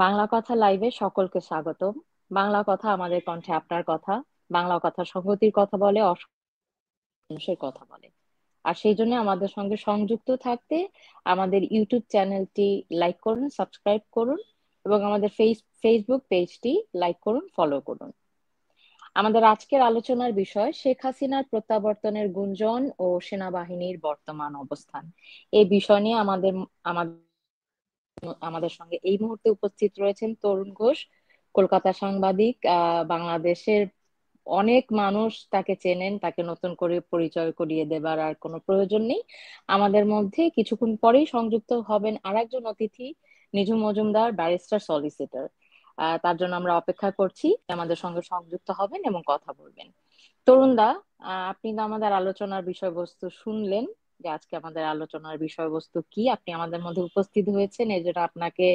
বাংলা কথা লাইভে সকলকে স্বাগতম। বাংলা কথা আমাদের কণ্ঠে আপনার কথা। বাংলা কথা সংহতির কথা বলে, মানুষের কথা বলে। আর সেই জন্য আমাদের সঙ্গে সংযুক্ত থাকতে আমাদের ইউটিউব চ্যানেলটি লাইক করুন, সাবস্ক্রাইব করুন এবং আমাদের ফেসবুক পেজটি লাইক করুন, ফলো করুন। আমাদের আজকের আলোচনার বিষয় শেখ হাসিনার প্রত্যাবর্তনের গুঞ্জন ও সেনাবাহিনীর বর্তমান অবস্থান। এই বিষয় নিয়ে আমাদের আমাদের সঙ্গে এই মুহূর্তে উপস্থিত রয়েছেন তরুণ ঘোষ, কলকাতা সাংবাদিক। বাংলাদেশের অনেক মানুষ তাকে চেনেন, তাকে নতুন করে পরিচয় করিয়ে দেবার আর কোনো প্রয়োজন নেই। আমাদের মধ্যে কিছুক্ষণ পরেই সংযুক্ত হবেন আরেকজন অতিথি, নিঝুম মজুমদার, ব্যারিস্টার সলিসিটর। তার জন্য আমরা অপেক্ষা করছি, আমাদের সঙ্গে সংযুক্ত হবেন এবং কথা বলবেন। তরুণদা, আপনি তো আমাদের আলোচনার বিষয়বস্তু শুনলেন, যে আজকে আমাদের আলোচনার বিষয়বস্তু কি। আপনি আমাদের মধ্যে উপস্থিত হয়েছেন, এই জন্য আপনাকে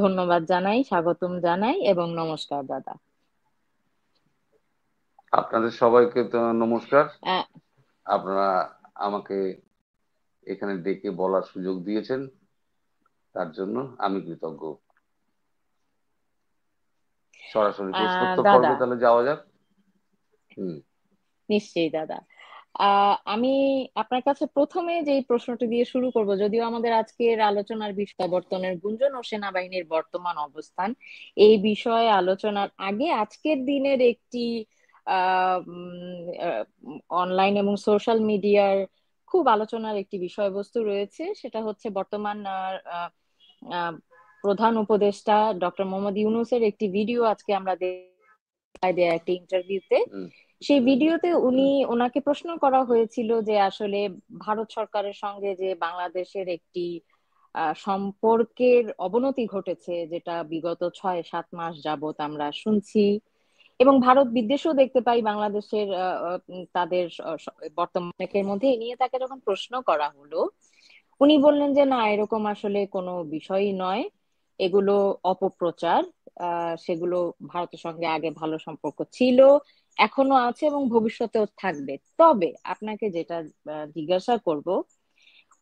ধন্যবাদ জানাই, স্বাগতম জানাই এবং নমস্কার দাদা। আপনাদের সবাইকে তো নমস্কার। আহ, আপনারা আমাকে এখানে ডেকে বলার সুযোগ দিয়েছেন, তার জন্য আমি কৃতজ্ঞ। সরাসরি প্রশ্নোত্তর দাদা, পর্বে তাহলে যাওয়া যাক। হুম। নিশ্চয়ই দাদা। আমি আপনার কাছে প্রথমে যে প্রশ্নটি দিয়ে শুরু করব, যদিও আমাদের আজকের আলোচনার বিষয় প্রত্যাবর্তনের গুঞ্জন ও সেনাবাহিনীর বর্তমান অবস্থান, এই বিষয়ে আলোচনার আগে আজকের দিনের একটি অনলাইন এবং সোশ্যাল মিডিয়ার খুব আলোচনার একটি বিষয়বস্তু রয়েছে, সেটা হচ্ছে বর্তমান আহ, আহ, প্রধান উপদেষ্টা ডক্টর মোহাম্মদ ইউনূসের একটি ভিডিও আজকে আমরা দেয়া একটি ইন্টারভিউতে। হুম। সেই ভিডিওতে হুম। ওনাকে প্রশ্ন করা হয়েছিল যে আসলে ভারত সরকারের সঙ্গে যে বাংলাদেশের একটি সম্পর্কের অবনতি ঘটেছে, যেটা বিগত 6-7 মাস যাবত আমরা শুনছি, এবং ভারত বিদ্বেষও দেখতে পাই বাংলাদেশের তাদের বর্তমানের মধ্যে। এ নিয়ে তাকে যখন প্রশ্ন করা হলো, উনি বললেন যে না, এরকম আসলে কোনো বিষয়ই নয়, এগুলো অপপ্রচার। সেগুলো, ভারতের সঙ্গে আগে ভালো সম্পর্ক ছিল, এখনো আছে এবং ভবিষ্যতেও থাকবে। তবে আপনাকে যেটা জিজ্ঞাসা করব,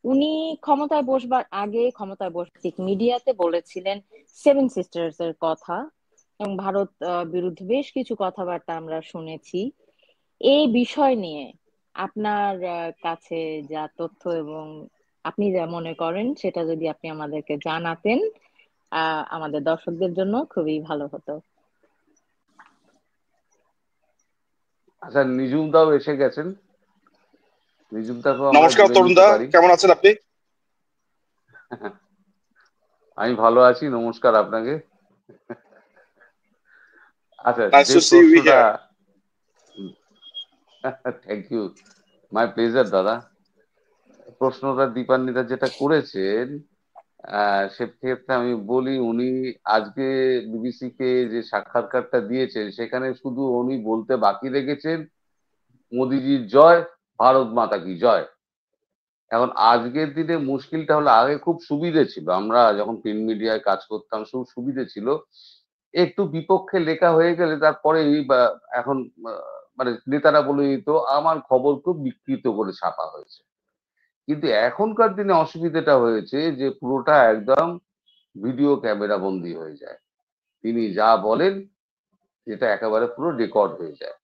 উনি ক্ষমতায় বসবার আগে ক্ষমতায় বসতে মিডিয়াতে বলেছিলেন সেভেন সিস্টার্স এর কথা, এবং ভারত বিরুদ্ধে বেশ কিছু কথাবার্তা আমরা শুনেছি। এই বিষয় নিয়ে আপনার কাছে যা তথ্য এবং আপনি যা মনে করেন, সেটা যদি আপনি আমাদেরকে জানাতেন, আমাদের দর্শকদের জন্য খুবই ভালো হতো। আচ্ছা, নিজুম দাও এসে গেছেন। নিজুম দাকেও আমরা নমস্কার জুড়ে নিতে তরুণদা, পারি। কেমন আছেন আপনি? আমি ভালো আছি, নমস্কার আপনাকে। আচ্ছা, নাইস যে টু সি ইউ প্রশ্নটা, here. Thank you, my pleasure দাদা। প্রশ্নটা দীপান্বিতা যেটা করেছেন, সেক্ষেত্রে আমি বলি, উনি আজকে বিবিসি কে যে সাক্ষাৎকারটা দিয়েছেন, সেখানে শুধু উনি বলতে বাকি রেখেছেন মোদিজির জয়, ভারত মাতা কি জয়। এখন আজকের দিনে মুশকিলটা হলো, আগে খুব সুবিধে ছিল, আমরা যখন প্রিন্ট মিডিয়ায় কাজ করতাম খুব সুবিধে ছিল, একটু বিপক্ষে লেখা হয়ে গেলে তারপরেই বা এখন মানে নেতারা বলে দিত আমার খবর খুব বিকৃত করে ছাপা হয়েছে। কিন্তু এখনকার দিনে অসুবিধাটা হয়েছে যে পুরোটা একদম ভিডিও ক্যামেরা বন্দি হয়ে যায়। তিনি যা বলেন সেটা একেবারে পুরো রেকর্ড হয়ে যায়।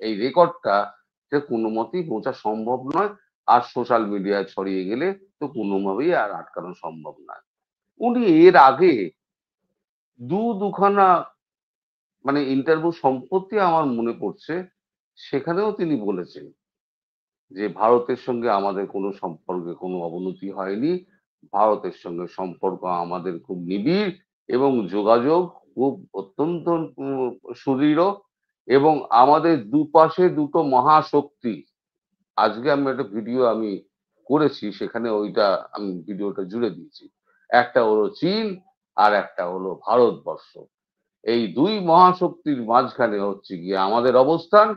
এই রেকর্ডটা সে কোনো মতেই বোঝা সম্ভব নয়, আর সোশ্যাল মিডিয়ায় ছড়িয়ে গেলে তো কোনোভাবেই আর আটকানো সম্ভব নয়। উনি এর আগে দুখানা মানে ইন্টারভিউ সম্পত্তি আমার মনে পড়ছে, সেখানেও তিনি বলেছেন যে ভারতের সঙ্গে আমাদের কোনো সম্পর্কে কোনো অবনতি হয়নি, ভারতের সঙ্গে সম্পর্ক আমাদের খুব নিবিড় এবং যোগাযোগ খুব অত্যন্ত সুদৃঢ়, এবং আমাদের দুপাশে দুটো মহাশক্তি। আজকে আমি একটা ভিডিও আমি করেছি, সেখানে ওইটা আমি ভিডিওটা জুড়ে দিয়েছি। একটা হলো চীন, আর একটা হলো ভারতবর্ষ। এই দুই মহাশক্তির মাঝখানে হচ্ছে গিয়ে আমাদের অবস্থান।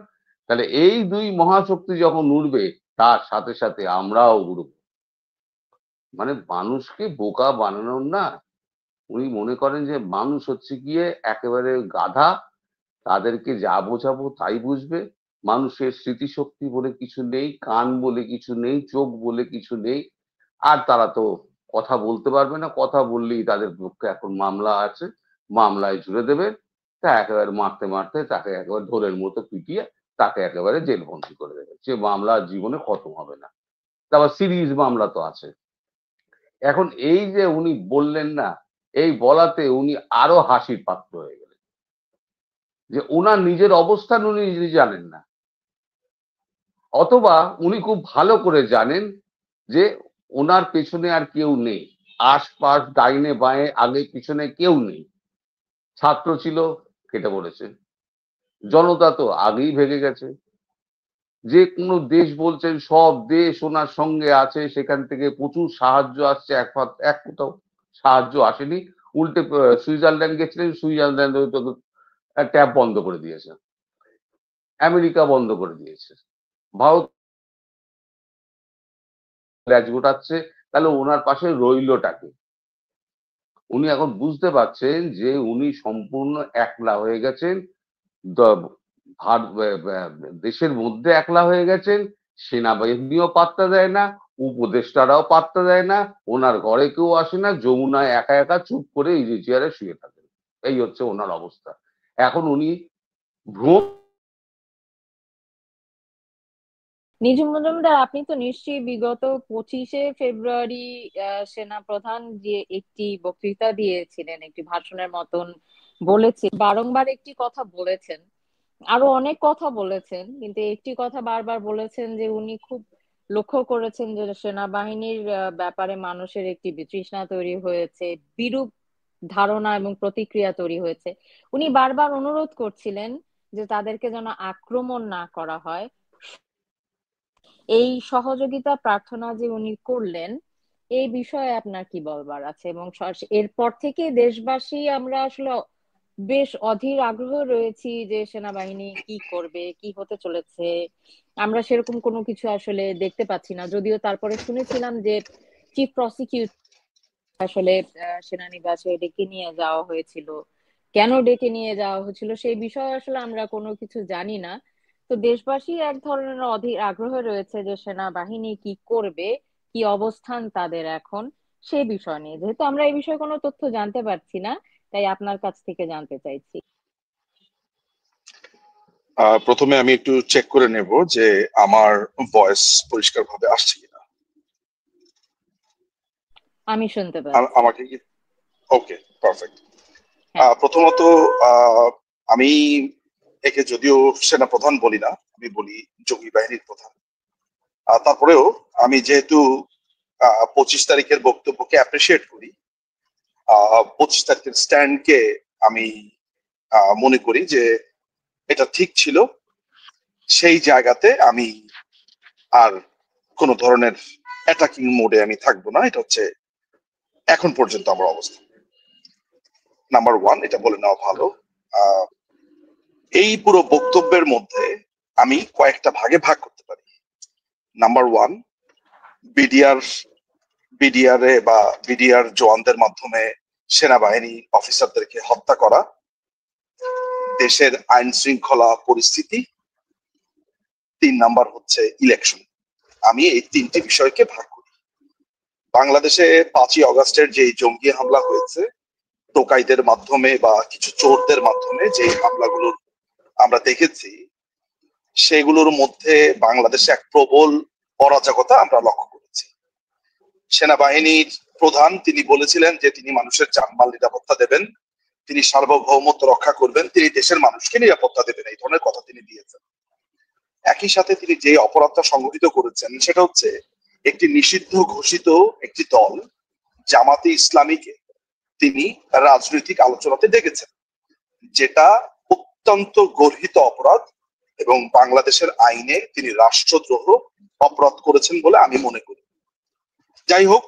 তাহলে এই দুই মহাশক্তি যখন উঠবে, তার সাথে সাথে আমরাও উঠব। মানে মানুষকে বোকা বানানোর না, উনি মনে করেন যে মানুষ হচ্ছে গিয়ে একেবারে গাধা, তাদেরকে যা বোঝাবো তাই বুঝবে। মানুষের স্মৃতিশক্তি বলে কিছু নেই, কান বলে কিছু নেই, চোখ বলে কিছু নেই, আর তারা তো কথা বলতে পারবে না, কথা বললেই তাদের পক্ষে এখন মামলা আছে, মামলায় জুড়ে দেবে, তা একেবারে মারতে মারতে তাকে একেবারে ঢোলের মতো পিটিয়ে তাকে একেবারে জেলবন্দি করে দেবে, সে মামলা জীবনে খতম হবে না। তারপর সিরিজ মামলা তো আছে। এখন এই যে উনি বললেন না, এই বলাতে উনি আরো হাসির পাত্র হয়ে গেলেন যে ওনার নিজের অবস্থান উনি নিজে জানেন না, অথবা উনি খুব ভালো করে জানেন যে ওনার পেছনে আর কেউ নেই, আশপাশ ডাইনে বাঁয়ে আগে পিছনে কেউ নেই। ছাত্র ছিল, কেটে পড়েছে, জনতা তো আগেই ভেগে গেছে, যে কোনো দেশ বলছেন সব দেশ ওনার সঙ্গে আছে, সেখান থেকে প্রচুর সাহায্য আসছে, এক কোথাও সাহায্য আসেনি, উল্টে সুইজারল্যান্ড গেছিলেন, সুইজারল্যান্ড ট্যাপ বন্ধ করে দিয়েছে, আমেরিকা বন্ধ করে দিয়েছে, ভারত ল্যাজ গোটাচ্ছে, তাহলে ওনার পাশে রইলটাকে। উনি এখন বুঝতে পারছেন যে উনি সম্পূর্ণ একলা হয়ে গেছেন, দেশের মধ্যে একলা হয়ে গেছেন, সেনাবাহিনীও পাত্তা দেয় না, উপদেষ্টারাও পাত্তা দেয় না, ওনার ঘরে কেউ আসে না, যমুনায় একা একা চুপ করে ইজি চেয়ারে শুয়ে থাকেন। এই হচ্ছে ওনার অবস্থা। এখন উনি ভ্রম নিজুম মজুমদার, আপনি তো নিশ্চয়ই বিগত 25শে ফেব্রুয়ারি সেনা প্রধান যে একটি বক্তৃতা দিয়েছিলেন, একটি ভাষণের মতন বলেছেন, বারংবার একটি কথা বলেছেন, আরো অনেক কথা বলেছেন, কিন্তু একটি কথা বারবার বলেছেন যে উনি খুব লক্ষ্য করেছেন যে সেনাবাহিনীর ব্যাপারে মানুষের একটি বিতৃষ্ণা তৈরি হয়েছে, বিরূপ ধারণা এবং প্রতিক্রিয়া তৈরি হয়েছে। উনি বারবার অনুরোধ করছিলেন যে তাদেরকে যেন আক্রমণ না করা হয়। এই সহযোগিতা প্রার্থনা যে উনি করলেন, এই বিষয়ে আপনার কি বলবার আছে? এবং এরপর থেকে দেশবাসী আমরা আসলে বেশ অধীর আগ্রহ রয়েছি যে সেনাবাহিনী কি করবে, কি হতে চলেছে। আমরা সেরকম কোনো কিছু আসলে দেখতে পাচ্ছি না, যদিও তারপরে শুনেছিলাম যে চিফ প্রসিকিউটর আসলে সেনানিবাসে ডেকে নিয়ে যাওয়া হয়েছিল। কেন ডেকে নিয়ে যাওয়া হয়েছিল সেই বিষয়ে আসলে আমরা কোনো কিছু জানি না। তো দেশবাসী এক ধরনের অধীর আগ্রহ রয়েছে যে সেনাবাহিনী কি করবে, কি অবস্থান তাদের এখন, সেই বিষয় নিয়ে। যেহেতু আমরা এই বিষয়ে কোনো তথ্য জানতে পারছি না, তাই আপনার কাছ থেকে জানতে চাইছি। প্রথমে আমি একটু চেক করে নেব যে আমার ভয়েস পরিষ্কারভাবে আসছে কিনা। আমি শুনতে পাচ্ছি। আমাকে কি? ওকে, পারফেক্ট। হ্যাঁ। প্রথমত আমি একে যদিও সেনা প্রধান বলি না, আমি বলি জঙ্গি বাহিনীর প্রধান। তারপরেও আমি যেহেতু 25 তারিখের বক্তব্যকে অ্যাপ্রিসিয়েট করি, 25 তারিখের স্ট্যান্ডকে আমি মনে করি যে এটা ঠিক ছিল, সেই জায়গাতে আমি আর কোন ধরনের অ্যাটাকিং মোডে আমি থাকবো না। এটা হচ্ছে এখন পর্যন্ত আমার অবস্থা। নাম্বার ওয়ান, এটা বলে নেওয়া ভালো। এই পুরো বক্তব্যের মধ্যে আমি কয়েকটা ভাগে ভাগ করতে পারি। নাম্বার ওয়ান, বিডিআর বিডিআর বা বিডিআর জওয়ানদের মাধ্যমে সেনাবাহিনী অফিসারদেরকে হত্যা করা, দেশের আইন শৃঙ্খলা পরিস্থিতি, 3 নাম্বার হচ্ছে ইলেকশন। আমি এই 3টি বিষয়কে ভাগ করি। বাংলাদেশে 5ই অগাস্টের যে জঙ্গি হামলা হয়েছে, টোকাইদের মাধ্যমে বা কিছু চোরদের মাধ্যমে যে হামলাগুলোর আমরা দেখেছি, সেগুলোর মধ্যে বাংলাদেশে এক প্রবল অরাজকতা আমরা লক্ষ্য করেছি। সেনাবাহিনীর প্রধান তিনি বলেছিলেন যে তিনি মানুষের জানমাল নিরাপত্তা দেবেন, তিনি সার্বভৌমত্ব রক্ষা করবেন, তিনি দেশের মানুষকে নিরাপত্তা দেবেন, এই ধরনের কথা তিনি দিয়েছেন। একই সাথে তিনি যে অপরাধটা সংঘটিত করেছেন সেটা হচ্ছে একটি নিষিদ্ধ ঘোষিত একটি দল জামাতে ইসলামীকে তিনি রাজনৈতিক আলোচনাতে ডেকেছেন, যেটা অত্যন্ত গর্হিত অপরাধ এবং বাংলাদেশের আইনে তিনি রাষ্ট্রদ্রোহ অপরাধ করেছেন বলে আমি মনে করি। যাই হোক,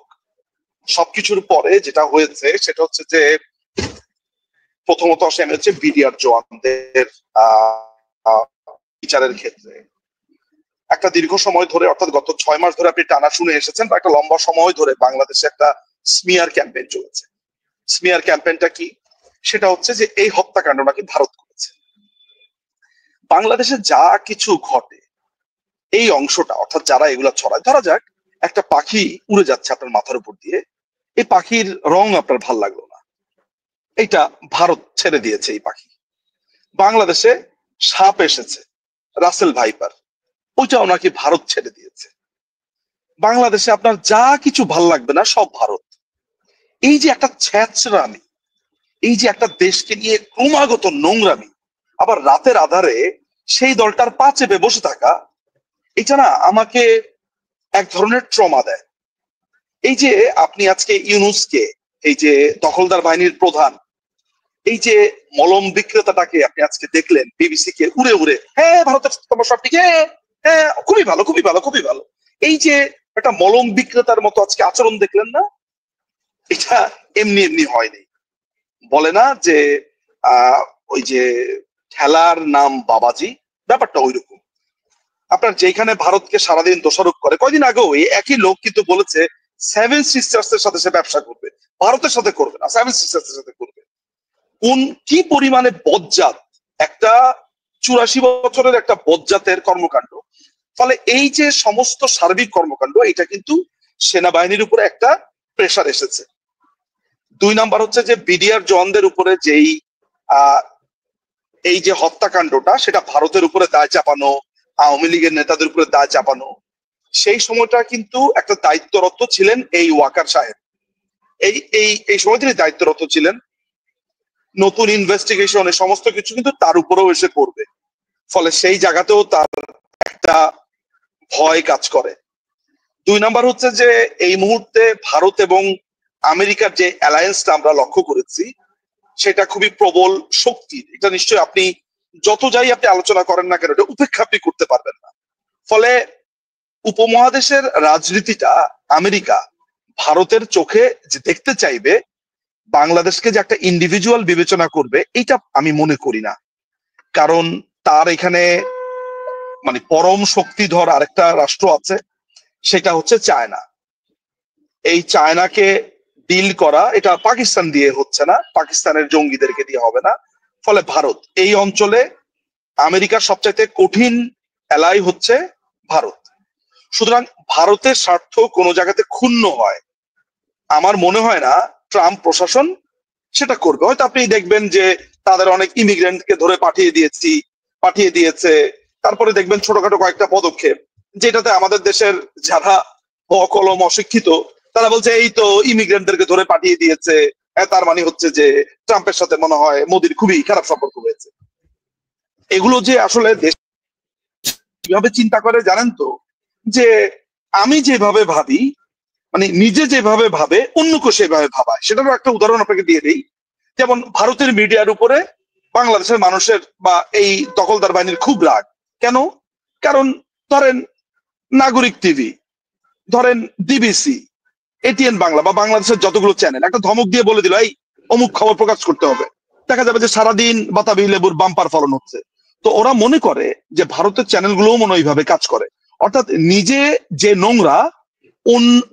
সবকিছুর পরে যেটা হয়েছে সেটা হচ্ছে যে প্রথমত আসে আমি হচ্ছে বিডিআর জওয়ানদের বিচারের ক্ষেত্রে একটা দীর্ঘ সময় ধরে, অর্থাৎ গত 6 মাস ধরে আপনি টানা শুনে এসেছেন, বা একটা লম্বা সময় ধরে বাংলাদেশে একটা স্মিয়ার ক্যাম্পেইন চলেছে। স্মিয়ার ক্যাম্পেইনটা কি? সেটা হচ্ছে যে এই হত্যাকাণ্ড নাকি ভারত করেছে। বাংলাদেশে যা কিছু ঘটে এই অংশটা, অর্থাৎ যারা এগুলা ছড়ায়, ধরা যাক একটা পাখি উড়ে যাচ্ছে আপনার মাথার উপর দিয়ে, এই পাখির রং আপনার ভাল লাগলো না, এটা ভারত ছেড়ে দিয়েছে এই পাখি। বাংলাদেশে সাপ এসেছে, রাসেল ভাইপার, ওইটাও নাকি ভারত ছেড়ে দিয়েছে। বাংলাদেশে আপনার যা কিছু ভাল লাগবে না সব ভারত। এই যে একটা ছ্যাঁচড়ামি, এই যে একটা দেশকে নিয়ে ক্রমাগত নোংরামি, আবার রাতের আধারে সেই দলটার পা চেপে বসে থাকা, এটা না আমাকে এক ধরনের ট্রমা দেয়। এই যে আপনি আজকে ইউনূসকে, এই যে দখলদার বাহিনীর প্রধান, এই যে মলম বিক্রেতাটাকে আপনি আজকে দেখলেন বিবিসি কে উড়ে উড়ে, হ্যাঁ ভারতের সমস্যা ঠিক, হ্যাঁ হ্যাঁ খুবই ভালো খুবই ভালো খুবই ভালো, এই যে একটা মলম বিক্রেতার মতো আজকে আচরণ দেখলেন না, এটা এমনি এমনি হয়নি। বলে না যে ওই যে ঠেলার নাম বাবাজি, ব্যাপারটা ওইরকম। আপনার যেখানে ভারতকে সারাদিন দোষারোপ করে, কয়দিন আগেও এই একই লোক কিন্তু বলেছে সেভেন সিস্টার্স এর সাথে সে ব্যবসা করবে, ভারতের সাথে করবে না, সেভেন সিস্টার্স এর সাথে করবে। কোন কি পরিমাণে বজ্জাত একটা 84 বছরের একটা বজ্জাতের কর্মকাণ্ড। ফলে এই যে সমস্ত সার্বিক কর্মকাণ্ড, এটা কিন্তু সেনাবাহিনীর উপরে একটা প্রেসার এসেছে। 2 নাম্বার হচ্ছে যে বিডিআর জওয়ানদের উপরে যেই এই যে হত্যাকাণ্ডটা, সেটা ভারতের উপরে দায় চাপানো, আওয়ামী লীগের নেতাদের উপরে দায় চাপানো, সেই সময়টা কিন্তু একটা দায়িত্বরত ছিলেন এই ওয়াকার সাহেব। এই এই এই সময় তিনি দায়িত্বরত ছিলেন। নতুন ইনভেস্টিগেশন সমস্ত কিছু কিন্তু তার উপরেও এসে পড়বে। ফলে সেই জায়গাতেও তার একটা ভয় কাজ করে। 2 নাম্বার হচ্ছে যে এই মুহূর্তে ভারত এবং আমেরিকার যে অ্যালায়েন্সটা আমরা লক্ষ্য করেছি, সেটা খুবই প্রবল শক্তির। এটা নিশ্চয়ই আপনি যত যাই আপনি আলোচনা করেন না কেন, এটা উপেক্ষা আপনি করতে পারবেন না। ফলে উপমহাদেশের রাজনীতিটা আমেরিকা ভারতের চোখে যে দেখতে চাইবে, বাংলাদেশকে যে একটা ইন্ডিভিজুয়াল বিবেচনা করবে, এটা আমি মনে করি না। কারণ তার এখানে মানে পরম শক্তিধর আরেকটা রাষ্ট্র আছে, সেটা হচ্ছে চায়না। এই চায়নাকে ডিল করা, এটা পাকিস্তান দিয়ে হচ্ছে না, পাকিস্তানের জঙ্গিদেরকে দিয়ে হবে না। ফলে ভারত এই অঞ্চলে আমেরিকার সবচাইতে কঠিন এলাই হচ্ছে ভারত। সুতরাং ভারতের স্বার্থ কোনো জায়গাতে ক্ষুণ্ণ হয়, আমার মনে হয় না ট্রাম্প প্রশাসন সেটা করবে। হয়তো আপনি দেখবেন যে তাদের অনেক ইমিগ্রেন্টকে ধরে পাঠিয়ে দিয়েছে। তারপরে দেখবেন ছোটখাটো কয়েকটা পদক্ষেপ, যেটাতে আমাদের দেশের যারা অকলম অশিক্ষিত তারা বলছে এই তো ইমিগ্রেন্টদেরকে ধরে পাঠিয়ে দিয়েছে, তার মানে হচ্ছে যে ট্রাম্পের সাথে মনে হয় মোদির খুবই খারাপ সম্পর্ক হয়েছে। এগুলো যে আসলে দেশ কিভাবে চিন্তা করে জানেন তো, যে আমি যেভাবে ভাবি, মানে নিজে যেভাবে ভাবে অন্যকে সেভাবে ভাবায়। সেটারও একটা উদাহরণ আপনাকে দিয়ে দিই। যেমন ভারতের মিডিয়ার উপরে বাংলাদেশের মানুষের বা এই দখলদার বাহিনীর খুব রাগ। কেন? কারণ ধরেন নাগরিক টিভি, ধরেন ডিবিসি, এটিএন বাংলা বা বাংলাদেশের যতগুলো চ্যানেল একটা ধমক দিয়ে বলে দিল এই অমুক খবর প্রকাশ করতে হবে, দেখা যাবে যে সারাদিন বাতাবি লেবুর বাম্পার ফলন হচ্ছে। তো ওরা মনে করে যে ভারতের চ্যানেলগুলোও মনে ওইভাবে কাজ করে, অর্থাৎ নিজে যে নোংরা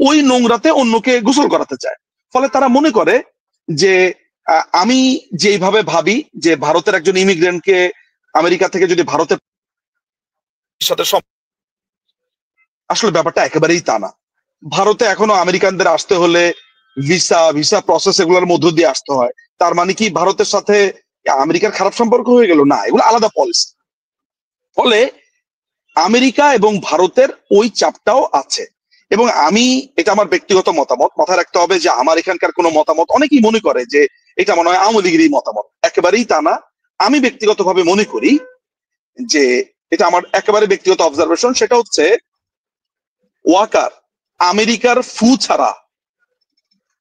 ওই নোংরাতে অন্যকে গোসল করাতে চায়। ফলে তারা মনে করে যে আমি যেভাবে ভাবি যে ভারতের একজন ইমিগ্রেন্টকে আমেরিকা থেকে যদি ভারতের সাথে আসলে ব্যাপারটা একেবারেই তা না। ভারতে এখনো আমেরিকানদের আসতে হলে ভিসা প্রসেস এগুলোর মধ্য দিয়ে আসতে হয়। তার মানে কি ভারতের সাথে আমেরিকার খারাপ সম্পর্ক হয়ে গেল? না, এগুলো আলাদা পলিসি। ফলে আমেরিকা এবং ভারতের ওই চাপটাও আছে। এবং আমি, এটা আমার ব্যক্তিগত মতামত, মাথায় রাখতে হবে যে আমার এখানকার কোনো মতামত অনেকেই মনে করে যে এটা মনে হয় আওয়ামী লীগেরই মতামত, একেবারেই তা না। আমি ব্যক্তিগতভাবে মনে করি যে এটা আমার একেবারে ব্যক্তিগত অবজারভেশন, সেটা হচ্ছে ওয়াকার আমেরিকার ফু ছাড়া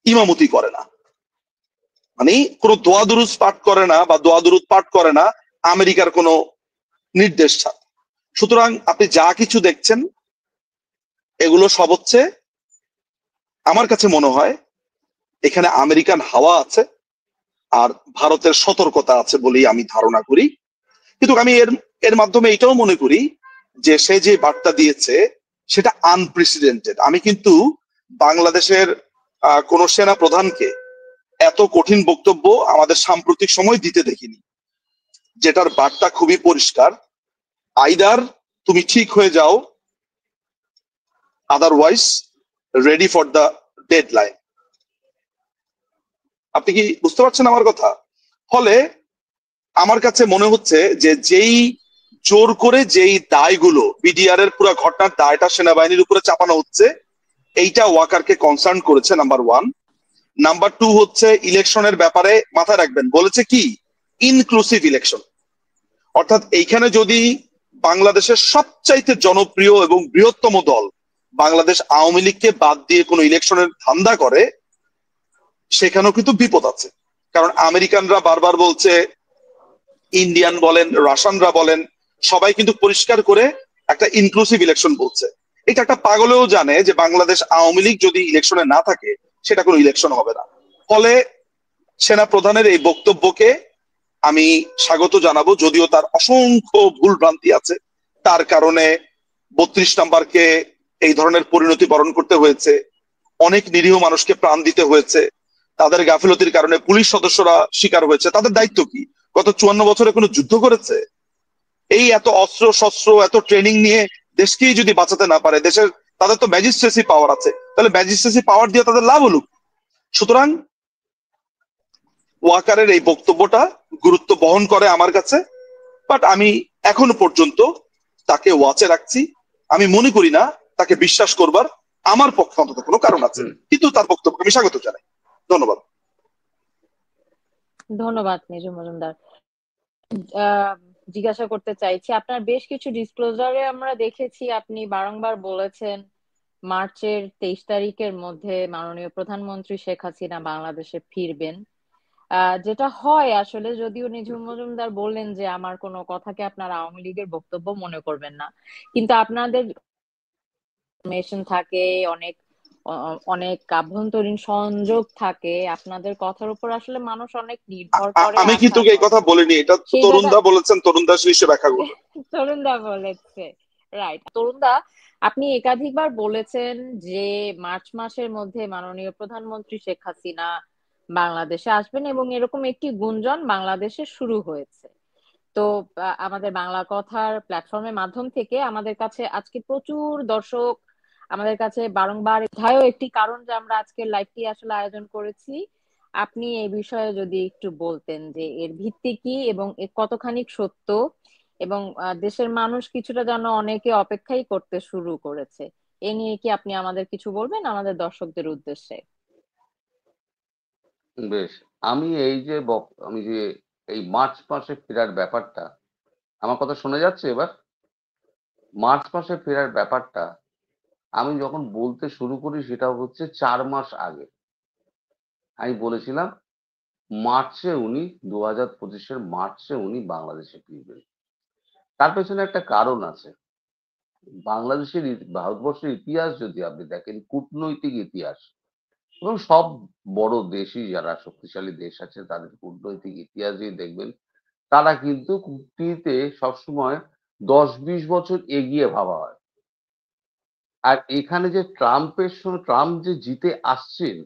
ইমামতি করে না, মানে কোনো দোয়া দুরুদ পাঠ করে না বা দোয়া দুরুদ পাঠ করে না আমেরিকার কোনো নির্দেশ ছাড়া। সুতরাং আপনি যা কিছু দেখছেন এগুলো সব হচ্ছে, আমার কাছে মনে হয় এখানে আমেরিকান হাওয়া আছে আর ভারতের সতর্কতা আছে বলেই আমি ধারণা করি। কিন্তু আমি এর মাধ্যমে এটাও মনে করি যে সে যে বার্তা দিয়েছে সেটা আনপ্রেসিডেন্টেড। আমি কিন্তু বাংলাদেশের কোন সেনা প্রধানকে এত কঠিন বক্তব্য আমাদের সাম্প্রতিক সময় দিতে দেখিনি, যেটার বার্তা খুবই পরিষ্কার, আইদার তুমি ঠিক হয়ে যাও, otherwise ready for the deadline. আপনি কি বুঝতে পারছেন আমার কথা? ফলে আমার কাছে মনে হচ্ছে যে যেই জোর করে যেই দায়গুলো বিডিআর এর পুরো ঘটনার দায়টা সেনাবাহিনীর উপরে চাপানো হচ্ছে, এইটা ওয়াকারকে কনসার্ন করেছে, নাম্বার ওয়ান। নাম্বার টু হচ্ছে ইলেকশনের ব্যাপারে মাথায় রাখবেন, বলেছে কি ইনক্লুসিভ ইলেকশন। অর্থাৎ এইখানে যদি বাংলাদেশের সবচাইতে জনপ্রিয় এবং বৃহত্তম দল বাংলাদেশ আওয়ামী লীগকে বাদ দিয়ে কোনো ইলেকশনের ধান্দা করে, সেখানেও কিন্তু বিপদ আছে। কারণ আমেরিকানরা বারবার বলছে, ইন্ডিয়ান বলেন, রাশিয়ানরা বলেন, সবাই কিন্তু পরিষ্কার করে একটা ইনক্লুসিভ ইলেকশন বলছে। এটা একটা পাগলেও জানে যে বাংলাদেশ আওয়ামী লীগ যদি ইলেকশনে না থাকে সেটা কোনো ইলেকশন হবে না। ফলে সেনা প্রধানের এই বক্তব্যকে আমি স্বাগত জানাবো, যদিও তার অসংখ্য ভুল ভ্রান্তি আছে। তার কারণে 32 নাম্বারকে এই ধরনের পরিণতি বরণ করতে হয়েছে, অনেক নিরীহ মানুষকে প্রাণ দিতে হয়েছে, তাদের গাফিলতির কারণে পুলিশ সদস্যরা শিকার হয়েছে। তাদের দায়িত্ব কি? গত 54 বছরে কোনো যুদ্ধ করেছে? এই এত অস্ত্র শস্ত্র এত ট্রেনিং নিয়ে দেশকেই যদি বাঁচাতে না পারে, দেশের তাদের তো ম্যাজিস্ট্রেসি পাওয়ার আছে, তাহলে ম্যাজিস্ট্রেসি পাওয়ার দিয়ে তাদের লাভ হলো। সুতরাং ওয়াকারের এই বক্তব্যটা গুরুত্ব বহন করে আমার কাছে, বাট আমি এখনো পর্যন্ত তাকে ওয়াচে রাখছি। আমি মনে করি না তাকে বিশ্বাস করবার আমার পক্ষে অন্তত কোনো কারণ আছে, কিন্তু তার বক্তব্য আমি স্বাগত জানাই। ধন্যবাদ। ধন্যবাদ নিজু মজুমদার। জিজ্ঞাসা করতে চাইছি, আপনার বেশ কিছু ডিসক্লোজারে আমরা দেখেছি আপনি বারংবার বলেছেন মার্চের 23 তারিখের মধ্যে মাননীয় প্রধানমন্ত্রী শেখ হাসিনা বাংলাদেশে ফিরবেন। যেটা হয় আসলে, যদিও নিঝুম মজুমদার বললেন যে আমার কোনো কথাকে আপনার আওয়ামী লীগের বক্তব্য মনে করবেন না, কিন্তু আপনাদের ইনফরমেশন থাকে, অনেক অনেক আভ্যন্তরীণ সংযোগ থাকে, আপনাদের কথার উপর আসলে মানুষ অনেক নির্ভর করে, আমি কিন্তু আস্থা এই কথা করে। বলিনি, এটা সেই জায়গা তরুণদা বলেছেন, তরুণদা নিশ্চয় ব্যাখ্যা করবেন। তরুণদা বলেছে, রাইট। তরুণদা, আপনি একাধিকবার বলেছেন যে মার্চ মাসের মধ্যে মাননীয় প্রধানমন্ত্রী শেখ হাসিনা বাংলাদেশে আসবেন, এবং এরকম একটি গুঞ্জন বাংলাদেশে শুরু হয়েছে। তো আমাদের বাংলা কথার প্ল্যাটফর্মের মাধ্যম থেকে আমাদের কাছে আজকে প্রচুর দর্শক আমাদের কাছে বারংবার ধায়ও একটি কারণ যে আমরা আজকে লাইভটি আসলে আয়োজন করেছি। আপনি এই বিষয়ে যদি একটু বলতেন যে এর ভিত্তি কি এবং এ কতখানি সত্য, এবং দেশের মানুষ কিছুটা যেন অনেকে অপেক্ষাই করতে শুরু করেছে, এ নিয়ে কি আপনি আমাদের কিছু বলবেন আমাদের দর্শকদের উদ্দেশ্যে? বেশ। আমি এই যে আমি যে এই মার্চ মাসে ফেরার ব্যাপারটা, আমার কথা শোনা যাচ্ছে এবার? মার্চ মাসে ফেরার ব্যাপারটা আমি যখন বলতে শুরু করি সেটা হচ্ছে 4 মাস আগে। আমি বলেছিলাম মার্চে উনি 2025-এর মার্চে উনি বাংলাদেশে ফিরবেন। তার পেছনে একটা কারণ আছে। বাংলাদেশের ভারতবর্ষের ইতিহাস যদি আপনি দেখেন, কূটনৈতিক ইতিহাস, এবং সব বড় দেশই যারা শক্তিশালী দেশ আছে তাদের কূটনৈতিক ইতিহাস যদি দেখবেন, তারা কিন্তু কূটনীতিতে সবসময় 10-20 বছর এগিয়ে ভাবা হয়। আর এখানে যে ট্রাম্প যে জিতে আসছেন,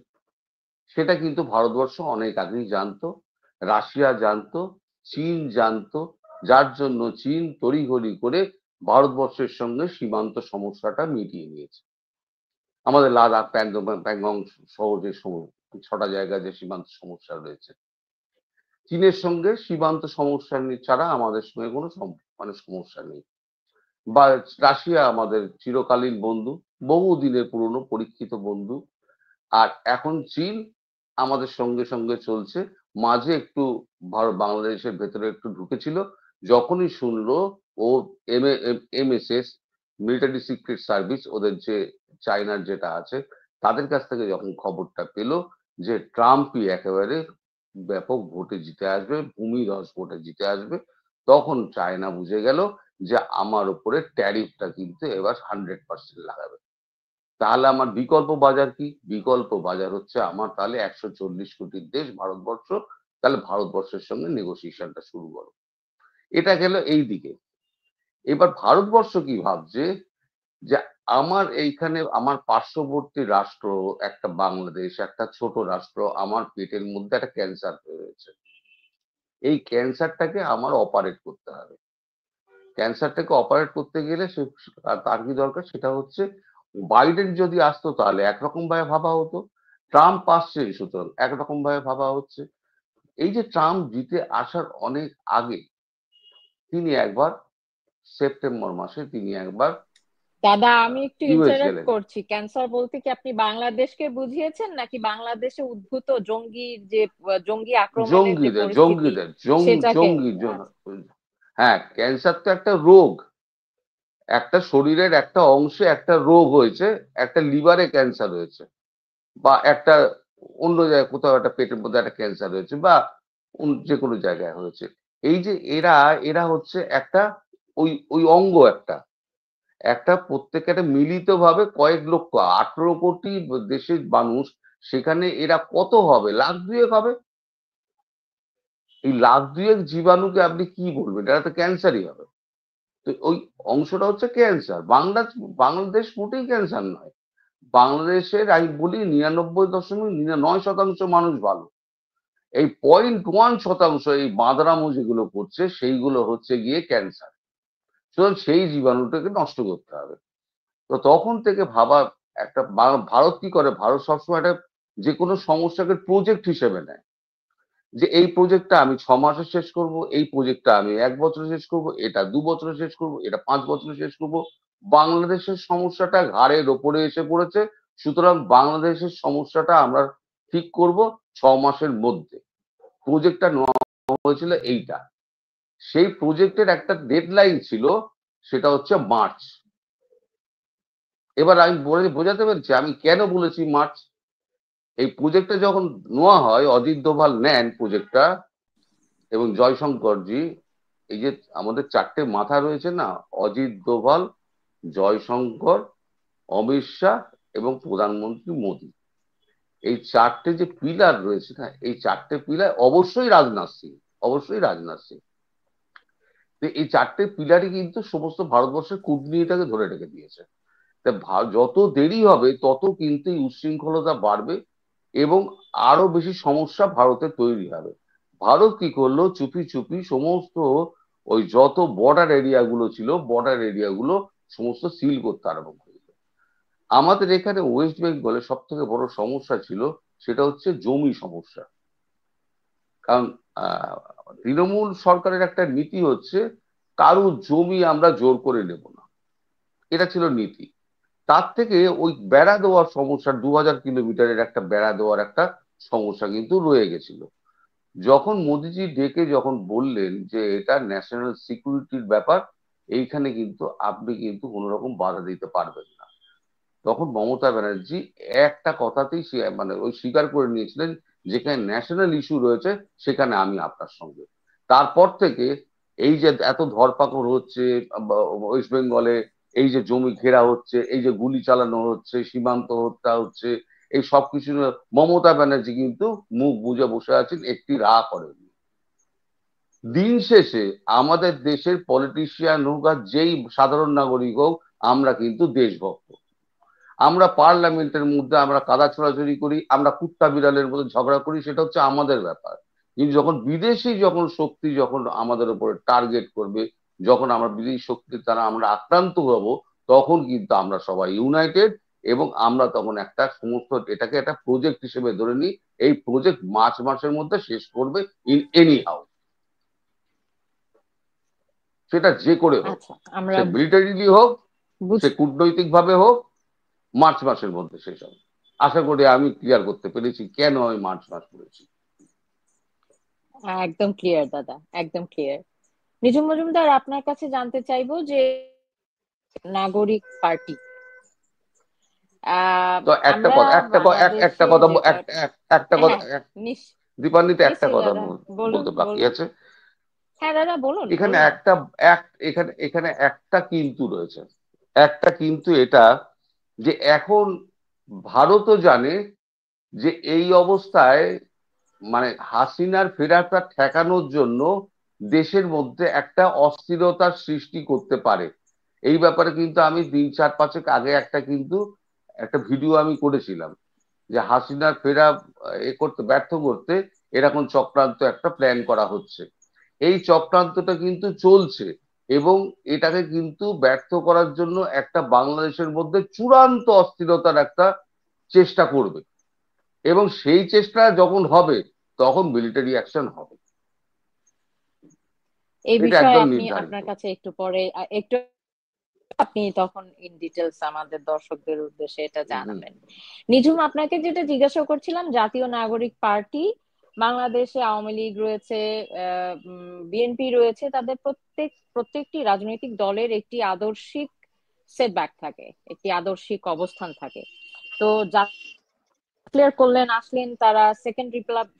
সেটা কিন্তু ভারতবর্ষ অনেক আগেই জানতো, রাশিয়া জানতো, চীন জানতো, যার জন্য চীন তড়িঘড়ি করে ভারতবর্ষের সঙ্গে সীমান্ত সমস্যাটা মিটিয়ে নিয়েছে। আমাদের লাদাখ, প্যাংগং সহ যে 6টা জায়গায় যে সীমান্ত সমস্যা রয়েছে, চীনের সঙ্গে সীমান্ত সমস্যা ছাড়া আমাদের সঙ্গে কোনো সমস্যা নেই। বা রাশিয়া আমাদের চিরকালীন বন্ধু, বহু দিনের পুরনো পরীক্ষিত বন্ধু। আর এখন চীন আমাদের সঙ্গে সঙ্গে চলছে। মাঝে একটু বাংলাদেশের ভেতরে একটু ঢুকেছিল, যখনই শুনলো ও MSS মিলিটারি সিক্রেট সার্ভিস, ওদের যে চায়নার যেটা আছে, তাদের কাছ থেকে যখন খবরটা পেল যে ট্রাম্পই একেবারে ব্যাপক ভোটে জিতে আসবে, ভূমিধস ভোটে জিতে আসবে, তখন চায়না বুঝে গেল যে আমার উপরে ট্যারিফটা কিন্তু এবার 100% লাগাবে। তাহলে আমার বিকল্প বাজার কি? বিকল্প বাজার হচ্ছে আমার তাহলে 140 কোটির দেশ ভারতবর্ষ, তাহলে ভারতবর্ষের সঙ্গে নেগোসিয়েশনটা শুরু করো। এটা গেল এই দিকে। এবার ভারতবর্ষ কি ভাবছে যে আমার এইখানে আমার পার্শ্ববর্তী রাষ্ট্র একটা বাংলাদেশ, একটা ছোট রাষ্ট্র, আমার পেটের মধ্যে একটা ক্যান্সার হয়েছে, এই ক্যান্সারটাকে আমার অপারেট করতে হবে। ক্যান্সারটাকে অপারেট করতে গেলে তার কি দরকার? সেটা হচ্ছে বাইডেন যদি আসতো তাহলে একরকম ভাবে ভাবা হতো, ট্রাম্প আসছেন, সুতরাং একরকম ভাবে ভাবা হচ্ছে। এই যে ট্রাম্প জিতে আসার অনেক আগে তিনি একবার সেপ্টেম্বর মাসে তিনি একবার দাদা আমি একটু ইউএস ইন্টারাপ্ট গেলেন। করছি, ক্যান্সার বলতে কি আপনি বাংলাদেশকে বুঝিয়েছেন নাকি বাংলাদেশে উদ্ভূত জঙ্গির যে জঙ্গি আক্রমণের যে জঙ্গিদের পরিস্থিতি জঙ্গিদের সেটাকে? জঙ্গি হ্যাঁ, ক্যান্সার তো একটা রোগ, একটা শরীরের একটা অংশে একটা রোগ হয়েছে, একটা লিভারে ক্যান্সার হয়েছে, বা একটা অন্য জায়গায় কোথাও একটা পেটের মধ্যে একটা ক্যান্সার হয়েছে, বা যে কোনো জায়গায় হয়েছে। এই যে এরা এরা হচ্ছে একটা ওই ওই অঙ্গ একটা একটা প্রত্যেকে একটা মিলিতভাবে কয়েক লক্ষ 18 কোটি দেশের মানুষ, সেখানে এরা কত হবে, লাখ দুয়েক হবে। এই লাখ দুয়েক জীবাণুকে আপনি কি বলবেন, এটা তো ক্যান্সারই হবে। তো ওই অংশটা হচ্ছে ক্যান্সার। বাংলাদেশ মোটেই ক্যান্সার নয়। বাংলাদেশের আমি বলি 99.9% মানুষ ভালো। এই 0.1% এই বাঁদরামো যেগুলো করছে সেইগুলো হচ্ছে গিয়ে ক্যান্সার। সুতরাং সেই জীবাণুটাকে নষ্ট করতে হবে। তো তখন থেকে ভাবা একটা ভারত কি করে, ভারত সবসময় একটা যে কোনো সমস্যাকে প্রজেক্ট হিসেবে নেয়, যে এই প্রজেক্টটা আমি 6 মাসে শেষ করব, এই প্রজেক্টটা আমি 1 বছরে শেষ করব, এটা 2 বছরে শেষ করব, এটা 5 বছরে শেষ করব। বাংলাদেশের সমস্যাটা ঘাড়ের ওপরে এসে পড়েছে, সুতরাং বাংলাদেশের সমস্যাটা আমরা ঠিক করব 6 মাসের মধ্যে। প্রজেক্টটা নেওয়া হয়েছিল এইটা। সেই প্রজেক্টের একটা ডেডলাইন ছিল, সেটা হচ্ছে মার্চ। এবার আমি বোঝাতে পেরেছি আমি কেন বলেছি মার্চ। এই প্রজেক্টটা যখন নেওয়া হয়, অজিত দোভাল নেন প্রজেক্টটা, এবং জয়শঙ্করজি, এই যে আমাদের 4টে মাথা রয়েছে না, অজিত দোভাল, জয়শঙ্কর, অমিত শাহ এবং প্রধানমন্ত্রী মোদী, এই 4টে যে পিলার রয়েছে না, এই 4টে পিলার অবশ্যই রাজনাথ সিং, অবশ্যই রাজনাথ সিং। এই 4টে পিলারই কিন্তু সমস্ত ভারতবর্ষের কূটনীতিটাকে ধরে রেখে দিয়েছে। যত দেরি হবে তত কিন্তু এই উচ্ছৃঙ্খলতা বাড়বে এবং আরো বেশি সমস্যা ভারতে তৈরি হবে। ভারত কি করলো, চুপি চুপি সমস্ত ওই যত বর্ডার এরিয়া গুলো ছিল, বর্ডার এরিয়া গুলো সমস্ত সিল করতে আরম্ভ করলো। আমাদের এখানে ওয়েস্ট বেঙ্গলে সব থেকে বড় সমস্যা ছিল, সেটা হচ্ছে জমি সমস্যা। কারণ আহ তৃণমূল সরকারের একটা নীতি হচ্ছে, কারো জমি আমরা জোর করে নেব না, এটা ছিল নীতি। তার থেকে ওই বেড়া দেওয়ার সমস্যা, 2000 কিলোমিটারের একটা বেড়া দেওয়ার একটা সমস্যা কিন্তু রয়ে গেছিল। যখন মোদিজি ডেকে যখন বললেন যে এটা ন্যাশনাল সিকিউরিটির ব্যাপার, এইখানে কিন্তু আপনি কিন্তু কোনো রকম বাধা দিতে পারবেন না, তখন মমতা ব্যানার্জি একটা কথাতেই মানে ওই স্বীকার করে নিয়েছিলেন, যেখানে ন্যাশনাল ইস্যু রয়েছে সেখানে আমি আপনার সঙ্গে। তারপর থেকে এই যে এত ধরপাকড় হচ্ছে ওয়েস্ট বেঙ্গলে, এই যে জমি ঘেরা হচ্ছে, এই যে গুলি চালানো হচ্ছে, সীমান্ত হত্যা হচ্ছে, এই সবকিছু মমতা ব্যানার্জি কিন্তু মুখ বুজে বসে আছেন, একটি রা করেন। দিন শেষে আমাদের দেশের পলিটিশিয়ান হোক আর যেই সাধারণ নাগরিক হোক, আমরা কিন্তু দেশভক্ত। আমরা পার্লামেন্টের মধ্যে আমরা কাদা ছোড়াছুড়ি করি, আমরা কুত্তা বিড়ালের মধ্যে ঝগড়া করি, সেটা হচ্ছে আমাদের ব্যাপার। কিন্তু যখন বিদেশি যখন শক্তি যখন আমাদের উপরে টার্গেট করবে, যখন আমরা বিদেশি শক্তির দ্বারা আমরা আক্রান্ত হব, তখন কিন্তু আমরা সবাই ইউনাইটেড, এবং আমরা তখন একটা সমস্ত এটাকে একটা প্রজেক্ট হিসেবে ধরে নিই। এই প্রজেক্ট মার্চ মাসের মধ্যে শেষ করবে ইন এনি হাউ, সেটা যে করে হোক, আচ্ছা, আমরা সে মিলিটারিলি হোক, বুঝ সে কূটনৈতিক ভাবে হোক, মার্চ মাসের মধ্যে শেষ হবে। আশা করি আমি ক্লিয়ার করতে পেরেছি কেন আমি মার্চ মাস করেছি। একদম ক্লিয়ার দাদা, একদম ক্লিয়ার। নিজুম মজুমদার, আপনার কাছে জানতে চাইবো যে নাগরিক পার্টি, তো একটা আমরা কথা একটা একটা বাংলাদেশে কথা যে পার্টি, একটা কথা হ্যাঁ, নিশ- দীপান্বিতা একটা নিশ্চয়ই কথা দাদা, বলুন বলতে বাকি বলুন। আছে। হ্যাঁ দাদা, বলুন এখানে বলুন। একটা এখানে এখানে একটা কিন্তু রয়েছে, একটা কিন্তু এটা, যে এখন ভারতও জানে যে এই অবস্থায় মানে হাসিনার ফেরাটা ঠেকানোর জন্য দেশের মধ্যে একটা অস্থিরতার সৃষ্টি করতে পারে। এই ব্যাপারে কিন্তু আমি 3-4-5 আগে একটা ভিডিও আমি করেছিলাম, যে হাসিনার ফেরা করতে ব্যর্থ করতে এরকম চক্রান্ত একটা প্ল্যান করা হচ্ছে। এই চক্রান্তটা কিন্তু চলছে, এবং এটাকে কিন্তু ব্যর্থ করার জন্য একটা বাংলাদেশের মধ্যে চূড়ান্ত অস্থিরতার একটা চেষ্টা করবে। এবং সেই চেষ্টা যখন হবে তখন মিলিটারি অ্যাকশন হবে, এই এটা বিষয়ে একদম আপনি নির্ধারিত। আপনার কাছে একটু পরে একটু আপনি তখন ইন ডিটেলস আমাদের দর্শকদের উদ্দেশ্যে এটা হুম। জানাবেন। নিঝুম, আপনাকে যেটা জিজ্ঞাসা করছিলাম, জাতীয় নাগরিক পার্টি, বাংলাদেশে আওয়ামী লীগ রয়েছে, বিএনপি রয়েছে, তাদের প্রত্যেকটি রাজনৈতিক দলের একটি আদর্শিক সেটব্যাক থাকে, একটি আদর্শিক অবস্থান থাকে। তো ক্লিয়ার করলেন, আসলেন, তারা সেকেন্ড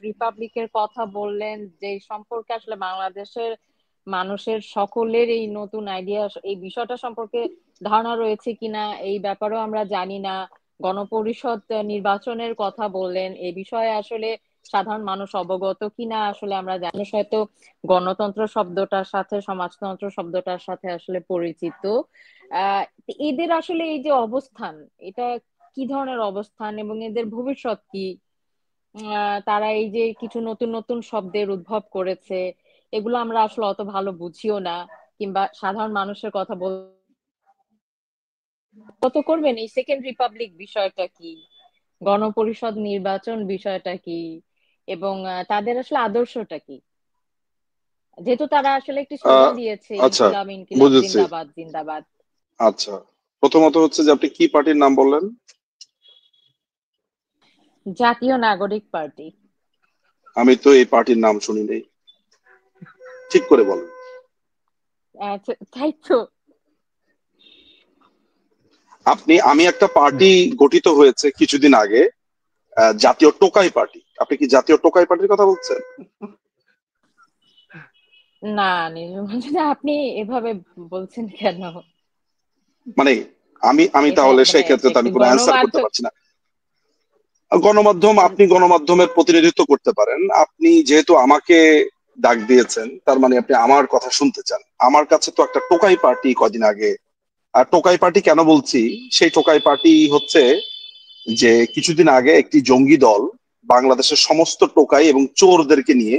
রিপাবলিকের কথা বললেন, যে সম্পর্কে আসলে বাংলাদেশের মানুষের সকলের এই নতুন আইডিয়া, এই বিষয়টা সম্পর্কে ধারণা রয়েছে কিনা এই ব্যাপারেও আমরা জানি না। গণপরিষদ নির্বাচনের কথা বললেন, এই বিষয়ে আসলে সাধারণ মানুষ অবগত কিনা আসলে আমরা জানি। মানুষ হয়তো গণতন্ত্র শব্দটার সাথে, সমাজতন্ত্র শব্দটার সাথে আসলে পরিচিত। আহ এদের আসলে এই যে অবস্থান, এটা কি ধরনের অবস্থান এবং এদের ভবিষ্যৎ কি? তারা এই যে কিছু নতুন নতুন শব্দের উদ্ভব করেছে, এগুলো আমরা আসলে অত ভালো বুঝিও না, কিংবা সাধারণ মানুষের কথা কত করবেন। এই সেকেন্ড রিপাবলিক বিষয়টা কি, গণপরিষদ নির্বাচন বিষয়টা কি, এবং তাদের আসলে আদর্শটা কি? যেহেতু তারা আসলে একটি আহ, স্লোগান দিয়েছে, আচ্ছা, ইনকিলাব ইনকিলাব বুঝেছি। জিন্দাবাদ জিন্দাবাদ। আচ্ছা, প্রথমত হচ্ছে যে আপনি কি পার্টির নাম বললেন? জাতীয় নাগরিক পার্টি। আমি তো এই পার্টির নাম শুনি নাই, ঠিক করে বলেন। তাই তো। আমি একটা পার্টি গঠিত হয়েছে কিছুদিন আগে, জাতীয় টোকাই পার্টি। আপনি কি জাতীয় টোকাই পার্টির কথা বলছেন? না, নির্মল, আপনি এভাবে বলছেন কেন? মানে আমি আমি এটা তাহলে মানে সেই ক্ষেত্রে তো একটি আমি কোনো অ্যান্সার করতে গণমাধ্যম। পারছি না। গণমাধ্যম, আপনি গণমাধ্যমের প্রতিনিধিত্ব করতে পারেন। আপনি যেহেতু আমাকে ডাক দিয়েছেন, তার মানে আপনি আমার কথা শুনতে চান। আমার কাছে তো একটা টোকাই পার্টি কদিন আগে, আর টোকাই পার্টি কেন বলছি, সেই টোকাই পার্টি হচ্ছে যে কিছুদিন আগে একটি জঙ্গি দল বাংলাদেশের সমস্ত টোকাই এবং চোরদেরকে নিয়ে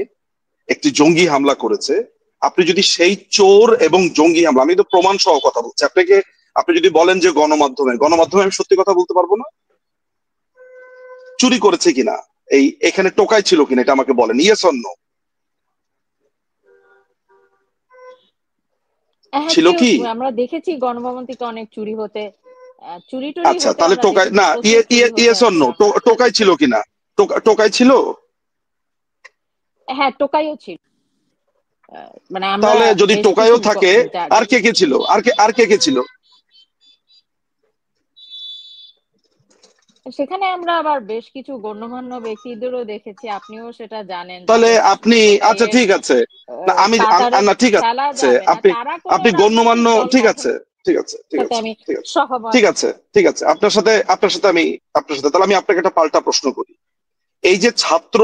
একটি জঙ্গি হামলা করেছে। আপনি যদি সেই চোর এবং জঙ্গি হামলা, আমি তো প্রমাণ সহ কথা বলছি আপনাকে, আপনি যদি বলেন যে গণমাধ্যমে আমি সত্যি কথা বলতে পারবো না। চুরি করেছে কিনা, এখানে টোকাই ছিল কিনা, এটা আমাকে বলেন, ইয়েস অর নো। হ্যাঁ, ছিল কি? আমরা দেখেছি গণভবন থেকে অনেক চুরি হতে, চুরি টুরি আচ্ছা, হতে তাহলে আমরা টোকাই দেখেছি, না, প্রচুর চুরি হতে ইয়েস অর আসলে নো, আমরা টোকাই ছিল দেখেছি। কিনা? টোকাই ছিল। হ্যাঁ, টোকাইও ছিল। মানে আমরা তাহলে যদি বেশ কিছু টোকাইও থাকে, আর কে কে ছিল, আর কে কে ছিল? সেখানে আমরা আবার বেশ কিছু গণ্যমান্য ব্যক্তিদেরও দেখেছি, আপনিও সেটা জানেন, তাহলে যাদের আপনি, আচ্ছা টোকাইয়ের ঠিক আছে, না কাটারে না ঠিক ফেলা আছে, যাবে না, আপনি তারা কোনো আপনি রাজনৈতিক গণ্যমান্য, দল ঠিক আছে, গঠনের ঠিক আছে, ঠিক সাথে আছে, আমি ঠিক আছে, সহমত। ঠিক আছে, ঠিক আছে, আপনার সাথে তাহলে আমি আপনাকে একটা পাল্টা প্রশ্ন করি। এই যে ছাত্র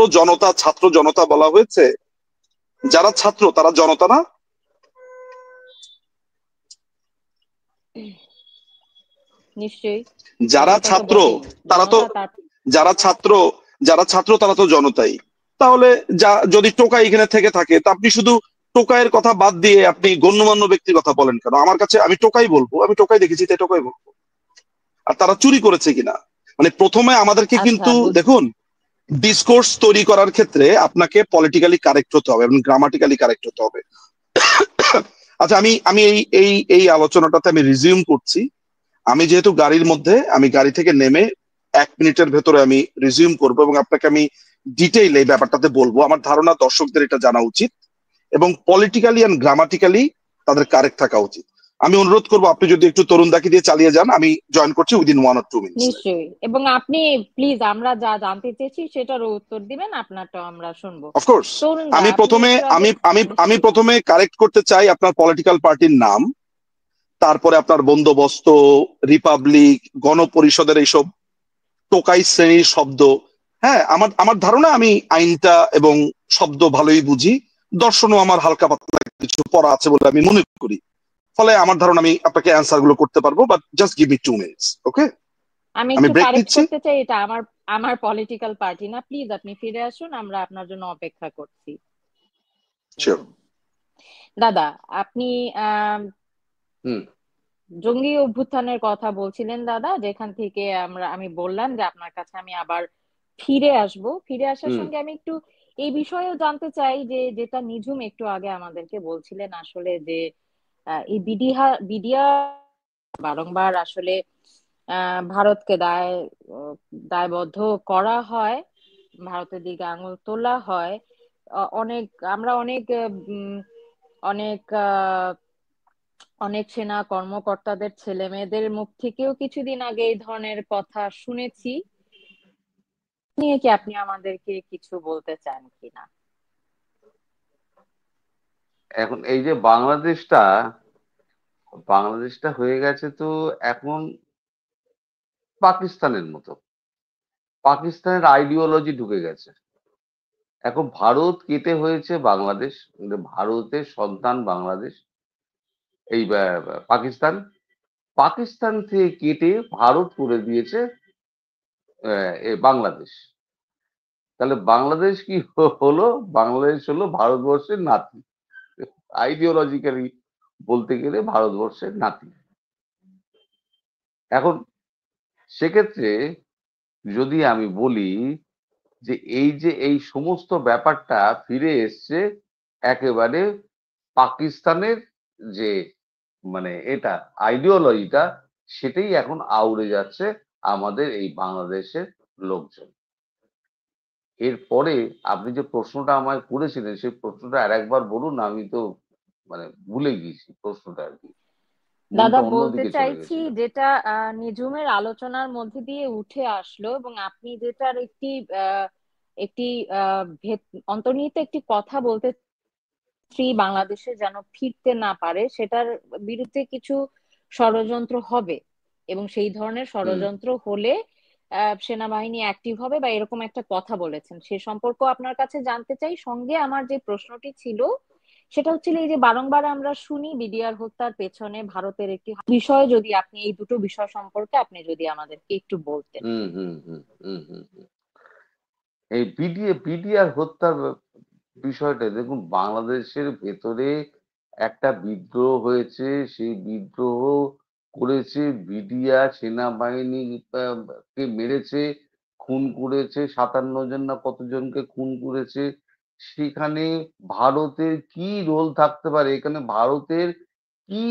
জনতা বলা হয়েছে, যারা ছাত্র তারা জনতা না? নিশ্চয়ই। যারা জনতা তো ছাত্র বটেই। তারা তো, জনতা তার যারা ছাত্র যারা ছাত্র তারা তো জনতাই। তাহলে যদি টোকাই এখানে থেকে থাকে, তা আপনি শুধু টোকাইয়ের কথা বাদ দিয়ে আপনি গণ্যমান্য ব্যক্তির কথা বলেন কেন? আমার কাছে, আমি টোকাই বলবো, আমি টোকাই দেখেছি তাই টোকাই বলবো। আর তারা চুরি করেছে কিনা, মানে প্রথমে আমাদেরকে আচ্ছা কিন্তু দেখুন, ডিসকোর্স তৈরি করার ক্ষেত্রে আপনাকে পলিটিক্যালি কারেক্ট হতে হবে এবং গ্রামাটিক্যালি কারেক্ট হতে হবে। আচ্ছা, আমি আমি এই এই এই আলোচনাটাতে আমি রিজিউম করছি। আমি যেহেতু গাড়ির মধ্যে, আমি গাড়ি থেকে নেমে 1 মিনিটের ভেতরে আমি রিজিউম করব এবং আপনাকে আমি ডিটেইল এই ব্যাপারটাতে বলবো। আমার ধারণা দর্শকদের এটা জানা উচিত এবং পলিটিক্যালি এন্ড গ্রামাটিক্যালি তাদের কারেক্ট থাকা উচিত। আমি অনুরোধ করবো আপনি যদি একটু তরুণ দাকে দিয়ে চালিয়ে যান, আমি জয়েন করছি উইদিন 1 or 2 মিনিটস। নিশ্চয়ই, এবং আপনি প্লিজ আমরা যা জানতে চেয়েছি সেটারও উত্তর দিবেন, আপনারটাও আমরা শুনবো। অফকোর্স। তরুণ দা, আমি আপনি প্রথমে একটু আগে আমি আমি আমি প্রথমে কারেক্ট করতে চাই আপনার পলিটিক্যাল পার্টির নাম, তারপরে আপনার বন্দোবস্ত, রিপাবলিক, গণপরিষদের এইসব টোকাই শ্রেণীর শব্দ। হ্যাঁ, আমার আমার ধারণা আমি আইনটা এবং শব্দ ভালোই বুঝি, দর্শনও আমার হালকা পাতলা কিছু পড়া আছে বলে আমি মনে করি। ফলে আমার ধারণা আমি আপনাকে অ্যান্সার গুলো করতে পারবো, but just give me 2 minutes, okay? আমি আমি একটু ব্রেক কারেক্ট নিচ্ছি। করতে চাই, এটা আমার আমার পলিটিক্যাল পার্টি না। প্লিজ আপনি ফিরে আসুন, আমরা আপনার জন্য অপেক্ষা করছি। শিওর। দাদা, আপনি আহ হুম। জঙ্গি অভ্যুত্থানের কথা বলছিলেন দাদা, যেখান থেকে আমি বললাম যে আপনার কাছে আমি আবার ফিরে আসব। ফিরে আসার হুম সঙ্গে আমি একটু এই বিষয়েও জানতে চাই যে, যেটা নিঝুম একটু আগে আমাদেরকে বলছিলেন আসলে, যে এই বিডিআর বারংবার আসলে ভারতকে দায়বদ্ধ করা হয়, ভারতের দিকে আঙুল তোলা হয়। অনেক আমরা অনেক অনেক অনেক সেনা কর্মকর্তাদের ছেলে মেয়েদের মুখ থেকেও কিছুদিন আগে এই ধরনের কথা শুনেছি। নিয়ে কি আপনি আমাদেরকে কিছু বলতে চান কিনা? এখন এই যে বাংলাদেশটা হয়ে গেছে তো এখন পাকিস্তানের মতো। পাকিস্তানের আইডিওলজি ঢুকে গেছে। এখন ভারত কেটে হয়েছে বাংলাদেশ, মানে ভারতের সন্তান বাংলাদেশ, এই পাকিস্তান। পাকিস্তান থেকে কেটে ভারত করে দিয়েছে বাংলাদেশ। তাহলে বাংলাদেশ কি হলো? বাংলাদেশ হলো ভারতবর্ষের নাতি। আইডিওলজিক্যালি বলতে গেলে ভারতবর্ষের নাতি। এখন সেক্ষেত্রে যদি আমি বলি যে এই সমস্ত ব্যাপারটা ফিরে এসছে একেবারে পাকিস্তানের যে মানে এটা আইডিওলজিটা, সেটাই এখন আউড়ে যাচ্ছে আমাদের এই বাংলাদেশের লোকজন। এরপরে আপনি যে প্রশ্নটা আমায় করেছিলেন সেই প্রশ্নটা আরেকবার বলুন, আমি তো মানে ভুলে গিয়েছি প্রশ্নটা আর কি, দাদা, মনটা বলতে অন্যদিকে চলে চাইছি গেছিল। যেটা নিঝুমের আলোচনার মধ্যে দিয়ে উঠে আসলো, এবং আপনি যেটার আহ, একটি অন্তর্নিহিত একটি কথা বলতে, স্ত্রী বাংলাদেশে যেন ফিরতে না পারে সেটার বিরুদ্ধে কিছু ষড়যন্ত্র হবে, এবং সেই ধরনের হুম ষড়যন্ত্র হলে সেনাবাহিনী অ্যাক্টিভ হবে, বা এরকম একটা কথা বলেছেন। সে সম্পর্ক আপনার কাছে জানতে চাই। সঙ্গে আমার যে প্রশ্নটি ছিল সেটা হচ্ছিল, এই যে বারংবার আমরা শুনি বিডিআর হত্যার পেছনে ভারতের একটি বিষয়, যদি আপনি এই দুটো বিষয় সম্পর্কে আপনি যদি আমাদেরকে একটু বলতেন। হুম হুম হুম হুম হুম হুম। এই বিডিআর হত্যার বিষয়টা দেখুন, বাংলাদেশের ভেতরে একটা বিদ্রোহ হয়েছে। সেই বিদ্রোহ করেছে বিডিআর, সেনাবাহিনী কে মেরেছে, খুন করেছে, 57 জন না কতজনকে খুন করেছে। সেখানে ভারতের কি রোল থাকতে পারে? এখানে ভারতের কি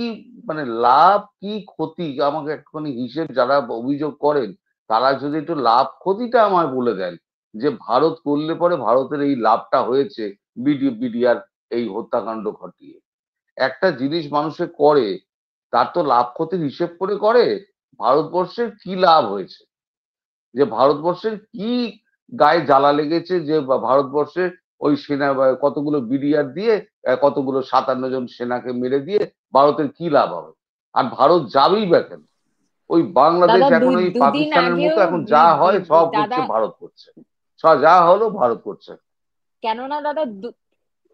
মানে লাভ কি ক্ষতি? আমাকে একটুখানি হিসেব, যারা অভিযোগ করেন তারা যদি একটু লাভ ক্ষতিটা আমায় বলে দেন, যে ভারত করলে পরে ভারতের এই লাভটা হয়েছে বিডিআর এই হত্যাকাণ্ড ঘটিয়ে। একটা জিনিস মানুষে করে, তার তো লাভ ক্ষতির হিসেব করে করে। ভারতবর্ষের কি লাভ হয়েছে, যে ভারতবর্ষের কি গায়ে জ্বালা লেগেছে, যে ভারতবর্ষের ওই সেনা কতগুলো বিডিআর দিয়ে কতগুলো 57 জন সেনাকে মেরে দিয়ে ভারতের কি লাভ হবে? আর ভারত যাবেই বা কেন? ওই বাংলাদেশ দাদা, এখন ওই দুদিন পাকিস্তানের আগেও মতো এখন যা হয় সব দাদা, করছে ভারত করছে, সব যা হলো ভারত করছে। কেননা দাদা,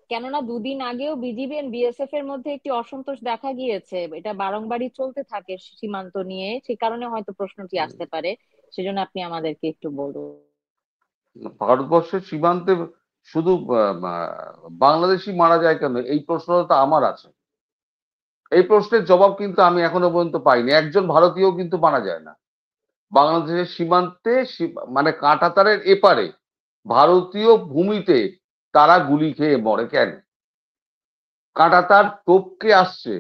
কেননা দুদিন আগেও বিজিবি এন্ড বিএসএফ এর মধ্যে একটি অসন্তোষ দেখা গিয়েছে। এটা বারংবারই চলতে থাকে সীমান্ত নিয়ে, সে কারণে হয়তো প্রশ্নটি আসতে পারে। সেজন্য আপনি আমাদেরকে একটু বলুন। ভারতবর্ষের সীমান্তে শুধু বাংলাদেশি মারা যায় কেন, এই প্রশ্নটা তো আমার আছে। এই প্রশ্নের জবাব কিন্তু আমি এখনো পর্যন্ত পাইনি। একজন ভারতীয় কিন্তু মারা যায় না বাংলাদেশের সীমান্তে। মানে কাঁটাতারের এপারে ভারতীয় ভূমিতে তারা গুলি খেয়ে মরে কেন? কাঁটাতার টপকে আসছে,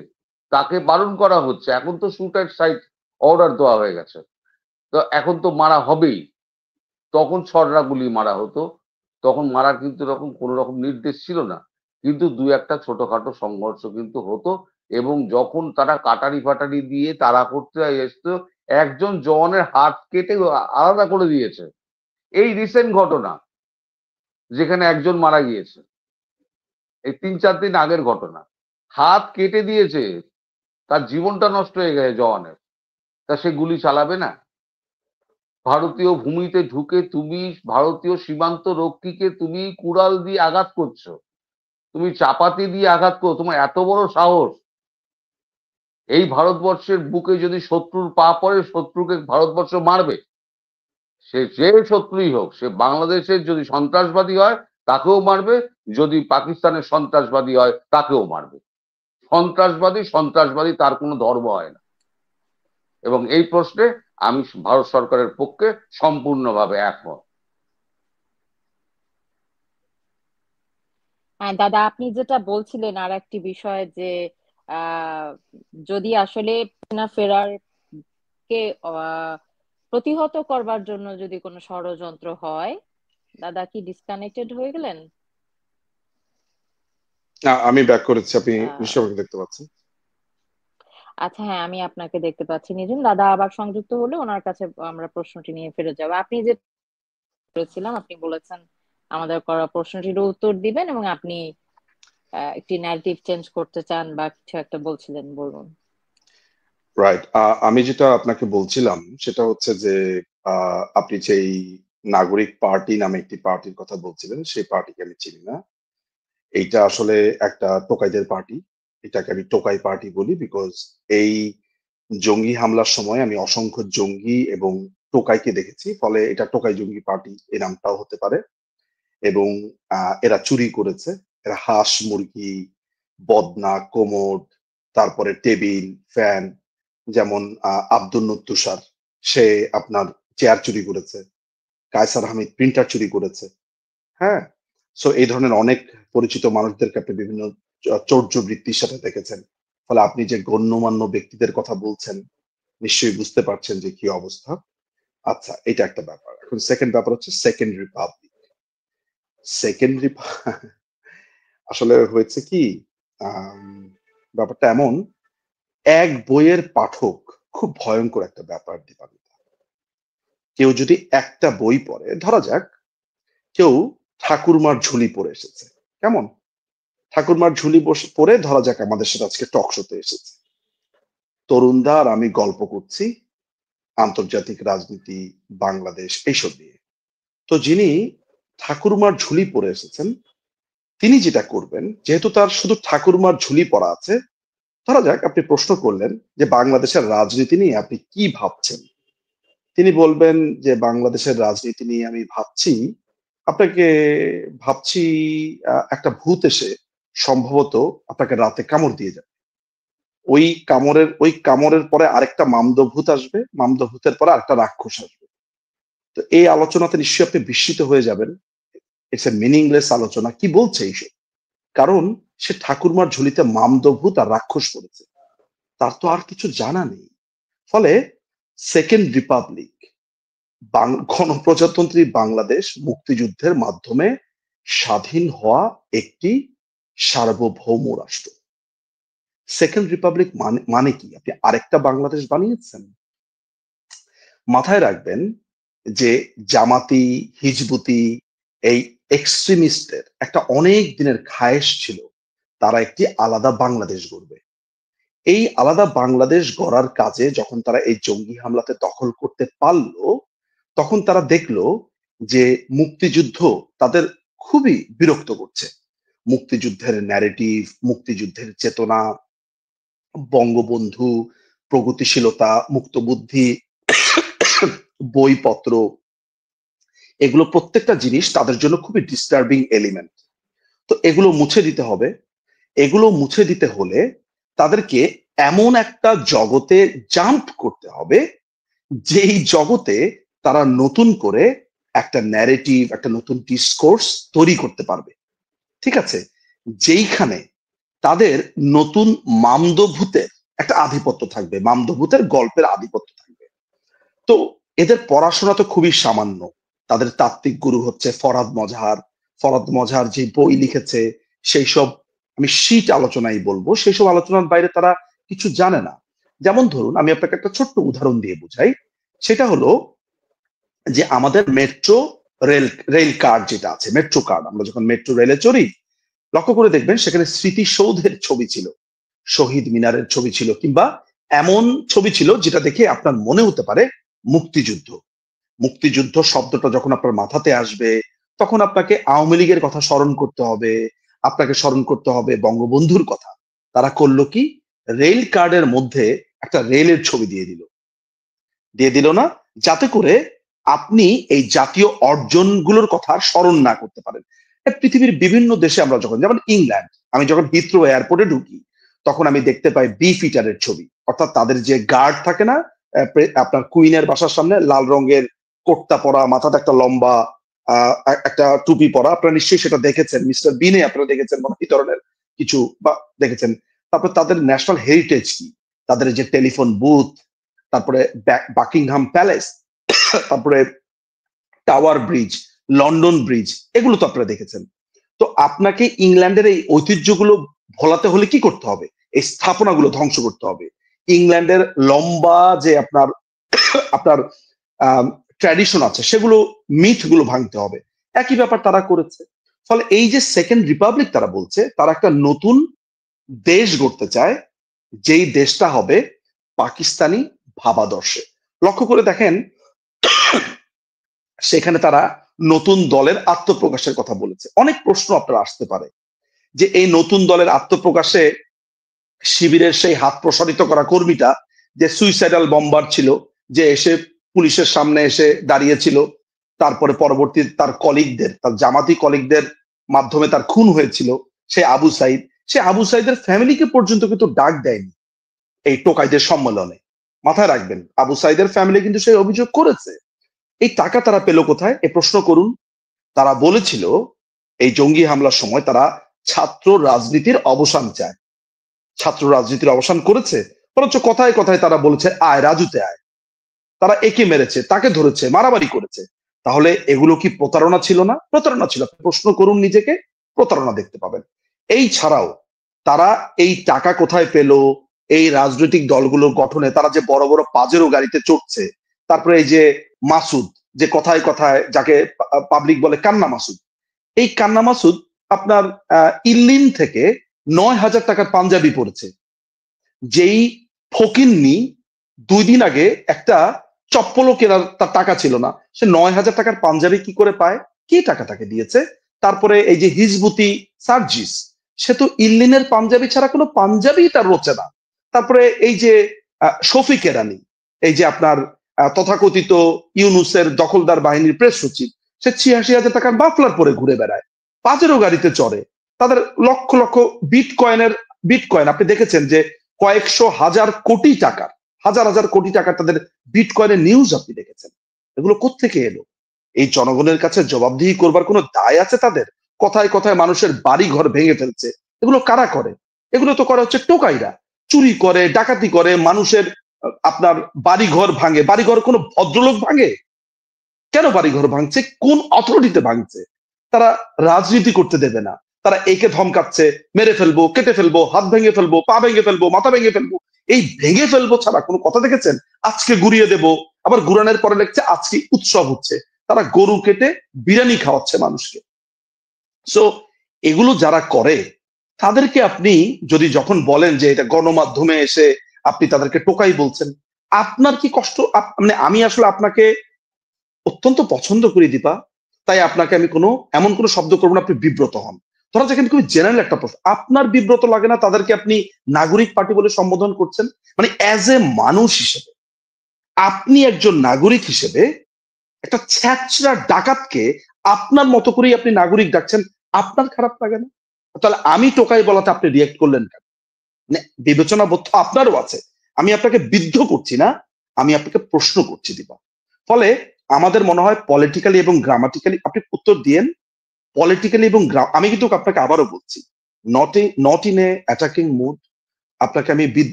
তাকে বারণ করা হচ্ছে। এখন তো শুট অ্যাট সাইট অর্ডার দেওয়া হয়ে গেছে, তো এখন তো মারা হবেই। তখন ছড়রা গুলি মারা হতো, তখন মারার কিন্তু এরকম কোনো রকম নির্দেশ ছিল না। কিন্তু দু একটা ছোটখাটো সংঘর্ষ কিন্তু হতো। এবং যখন তারা কাটারি ফাটারি দিয়ে তাড়া করতে এসতো, একজন জওয়ানের হাত কেটে আলাদা করে দিয়েছে। এই রিসেন্ট ঘটনা, যেখানে একজন মারা গিয়েছে, এই 3-4 দিন আগের ঘটনা। হাত কেটে দিয়েছে, তার জীবনটা নষ্ট হয়ে গেছে জওয়ানের। তা সে গুলি চালাবে না? ভারতীয় ভূমিতে ঢুকে তুমি ভারতীয় সীমান্ত রক্ষীকে তুমি কুড়াল দিয়ে আঘাত করছো, তুমি চাপাতি দিয়ে আঘাত করো, তোমার এত বড় সাহস! এই ভারতবর্ষের বুকে যদি শত্রুর পা পড়ে, শত্রুকে ভারতবর্ষ মারবে। সে যে শত্রুই হোক, সে বাংলাদেশের যদি সন্ত্রাসবাদী হয় তাকেও মারবে, যদি পাকিস্তানের সন্ত্রাসবাদী হয় তাকেও মারবে। সন্ত্রাসবাদী সন্ত্রাসবাদী, তার কোনো ধর্ম হয় না। এবং এই প্রশ্নে আমি ভারত সরকারের পক্ষে সম্পূর্ণভাবে একমত। হ্যাঁ দাদা, আপনি যেটা বলছিলেন আর একটি বিষয় যে আহ যদি আসলে না ফেরার কে প্রতিহত করবার জন্য যদি কোনো ষড়যন্ত্র হয়, দাদা কি ডিসকানেক্টেড হয়ে গেলেন? না, আমি ব্যাক করেছি, আপনি আহ নিশ্চয়ই আমাকে দেখতে পাচ্ছেন। আচ্ছা, হ্যাঁ আমি আপনাকে দেখতে পাচ্ছি নিজুম দাদা। আবার সংযুক্ত হলে ওনার কাছে আমরা প্রশ্নটি নিয়ে ফেরত যাবো। আপনি যে করেছিলাম, আপনি বলেছেন আমাদের করা প্রশ্নটির উত্তর দিবেন, এবং আপনি একটি ন্যারেটিভ চেঞ্জ করতে চান বা কিছু একটা বলছিলেন, বলুন। রাইট, আমি যেটা আপনাকে বলছিলাম সেটা হচ্ছে যে আপনি যেই নাগরিক পার্টি নামে একটি পার্টির কথা বলছিলেন, সেই পার্টিকে আমি চিনি না। এইটা আসলে একটা টোকাইদের পার্টি। এটাকে আমি টোকাই পার্টি বলি, বিকজ এই জঙ্গি হামলার সময় আমি অসংখ্য জঙ্গি এবং টোকাইকে দেখেছি, ফলে এটা টোকাই জঙ্গি পার্টি এই নামটাও হতে পারে। এবং এরা চুরি করেছে, এরা হাঁস মুরগি, বদনা, কোমর, তারপরে টেবিল, ফ্যান। যেমন আব্দুল তুষার, সে আপনার চেয়ার চুরি করেছে। কায়সার হামিদ প্রিন্টার চুরি করেছে। হ্যাঁ, সো এই ধরনের অনেক পরিচিত মানুষদেরকে আপনি বিভিন্ন চৌর্য বৃত্তির সাথে দেখেছেন। ফলে আপনি যে গণ্যমান্য ব্যক্তিদের কথা বলছেন, নিশ্চয়ই বুঝতে পারছেন যে কি অবস্থা। আচ্ছা, এটা একটা ব্যাপার। এখন সেকেন্ড ব্যাপার হচ্ছে সেকেন্ড রিপাবলিক। সেকেন্ড আসলে হয়েছে কি, আম, ব্যাপারটা এমন, এক বইয়ের পাঠক খুব ভয়ঙ্কর একটা ব্যাপার দীপান্বিতা। কেউ যদি একটা বই পড়ে, ধরা যাক কেউ ঠাকুরমার ঝুলি পড়ে এসেছে, কেমন, ঠাকুরমার ঝুলি পড়ে ধরা যাক আমাদের সাথে আজকে টক শোতে এসেছে। তরুণদা আর আমি গল্প করছি আন্তর্জাতিক রাজনীতি, বাংলাদেশ এইসব নিয়ে। তো যিনি ঠাকুরমার ঝুলি পরে এসেছেন, তিনি যেটা করবেন, যেহেতু তার শুধু ঠাকুরমার ঝুলি পরা আছে, ধরা যাক আপনি প্রশ্ন করলেন যে বাংলাদেশের রাজনীতি নিয়ে আপনি কি ভাবছেন, তিনি বলবেন যে বাংলাদেশের রাজনীতি নিয়ে আমি ভাবছি, আপনাকে ভাবছি একটা ভূত এসে সম্ভবত আপনাকে রাতে কামড় দিয়ে যাবে। ওই কামড়ের পরে আরেকটা মামদভূত আসবে, মামদভূতের পরে আরেকটা রাক্ষস আসবে। তো এই আলোচনাতে নিশ্চয়ই আপনি বিস্মিত হয়ে যাবেন। ইটস এ মিনিংলেস আলোচনা, কি বলছে এইসব? কারণ সে ঠাকুরমার ঝুলিতে মামদভূত আর রাক্ষস পড়েছে, তার তো আর কিছু জানা নেই। ফলে সেকেন্ড রিপাবলিক, গণপ্রজাতন্ত্রী বাংলাদেশ মুক্তিযুদ্ধের মাধ্যমে স্বাধীন হওয়া একটি সার্বভৌম রাষ্ট্র। সেকেন্ড রিপাবলিক মানে মানে কি? আপনি আরেকটা বাংলাদেশ বানিয়েছেন। মাথায় রাখবেন যে জামাতি, হিজবুতি, এই এক্সট্রিমিস্টের একটা অনেক দিনের খায়েশ ছিল তারা একটি আলাদা বাংলাদেশ গড়বে। এই আলাদা বাংলাদেশ গড়ার কাজে যখন তারা এই জঙ্গি হামলাতে দখল করতে পারলো, তখন তারা দেখলো যে মুক্তিযুদ্ধ তাদের খুবই বিরক্ত করছে। মুক্তিযুদ্ধের ন্যারেটিভ, মুক্তিযুদ্ধের চেতনা, বঙ্গবন্ধু, প্রগতিশীলতা, মুক্তবুদ্ধি, বইপত্র, এগুলো প্রত্যেকটা জিনিস তাদের জন্য খুবই ডিস্টার্বিং এলিমেন্ট। তো এগুলো মুছে দিতে হবে। এগুলো মুছে দিতে হলে তাদেরকে এমন একটা জগতে জাম্প করতে হবে, যেই জগতে তারা নতুন করে একটা ন্যারেটিভ, একটা নতুন ডিসকোর্স তৈরি করতে পারবে। ঠিক আছে, যেইখানে তাদের নতুন মামদভূতের একটা আধিপত্য থাকবে, মামদভূতের গল্পের আধিপত্য থাকবে। তো এদের পড়াশোনা তো খুবই সামান্য। তাদের তাত্ত্বিক গুরু হচ্ছে ফরহাদ মজহার। ফরহাদ মজহার যে বই লিখেছে, সেই সব আমি শীট আলোচনায় বলবো, সেই সব আলোচনার বাইরে তারা কিছু জানে না। যেমন ধরুন, আমি আপনাকে একটা ছোট্ট উদাহরণ দিয়ে বুঝাই। সেটা হলো যে আমাদের মেট্রো রেল রেল কার্ড যেটা আছে, মেট্রো কার্ড, আমরা যখন মেট্রো রেলে চড়ি, লক্ষ্য করে দেখবেন সেখানে স্মৃতিসৌধের ছবি ছিল, শহীদ মিনারের ছবি ছিল, কিংবা এমন ছবি ছিল যেটা দেখে আপনার মনে হতে পারে মুক্তিযুদ্ধ। মুক্তিযুদ্ধ শব্দটা যখন আপনার মাথাতে আসবে, তখন আপনাকে আওয়ামী লীগের কথা স্মরণ করতে হবে, আপনাকে স্মরণ করতে হবে বঙ্গবন্ধুর কথা। তারা করলো কি, রেল কার্ডের মধ্যে একটা রেলের ছবি দিয়ে দিল না, যাতে করে আপনি এই জাতীয় অর্জনগুলোর কথা স্মরণ না করতে পারেন। পৃথিবীর বিভিন্ন দেশে আমরা যখন, যেমন ইংল্যান্ড, আমি যখন হিথ্রো এয়ারপোর্টে ঢুকি, তখন আমি দেখতে পাই বিফিটারের ছবি, অর্থাৎ তাদের যে গার্ড থাকে না, আপনার কুইনের বাসার সামনে লাল রঙের কোটটা পরা, মাথাতে একটা লম্বা একটা টুপি পরা, আপনারা নিশ্চয়ই সেটা দেখেছেন, মিস্টার বিনে আপনারা দেখেছেন মনে হয়, এই ধরনের কিছু বা দেখেছেন। তারপর তাদের ন্যাশনাল হেরিটেজ কি, তাদের যে টেলিফোন বুথ, তারপরে বাকিংহাম প্যালেস, তারপরে টাওয়ার ব্রিজ, লন্ডন ব্রিজ, এগুলো তো আপনারা দেখেছেন। তো আপনাকে ইংল্যান্ডের এই ঐতিহ্যগুলো ভোলাতে হলে কি করতে হবে? এই স্থাপনাগুলো ধ্বংস করতে হবে। ইংল্যান্ডের লম্বা যে আপনার আপনার ট্র্যাডিশন আছে, সেগুলো মিথগুলো ভাঙতে হবে। একই ব্যাপার তারা করেছে। ফলে এই যে সেকেন্ড রিপাবলিক তারা বলছে, তারা একটা নতুন দেশ গড়তে চায়, যেই দেশটা হবে পাকিস্তানি ভাবাদর্শে। লক্ষ্য করে দেখেন, সেখানে তারা নতুন দলের আত্মপ্রকাশের কথা বলেছে। অনেক প্রশ্ন আপনার আসতে পারে যে এই নতুন দলের আত্মপ্রকাশে শিবিরের সেই হাত প্রসারিত করা কর্মীটা যে সুইসাইডাল বম্বার ছিল, যে এসে পুলিশের সামনে এসে দাঁড়িয়েছিল, তারপরে পরবর্তী তার কলিগদের, তার জামাতি কলিগদের মাধ্যমে তার খুন হয়েছিল, সে আবু সাইদ, সে আবু সাইদের ফ্যামিলিকে পর্যন্ত কিন্তু ডাক দেয়নি এই টোকাইদের সম্মেলনে। মাথায় রাখবেন, আবু সাইদের ফ্যামিলি কিন্তু সেই অভিযোগ করেছে। এই টাকা তারা পেল কোথায়, এ প্রশ্ন করুন। তারা বলেছিল এই জঙ্গি হামলার সময় তারা ছাত্র রাজনীতির অবসান চায়, ছাত্র রাজনীতির অবসান করেছে, বরঞ্চ কথায় কথায় তারা বলেছে আয় রাজুতে আয়। তারা একে মেরেছে, তাকে ধরেছে, মারামারি করেছে। তাহলে এগুলো কি প্রতারণা ছিল না? প্রতারণা ছিল। প্রশ্ন করুন নিজেকে, প্রতারণা দেখতে পাবেন। এই ছাড়াও তারা এই টাকা কোথায় পেল, এই রাজনৈতিক দলগুলোর গঠনে তারা যে বড় বড় পাজেরো গাড়িতে চড়ছে, তারপরে এই যে মাসুদ, যে কথায় কথায় যাকে পাবলিক বলে কান্না মাসুদ, এই কান্না মাসুদ আপনার ইল্লিন থেকে 9,000 টাকার পাঞ্জাবি পড়েছে। যেই ফকিন্নি 2 দিন আগে একটা চপ্পলও কেনার তার টাকা ছিল না, সে 9,000 টাকার পাঞ্জাবি কি করে পায়? কি টাকা তাকে দিয়েছে? তারপরে এই যে হিজবুতি সার্জিস, সে তো ইল্লিনের পাঞ্জাবি ছাড়া কোনো পাঞ্জাবি তার রোচে না। তারপরে এই যে শফিক এরানি, এই যে আপনার তথাকথিত ইউনুসের দখলদার বাহিনীর প্রেস সচিব, সে 86,000 টাকার বাফলার পরে ঘুরে বেড়ায়, পাজেরো গাড়িতে চড়ে। তাদের লক্ষ লক্ষ বিটকয়েন আপনি দেখেছেন যে কয়েকশো হাজার কোটি টাকার, হাজার হাজার কোটি টাকার তাদের বিটকয়েনের নিউজ আপনি দেখেছেন। এগুলো কোত্থেকে এলো? এই জনগণের কাছে জবাবদিহি করবার কোনো দায় আছে তাদের? কথায় কথায় মানুষের বাড়ি ঘর ভেঙে ফেলছে, এগুলো কারা করে? এগুলো তো করা হচ্ছে টোকাইরা, চুরি করে, ডাকাতি করে, মানুষের আপনার বাড়িঘর ভাঙে। বাড়িঘর কোনো ভদ্রলোক ভাঙে? কেন বাড়িঘর ভাঙছে? কোন অথরিটিতে ভাঙছে? তারা রাজনীতি করতে দেবে না। তারা একে ধমকাচ্ছে, মেরে ফেলবো, কেটে ফেলবো, হাত ভেঙে ফেলবো, পা ভেঙে ফেলবো, মাথা ভেঙে ফেলবো। এই ভেঙে ফেলবো ছাড়া কোনো কথা দেখেছেন? আজকে গুড়িয়ে দেবো, আবার গুড়ানোর পরে লিখছে আজকে উৎসব হচ্ছে। তারা গরু কেটে বিরিয়ানি খাওয়াচ্ছে মানুষকে। সো এগুলো যারা করে তাদেরকে আপনি যদি যখন বলেন যে এটা গণমাধ্যমে এসে আপনি তাদেরকে টোকাই বলছেন, আপনার কি কষ্ট? মানে আমি আসলে আপনাকে অত্যন্ত পছন্দ করি দীপা, তাই আপনাকে আমি এমন কোনো শব্দ করবো না আপনি বিব্রত হন। ধরা যাক খুবই জেনারেল একটা প্রশ্ন, আপনার বিব্রত লাগে না তাদেরকে আপনি নাগরিক পার্টি বলে সম্বোধন করছেন? মানে অ্যাজ এ মানুষ হিসেবে, আপনি একজন নাগরিক হিসেবে একটা ছ্যাচরা ডাকাতকে আপনার মতো করেই আপনি নাগরিক ডাকছেন, আপনার খারাপ লাগে না? তাহলে আমি টোকাই বলাতে আপনি রিয়েক্ট করলেন কেন? মানে বিবেচনা বোধ আপনারও আছে। আমি আপনাকে বিদ্ধ করছি না, আমি আপনাকে প্রশ্ন করছি দীপা। ফলে আমাদের মনে হয় পলিটিক্যালি এবং গ্রামাটিক্যালি, আপনি উত্তর দিয়েন পলিটিক্যালি এবং আমি কিন্তু আপনাকে আবারও বলছি, not in a attacking mood. আপনাকে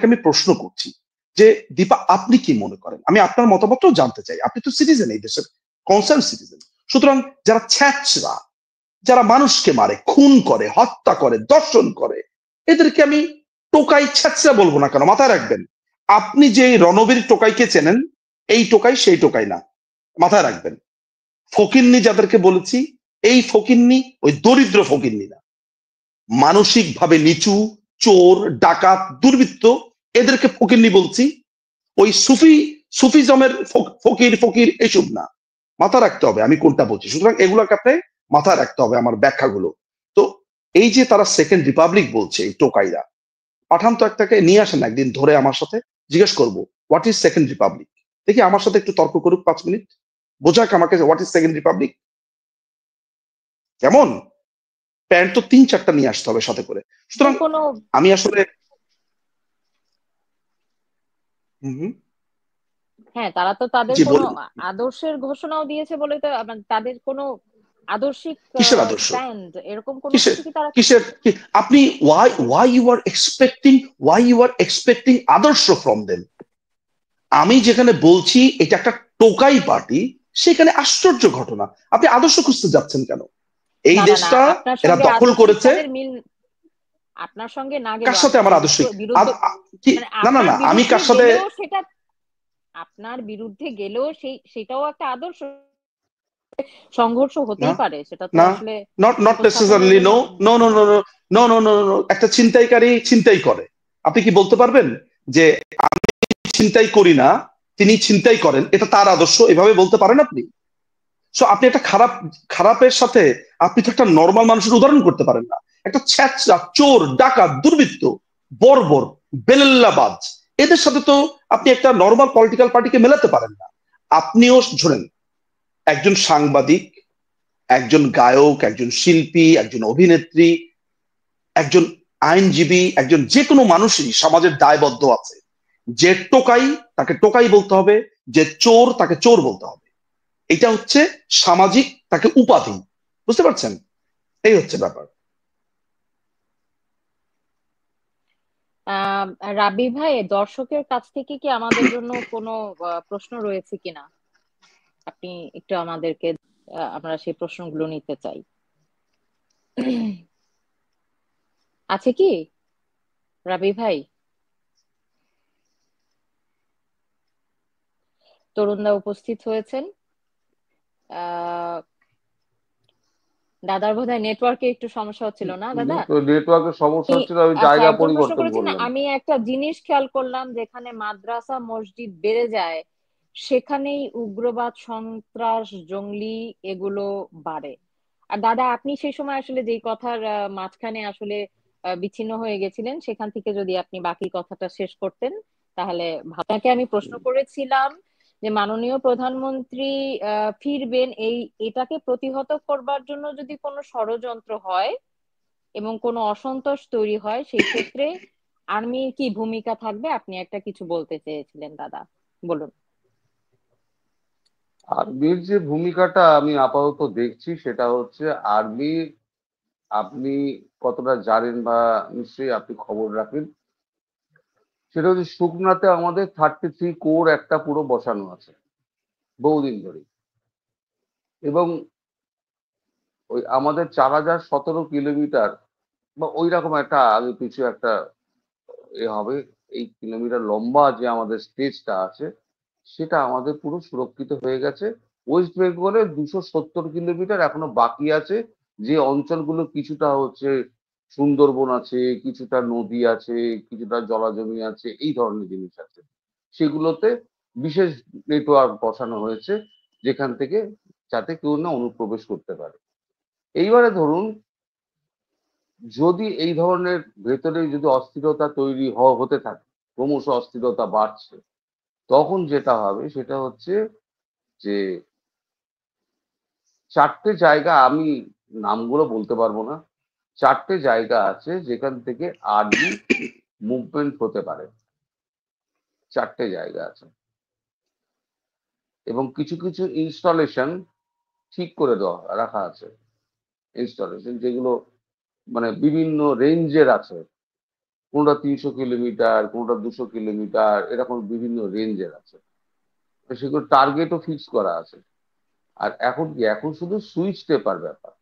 আমি প্রশ্ন করছি যে দীপা আপনি কি মনে করেন? আমি আপনার মতামতও জানতে চাই। আপনি তো সিটিজেন, এই দেশের কনসার্ন সিটিজেন। সুতরাং যারা ছ্যাচরা, যারা মানুষকে মারে, খুন করে, হত্যা করে, দর্শন করে, এদেরকে আমি টোকাই ছ্যাচরা বলবো না কেন? মাথায় রাখবেন, আপনি যে রণবীর টোকাইকে চেনেন, এই টোকাই সেই টোকাই না। মাথায় রাখবেন, ফকিন্নি যাদেরকে বলেছি, এই ফকিন্নি ওই দরিদ্র ফকিন্নি না, মানসিক ভাবে নিচু, চোর, ডাকাত, দুর্বৃত্ত, এদেরকে ফকিন্নি বলছি। ওই সুফিজমের ফকির ফকির এসব না। মাথা রাখতে হবে আমি কোনটা বলছি। সুতরাং এগুলোকে আপনি মাথায় রাখতে হবে আমার ব্যাখ্যাগুলো। তো এই যে তারা সেকেন্ড রিপাবলিক বলছে, এই টোকাইরা, পাঠান তো একটাকে নিয়ে আসেন একদিন ধরে আমার সাথে, জিজ্ঞেস করবো হোয়াট ইজ সেকেন্ড রিপাবলিক। দেখি আমার সাথে একটু তর্ক করুক 5 মিনিট, বোঝাক আমাকে হোয়াট ইজ সেকেন্ড রিপাবলিক। কেমন? প্যান্ট তো 3-4টা নিয়ে আসতে হবে সাথে করে। সুতরাং কোনো আমি আসলে হ্যাঁ, তারা তো তাদের যে কোনো আদর্শের ঘোষণাও দিয়েছে বলে তো তাদের কোনো আদর্শিক কিসের আদর্শ, স্ট্যান্ড এরকম কোনো কিসের কিছু কি তারা? কিসের আপনি ওয়াই ইউ আর এক্সপেক্টিং আদর্শ ফ্রম দেম? আমি যেখানে বলছি এটা একটা টোকাই পার্টি, সেখানে আশ্চর্য ঘটনা, আপনি আদর্শ খুঁজতে যাচ্ছেন কেন? এই না না না, দেশটা আপনার এরা সঙ্গে দখল আদর্শিক করেছে। তাদের মিল, আপনার সঙ্গে না কার গেলেও সাথে আপনার আমার বিরুদ্ধে আদর্শিক বিরুদ্ধে কি? মানে না না আপনার না, আমি বিরুদ্ধে কার সাথে? গেলেও সেটা, আপনার বিরুদ্ধে গেলেও সেটাও একটা আদর্শ, সংঘর্ষ না হতেই পারে, সেটা তো না, আসলে নট নট উপস্থাপনের নেসেসারলি, জন্য। No no no no no no no no no. একটা ছিনতাইকারী ছিনতাই করে, আপনি কি বলতে পারবেন যে ছিনতাই করি না, তিনি ছিনতাই করেন, এটা তার আদর্শ, এভাবে বলতে পারেন আপনি? সো আপনি একটা খারাপের সাথে আপনি তো একটা নর্মাল মানুষের উদাহরণ করতে পারেন না। একটা ছ্যাচরা, চোর, ডাকাত, দুর্বৃত্ত, বর্বর, বেলেল্লাবাজ, এদের সাথে তো আপনি একটা নর্মাল পলিটিক্যাল পার্টিকে মেলাতে পারেন না। আপনিও ঝরেন, একজন সাংবাদিক, একজন গায়ক, একজন শিল্পী, একজন অভিনেত্রী, একজন আইনজীবী, একজন যে কোনো মানুষই সমাজের দায়বদ্ধ আছে। যে টোকাই তাকে টোকাই বলতে হবে, যে চোর তাকে চোর বলতে হবে। এটা হচ্ছে সামাজিক তাকে উপাধি, বুঝতে পারছেন? এই হচ্ছে ব্যাপার। আহ রাবি ভাই, দর্শকের কাছ থেকে কি আমাদের জন্য কোনো প্রশ্ন রয়েছে কিনা, আপনি একটু আমাদেরকে, আমরা সেই প্রশ্নগুলো নিতে চাই। আছে কি রাবি ভাই? তরুণদা উপস্থিত হয়েছেন। আহ দাদার বোধহয় নেটওয়ার্কে একটু সমস্যা হচ্ছিল না দাদা? নেটওয়ার্কের সমস্যা হচ্ছিল, আমি আচ্ছা, জায়গা একজন প্রশ্ন পরিবর্তন করেছেন। করলাম। আমি একটা জিনিস খেয়াল করলাম, যেখানে মাদ্রাসা মসজিদ বেড়ে যায় সেখানেই উগ্রবাদ, সন্ত্রাস, জঙ্গলি এগুলো বাড়ে। আর দাদা, আপনি সেই সময় আসলে যেই কথার মাঝখানে আসলে বিচ্ছিন্ন হয়ে গেছিলেন, সেখান থেকে যদি আপনি বাকি কথাটা শেষ করতেন তাহলে আপনাকে আমি প্রশ্ন করেছিলাম যে মাননীয় প্রধানমন্ত্রী ফিরবেন, এটাকে প্রতিহত করবার জন্য যদি কোনো ষড়যন্ত্র হয় এবং কোনো অসন্তোষ তৈরি হয়, সেই ক্ষেত্রে আর্মির কি ভূমিকা থাকবে, আপনি একটা কিছু বলতে চেয়েছিলেন দাদা, বলুন। আর্মির যে ভূমিকাটা আমি আপাতত দেখছি সেটা হচ্ছে আর্মি, আপনি কতটা জানেন বা নিশ্চয়ই আপনি খবর রাখেন, সেটা হচ্ছে সুকনাতে আমাদের 33 কোর একটা পুরো বসানো আছে বহুদিন ধরে। এবং ওই আমাদের 4017 কিলোমিটার বা ওই রকম একটা আগে পিছু একটা হবে, এই কিলোমিটার লম্বা যে আমাদের স্টেজটা আছে সেটা আমাদের পুরো সুরক্ষিত হয়ে গেছে। ওয়েস্ট বেঙ্গলে 270 কিলোমিটার এখনো বাকি আছে, যে অঞ্চলগুলো কিছুটা হচ্ছে সুন্দরবন আছে, কিছুটা নদী আছে, কিছুটা জলাজমি আছে, এই ধরনের জিনিস আছে, সেগুলোতে বিশেষ নেটওয়ার্ক বসানো হয়েছে যেখান থেকে যাতে কেউ না অনুপ্রবেশ করতে পারে। এইবারে ধরুন, যদি এই ধরনের ভেতরে যদি অস্থিরতা তৈরি হতে থাকে, ক্রমশ অস্থিরতা বাড়ছে, তখন যেটা হবে সেটা হচ্ছে যে 4টে জায়গা, আমি নামগুলো বলতে পারবো না, 4টে জায়গা আছে যেখান থেকে আর্মি মুভমেন্ট হতে পারে। 4টে জায়গা আছে এবং কিছু কিছু ইনস্টলেশন ঠিক করে দেওয়া রাখা আছে, ইনস্টলেশন যেগুলো মানে বিভিন্ন রেঞ্জের আছে, কোনটা 300 কিলোমিটার, কোনটা 200 কিলোমিটার, এরকম বিভিন্ন রেঞ্জের আছে। তো সেগুলো টার্গেটও ফিক্স করা আছে। আর এখন কি, এখন শুধু সুইচ টেপার ব্যাপার।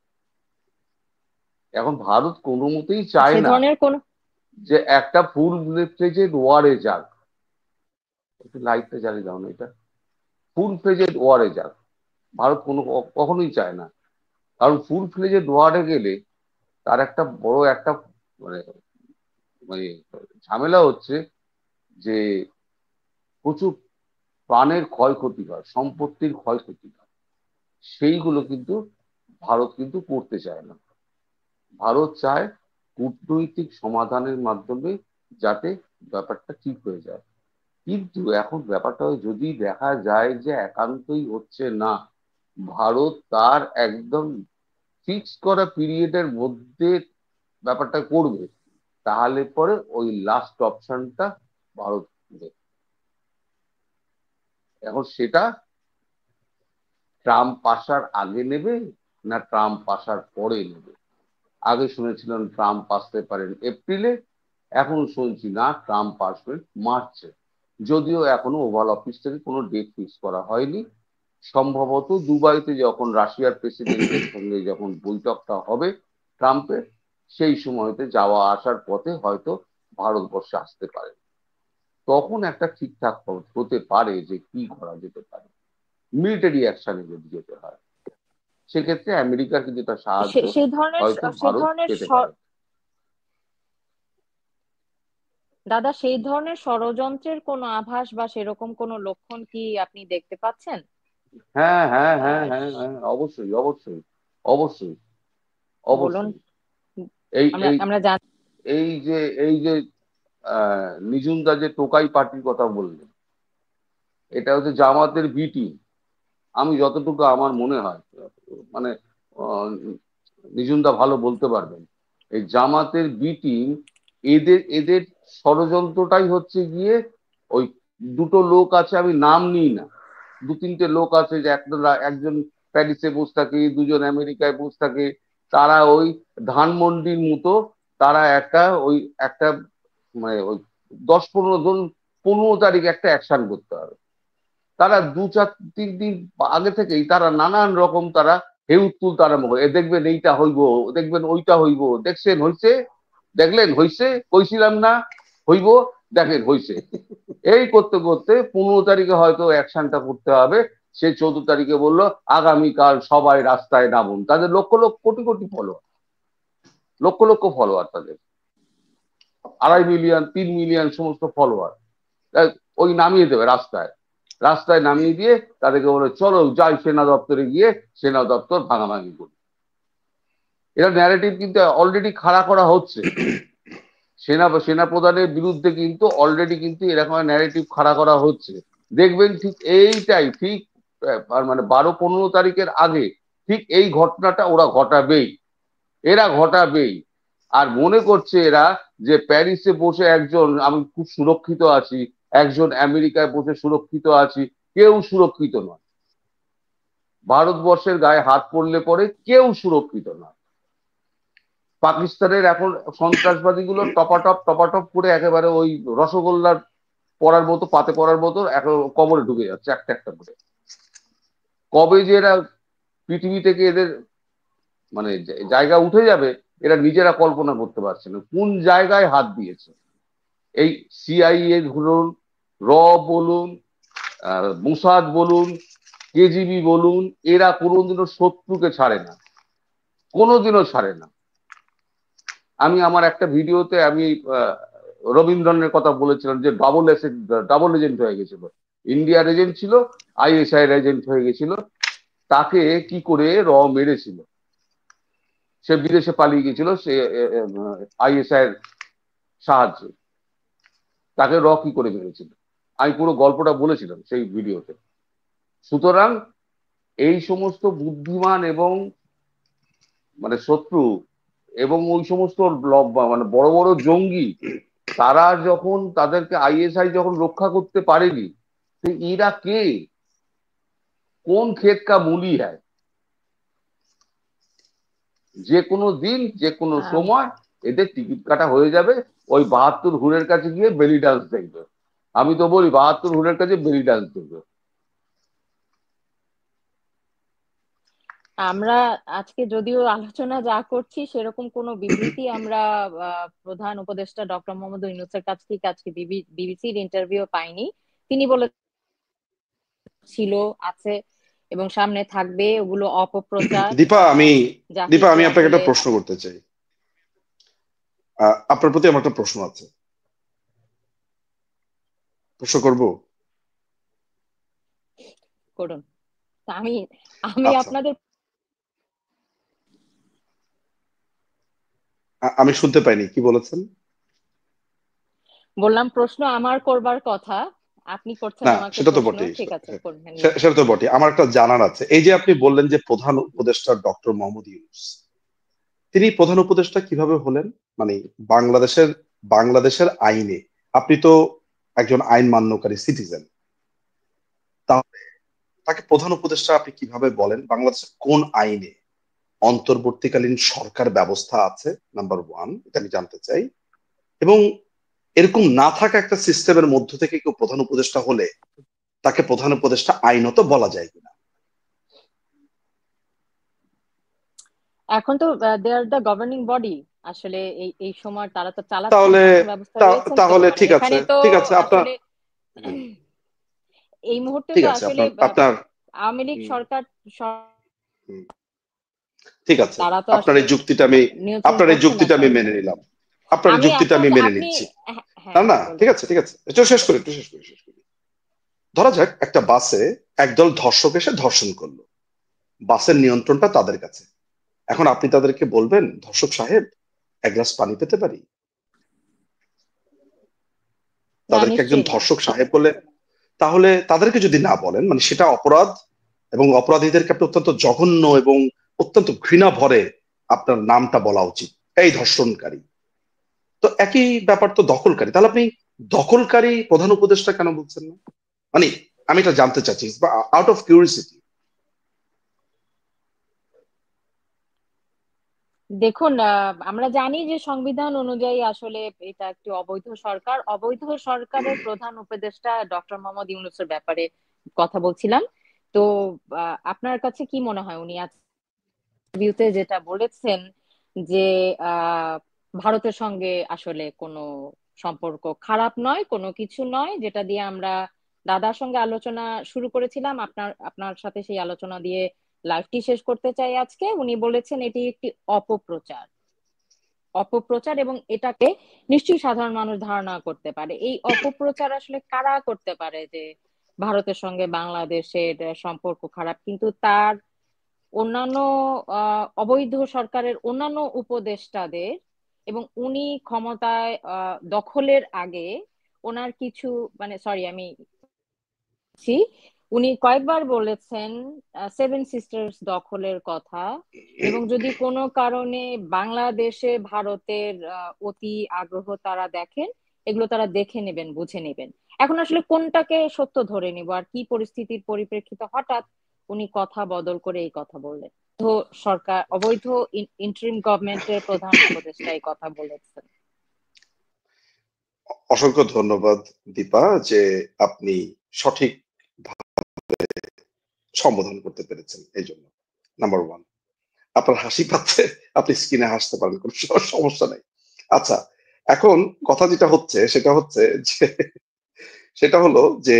এখন ভারত কোনো মতেই চায় সে না ধরনের কোন, যে একটা ফুল ফ্লেজেড ওয়ারে যাক। একটু লাইটটা জ্বালিয়ে দাও না, এটা ফুল ফ্লেজেড ওয়ারে যাক, ভারত কখনোই চায় না। কারণ ফুল ফ্লেজেড ওয়ারে গেলে তার একটা বড় একটা মানে মানে ঝামেলা হচ্ছে যে প্রচুর প্রাণের ক্ষয়ক্ষতি হয়, সম্পত্তির ক্ষয়ক্ষতি হয়, সেইগুলো কিন্তু ভারত কিন্তু করতে চায় না। ভারত চায় কূটনৈতিক সমাধানের মাধ্যমে যাতে ব্যাপারটা ঠিক হয়ে যায়। কিন্তু এখন ব্যাপারটা যদি দেখা যায় যে একান্তই হচ্ছে না, ভারত তার একদম ফিক্স করা পিরিয়ডের মধ্যে ব্যাপারটা করবে, তাহলে পরে ওই লাস্ট অপশনটা ভারত নেবে। এখন সেটা ট্রাম্প আসার আগে নেবে না ট্রাম্প আসার পরে নেবে। আগে শুনেছিলেন ট্রাম্প আসতে পারেন এপ্রিলে, এখন শুনছি না ট্রাম্প আসবেন মার্চে, যদিও এখনো ওভাল অফিস থেকে কোনো ডেট ফিক্স করা হয়নি। সম্ভবত দুবাইতে যখন রাশিয়ার প্রেসিডেন্টের সঙ্গে যখন বৈঠকটা হবে ট্রাম্পের, সেই সময়তে যাওয়া আসার পথে হয়তো ভারতবর্ষে আসতে পারে, তখন একটা ঠিকঠাক হতে পারে যে কি করা যেতে পারে। মিলিটারি অ্যাকশনে যদি যেতে হয় সেক্ষেত্রে আমেরিকার কিন্তু একটা সাহায্য সেই ধরনের হয়তো সেই ভারত ধরনের পেতে পারে। দাদা, সেই ধরনের ষড়যন্ত্রের কোনো আভাস বা সেরকম কোনো লক্ষণ কি আপনি দেখতে পাচ্ছেন? হ্যাঁ হ্যাঁ হ্যাঁ আহ, হ্যাঁ হ্যাঁ, অবশ্যই অবশ্যই অবশ্যই বলুন। অবশ্যই। এই আমরা এই আমরা জানি। এই যে নিজুমদা যে টোকাই পার্টির কথা বললেন, এটা হচ্ছে জামাতের বি টিম। আমি যতটুকু আমার মনে হয়, মানে আহ, নিজুমদা ভালো বলতে পারবেন, এই জামাতের বি টিম, এদের এদের ষড়যন্ত্রটাই হচ্ছে গিয়ে ওই দুটো লোক আছে, আমি নাম নিই না, দু তিনটে লোক আছে যে একজন প্যারিসে বসে থাকে, দুজন আমেরিকায় বসে থাকে, তারা ওই ধানমন্ডির মতো, তারা একটা মানে ওই 10-15 জন 15 তারিখ একটা অ্যাকশন করতে হবে। তারা 2-4-3 দিন আগে থেকেই তারা নানান রকম তারা হেউত্তুল তারা এ দেখবেন এইটা হইব, দেখবেন ওইটা হইব, দেখছেন হইছে, দেখলেন হইছে, কইছিলাম না হইব, দেখেন হইছে, এই করতে করতে 15 তারিখে হয়তো অ্যাকশনটা করতে হবে। সে 14 তারিখে বললো আগামীকাল সবাই রাস্তায় নামুন। তাদের লক্ষ লক্ষ কোটি কোটি ফলোয়ার, লক্ষ লক্ষ ফলোয়ার, তাদের 2.5 মিলিয়ন 3 মিলিয়ন সমস্ত ফলোয়ার, ওই নামিয়ে দেবে রাস্তায়, রাস্তায় নামিয়ে দিয়ে তাদেরকে বলে চলো যাই সেনা দপ্তরে গিয়ে সেনা দপ্তর ভাঙাভাঙি করি। এটা ন্যারেটিভ কিন্তু অলরেডি খাড়া করা হচ্ছে, সেনা প্রধানের বিরুদ্ধে কিন্তু অলরেডি কিন্তু এরকম ন্যারেটিভ খাড়া করা হচ্ছে। দেখবেন ঠিক এইটাই ঠিক মানে 12-15 তারিখের আগে ঠিক এই ঘটনাটা ওরা ঘটাবেই, এরা ঘটাবেই। আর মনে করছে এরা যে প্যারিসে বসে একজন আমি খুব সুরক্ষিত আছি, একজন আমেরিকায় বসে সুরক্ষিত আছি, কেউ সুরক্ষিত নয়। ভারতবর্ষের গায়ে হাত পড়লে পরে কেউ সুরক্ষিত নয়। পাকিস্তানের এখন সন্ত্রাসবাদীগুলো টপাটপ করে একেবারে ওই রসগোল্লার পড়ার মতো, পাতে পড়ার মতো কবরে ঢুকে যাচ্ছে একটা একটা করে। কবে যে এরা পৃথিবী থেকে এদের মানে জায়গা উঠে যাবে এরা নিজেরা কল্পনা করতে পারছে না কোন জায়গায় হাত দিয়েছে। এই সিআইএ বলুন, র বলুন, মোসাদ বলুন, কেজিবি বলুন, এরা কোনোদিনও শত্রুকে ছাড়ে না, কোনোদিনও ছাড়ে না। আমি আমার একটা ভিডিওতে আমি রবীন্দ্রনের কথা বলেছিলাম যে ডাবল এজেন্ট হয়ে গেছিল, ইন্ডিয়ার এজেন্ট ছিল, আইএসআই এজেন্ট হয়ে গেছিল, তাকে কি করে মেরেছিল, সে বিদেশে পালিয়ে গেছিল, সে আইএসআই এর সাহায্যে, তাকে কি করে মেরেছিল, আমি পুরো গল্পটা বলেছিলাম সেই ভিডিওতে। সুতরাং এই সমস্ত বুদ্ধিমান এবং মানে শত্রু এবং ওই সমস্ত মানে বড় বড় জঙ্গি, তারা যখন তাদেরকে আইএসআই যখন রক্ষা করতে পারেনি, এরা কে, কোন ক্ষেত কা মুলি হ্যায়, যে কোনো দিন যে কোনো সময় এদের টিকিট কাটা হয়ে যাবে, ওই 72 হুরের কাছে গিয়ে বেলি ডান্স দেখবে। আমি তো বলি 72 হুরের কাছে বেলি ডান্স দেখবে। আমরা আজকে যদিও আলোচনা যা করছি সেরকম কোনো বিবৃতি আমরা প্রধান উপদেষ্টা ডক্টর মোহাম্মদ ইউনূসের কাছ থেকে আজকে বিবিসির ইন্টারভিউ পাইনি। তিনি বলেছিল আছে এবং সামনে থাকবে, ওগুলো অপপ্রচার। দীপা আমি জাতিকে আপনাকে আসলে একটা প্রশ্ন করতে চাই, আপনার প্রতি আমার একটা প্রশ্ন আছে, প্রশ্ন করব? করুন। আমি আমি আচ্ছা, আপনাদের আমি শুনতে পাইনি, কি বলেছেন? বললাম প্রশ্ন আমার করবার কথা, আপনি করছেন না, আমাকে সেটা তো প্রশ্ন। বটেই, ঠিক আছে, করবেন। সেটা তো বটে। আমার একটা জানার আছে, এই যে আপনি বললেন যে প্রধান উপদেষ্টা ডক্টর মোহাম্মদ ইউনূস, তিনি প্রধান উপদেষ্টা কিভাবে হলেন? মানে বাংলাদেশের আইনে, আপনি তো একজন আইন মান্যকারী সিটিজেন, তাকে প্রধান উপদেষ্টা আপনি কিভাবে বলেন? বাংলাদেশের কোন আইনে অন্তর্বর্তীকালীন সরকার ব্যবস্থা আছে? নাম্বার ওয়ান, এটা আমি জানতে চাই। এবং এরকম না থাকা একটা সিস্টেমের মধ্য থেকে কেউ প্রধান উপদেষ্টা হলে তাকে প্রধান উপদেষ্টা আইনত বলা যায় কিনা? এখন তো দে আর দ্য গভর্নিং বডি, আসলে এই সময় তারা তো চালাচ্ছেন, তাহলে শাসন ব্যবস্থা রয়েছেন, তো তাহলে মানে ঠিক আছে, এখানে তো ঠিক আছে আপনার, আসলে এই মুহূর্তে ঠিক তো আছে আসলে আপনার, আওয়ামী লীগ হুম, সরকার হুম, ঠিক আছে, তারা তো আপনার আসলে এই যুক্তিটা আমি, নিয়ন্ত্রণ আপনার এই করছে না যুক্তিটা আমি মেনে সরকার। নিলাম, আপনার এই আমি যুক্তিটা আপনার আমি মেনে আপনি নিচ্ছি। না হ্যাঁ না, ঠিক বলুন। আছে, ঠিক আছে, একটু শেষ করি, একটু শেষ করি, শেষ করি। ধরা যাক একটা বাসে একদল ধর্ষক এসে ধর্ষণ করলো, বাসের নিয়ন্ত্রণটা তাদের কাছে। এখন আপনি তাদেরকে বলবেন, ধর্ষক সাহেব এক গ্লাস পানি পেতে পারি? না, তাদেরকে একজন নিশ্চয়ই না। ধর্ষক সাহেব বলে? তাহলে তাদেরকে যদি না বলেন, মানে সেটা অপরাধ, এবং অপরাধীদেরকে আপনি অত্যন্ত জঘন্য এবং অত্যন্ত ঘৃণা ভরে আপনার নামটা বলা উচিত, এই ধর্ষণকারী। তো একই ব্যাপার তো দখলকারী, তাহলে আপনি দখলকারী প্রধান উপদেষ্টা কেন বলছেন না? মানে আমি এটা জানতে চাচ্ছি, আউট অফ কিউরিসিটি। দেখুন, আমরা জানি যে সংবিধান অনুযায়ী আসলে এটা একটি অবৈধ সরকার। অবৈধ সরকারের প্রধান উপদেষ্টা ডক্টর মোহাম্মদ ইউনূসের ব্যাপারে কথা বলছিলাম। তো আপনার কাছে কি মনে হয় উনি ভিউতে যেটা বলেছেন যে আহ ভারতের সঙ্গে আসলে কোনো সম্পর্ক খারাপ নয়, কোনো কিছু নয়, যেটা দিয়ে আমরা দাদার সঙ্গে আলোচনা শুরু করেছিলাম, আপনার আপনার সাথে সেই আলোচনা দিয়ে লাইভটি শেষ করতে চাই আজকে। উনি বলেছেন এটি একটি অপপ্রচার, অপপ্রচার, এবং এটাকে নিশ্চয়ই সাধারণ মানুষ ধারণা করতে পারে। এই অপপ্রচার আসলে কারা করতে পারে যে ভারতের সঙ্গে বাংলাদেশের সম্পর্ক খারাপ, কিন্তু তার অন্যান্য অবৈধ সরকারের অন্যান্য উপদেষ্টাদের এবং উনি ক্ষমতায় দখলের আগে ওনার কিছু, মানে সরি আমি বলছি, উনি কয়েকবার বলেছেন সেভেন সিস্টার্স দখলের কথা, এবং যদি কোনো কারণে বাংলাদেশে ভারতের অতি আগ্রহ তারা দেখেন, এগুলো তারা দেখে নেবেন, বুঝে নেবেন। এখন আসলে কোনটাকে সত্য ধরে নিব, আর কি পরিস্থিতির পরিপ্রেক্ষিতে হঠাৎ উনি কথা বদল করে এই কথা বললেন? তো সরকার অবৈধ ইন্টারিম গভর্নমেন্টের প্রধান উপদেষ্টা এই কথা বলেছেন। অসংখ্য ধন্যবাদ দীপা, যে আপনি সঠিক সম্বোধন করতে পেরেছেন, এই জন্য নাম্বার ওয়ান। আপনার হাসি পাচ্ছে, আপনি স্ক্রিনে হাসতে পারেন, কোনো সমস্যা নেই। আচ্ছা, এখন কথা যেটা হচ্ছে সেটা হচ্ছে যে, সেটা হলো যে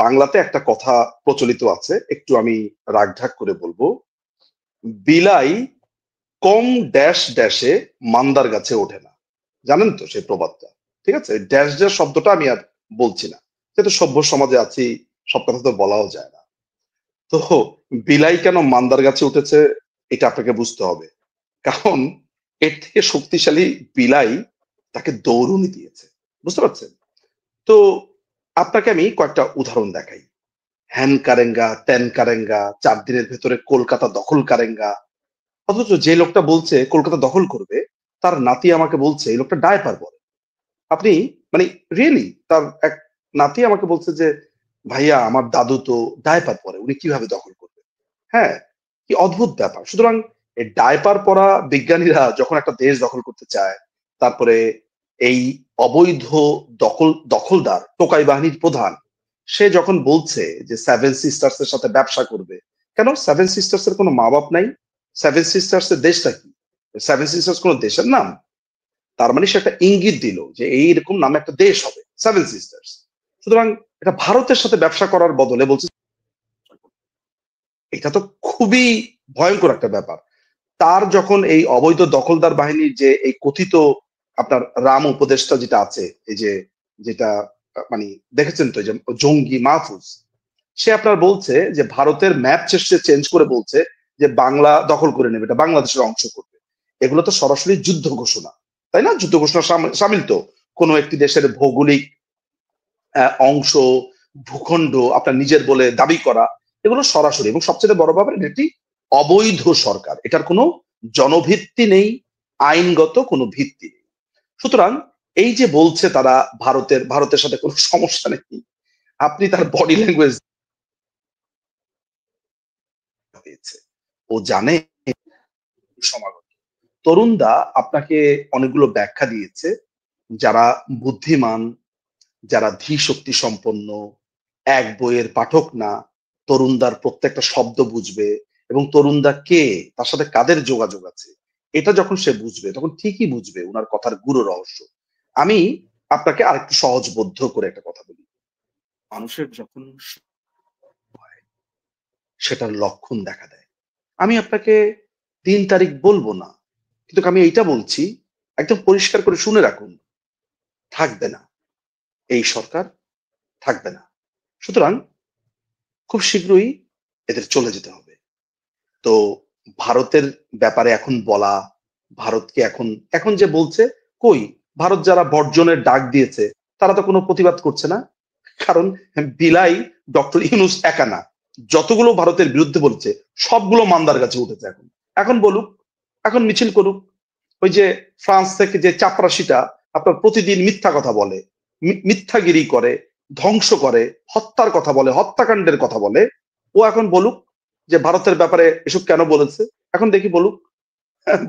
বাংলাতে একটা কথা প্রচলিত আছে, একটু আমি রাগঢাক করে বলবো, বিলাই কম ড্যাশ ড্যাশে মান্দার গাছে ওঠে না। জানেন তো সেই প্রবাদটা? ঠিক আছে, ড্যাশ ড্যাশ শব্দটা আমি আর বলছি না, যেহেতু সভ্য সমাজে আছি, সব কথা তো বলাও যায় না। তো বিলাই কেন মান্দার গাছে উঠেছে এটা আপনাকে বুঝতে হবে, কারণ এর থেকে শক্তিশালী বিলাই তাকে দৌড়ুনি দিয়েছে। বুঝতে পারছেন? তো আপনাকে আমি কয়েকটা উদাহরণ দেখাই। হ্যান কারেঙ্গা, ত্যান কারেঙ্গা, 4 দিনের ভেতরে কলকাতা দখল কারেঙ্গা। অথচ যে লোকটা বলছে কলকাতা দখল করবে, তার নাতি আমাকে বলছে এই লোকটা ডায়পার পরে। আপনি, মানে রিয়েলি তার এক নাতি আমাকে বলছে যে, ভাইয়া আমার দাদু তো ডায়পার পরে, উনি কিভাবে দখল করবে? হ্যাঁ, কি অদ্ভুত ব্যাপার। সুতরাং এই ডায়পার পরা বিজ্ঞানীরা যখন একটা দেশ দখল করতে চায়, তারপরে এই অবৈধ দখলদার টোকাই বাহিনীর প্রধান, সে যখন বলছে যে সেভেন সিস্টার্স এর সাথে ব্যবসা করবে, কেন সেভেন সিস্টার্স এর কোনো মা বাপ নাই? সেভেন সিস্টার্স এর দেশটা কি? সেভেন সিস্টার্স কোনো দেশের নাম? তার মানে সে একটা ইঙ্গিত দিল যে এইরকম নামে একটা দেশ হবে, সেভেন সিস্টার্স। সুতরাং এটা ভারতের সাথে ব্যবসা করার বদলে বলছে, এটা তো খুবই ভয়ঙ্কর একটা ব্যাপার। তার যখন এই অবৈধ দখলদার বাহিনীর যে এই কথিত আপনার রাম উপদেষ্টা যেটা আছে, এই যে যেটা মানে দেখেছেন তো, এই যে জঙ্গি মাহফুজ, সে আপনার বলছে যে ভারতের ম্যাপ সে চেঞ্জ করে বলছে যে বাংলা দখল করে নেবে, এটা বাংলাদেশের অংশ করবে। এগুলো তো সরাসরি যুদ্ধ ঘোষণা, তাই না? যুদ্ধ ঘোষণা সামিল তো কোনো একটি দেশের ভৌগোলিক অংশ, ভূখণ্ড আপনার নিজের বলে দাবি করা, এগুলো সরাসরি। এবং সবচেয়ে বড় ব্যাপার, এটি অবৈধ সরকার, এটার কোনো জনভিত্তি নেই, আইনগত কোনো ভিত্তি নেই। সুতরাং এই যে বলছে তারা ভারতের সাথে কোনো সমস্যা নেই, আপনি তার বডি ল্যাঙ্গুয়েজ ও জানে সমাগত। তরুণদা আপনাকে অনেকগুলো ব্যাখ্যা দিয়েছে, যারা বুদ্ধিমান, যারা ধী শক্তি সম্পন্ন, এক বইয়ের পাঠক না, তরুণদার প্রত্যেকটা শব্দ বুঝবে এবং তরুণদা কে, তার সাথে কাদের যোগাযোগ আছে, এটা যখন সে বুঝবে তখন ঠিকই বুঝবে ওনার কথার গুরু রহস্য। আমি আপনাকে আরেকটু সহজবোধ্য করে একটা কথা বলি। মানুষের যখন সেটার লক্ষণ দেখা দেয়, আমি আপনাকে দিন তারিখ বলবো না, কিন্তু আমি এইটা বলছি, একদম পরিষ্কার করে শুনে রাখুন, থাকবে না, এই সরকার থাকবে না। সুতরাং খুব শীঘ্রই এদের চলে যেতে হবে। তো ভারতের ব্যাপারে এখন বলা, ভারতকে এখন এখন যে বলছে, কই ভারত যারা বর্জনের ডাক দিয়েছে তারা তো কোনো প্রতিবাদ করছে না। কারণ বিলাই ডক্টর ইউনূস একা না, যতগুলো ভারতের বিরুদ্ধে বলছে সবগুলো মান্দার কাছে উঠেছে। এখন এখন বলুক, এখন মিছিল করুক। ওই যে ফ্রান্স থেকে যে চাপরাশিটা আপনার প্রতিদিন মিথ্যা কথা বলে, মিথ্যাগিরি করে, ধ্বংস করে, হত্যার কথা বলে, হত্যাকাণ্ডের কথা বলে, ও এখন বলুক যে ভারতের ব্যাপারে এসব কেন বলেছে। এখন দেখি বলুক।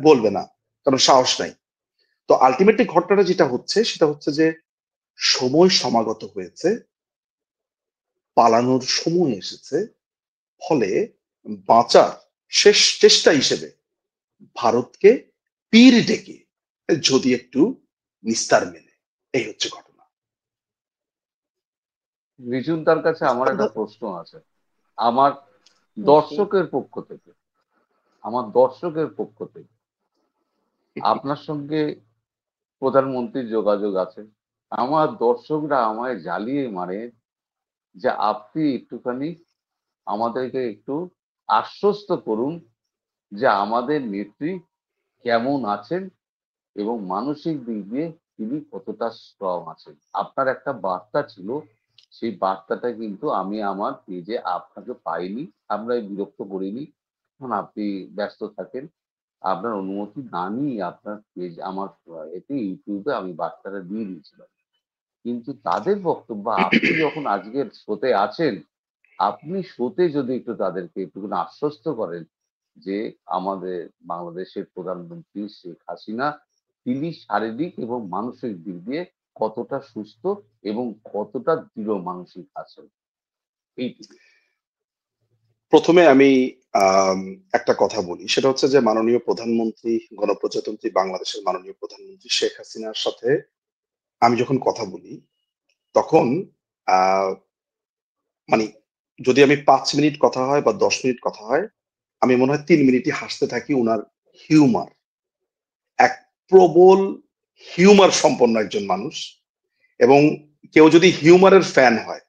বলবে না, কারণ সাহস নাই। তো আলটিমেটলি ঘটনাটা যেটা হচ্ছে সেটা হচ্ছে যে সময় সমাগত হয়েছে, পালানোর সময় এসেছে। ফলে বাঁচার শেষ চেষ্টা হিসেবে ভারতকে পীর ডেকে যদি একটু নিস্তার মেলে, এই হচ্ছে ঘটনা। রিজুন, তার কাছে আমার একটা প্রশ্ন আছে। আমার দর্শকের পক্ষ থেকে, আপনার সঙ্গে প্রধানমন্ত্রীর যোগাযোগ আছে। আমার দর্শকরা আমায় জ্বালিয়ে মারে যে আপনি একটুখানি আমাদেরকে একটু আশ্বস্ত করুন যে আমাদের নেত্রী কেমন আছেন এবং মানসিক দিক দিয়ে তিনি কতটা স্ট্রং আছেন। আপনার একটা বার্তা ছিল, সেই বার্তাটা কিন্তু আমি আমার পেজে আপনাকে পাইনি, আমরা বিরক্ত করিনি, কারণ আপনি ব্যস্ত থাকেন। আপনার অনুমতি না নিয়ে আপনার পেজ আমার এতে ইউটিউবে আমি বার্তাটা দিয়ে দিয়েছিলাম। কিন্তু তাদের বক্তব্য, আপনি যখন আজকের শোতে আছেন, আপনি শোতে যদি একটু তাদেরকে একটুখানি আশ্বস্ত করেন যে আমাদের বাংলাদেশের প্রধানমন্ত্রী শেখ হাসিনা, তিনি শারীরিক এবং মানসিক দিক দিয়ে কতটা সুস্থ এবং কতটা দৃঢ় মানসিক আছেন, এইটুকু। প্রথমে আমি একটা কথা বলি, সেটা হচ্ছে যে মাননীয় প্রধানমন্ত্রী, গণপ্রজাতন্ত্রী বাংলাদেশের মাননীয় প্রধানমন্ত্রী শেখ হাসিনার সাথে আমি যখন কথা বলি তখন আহ মানে যদি আমি 5 মিনিট কথা হয় বা 10 মিনিট কথা হয়, আমি মনে হয় 3 মিনিটই হাসতে থাকি। ওনার হিউমার, এক প্রবল হিউমার সম্পন্ন একজন মানুষ। এবং কেউ যদি হিউমারের ফ্যান হয়,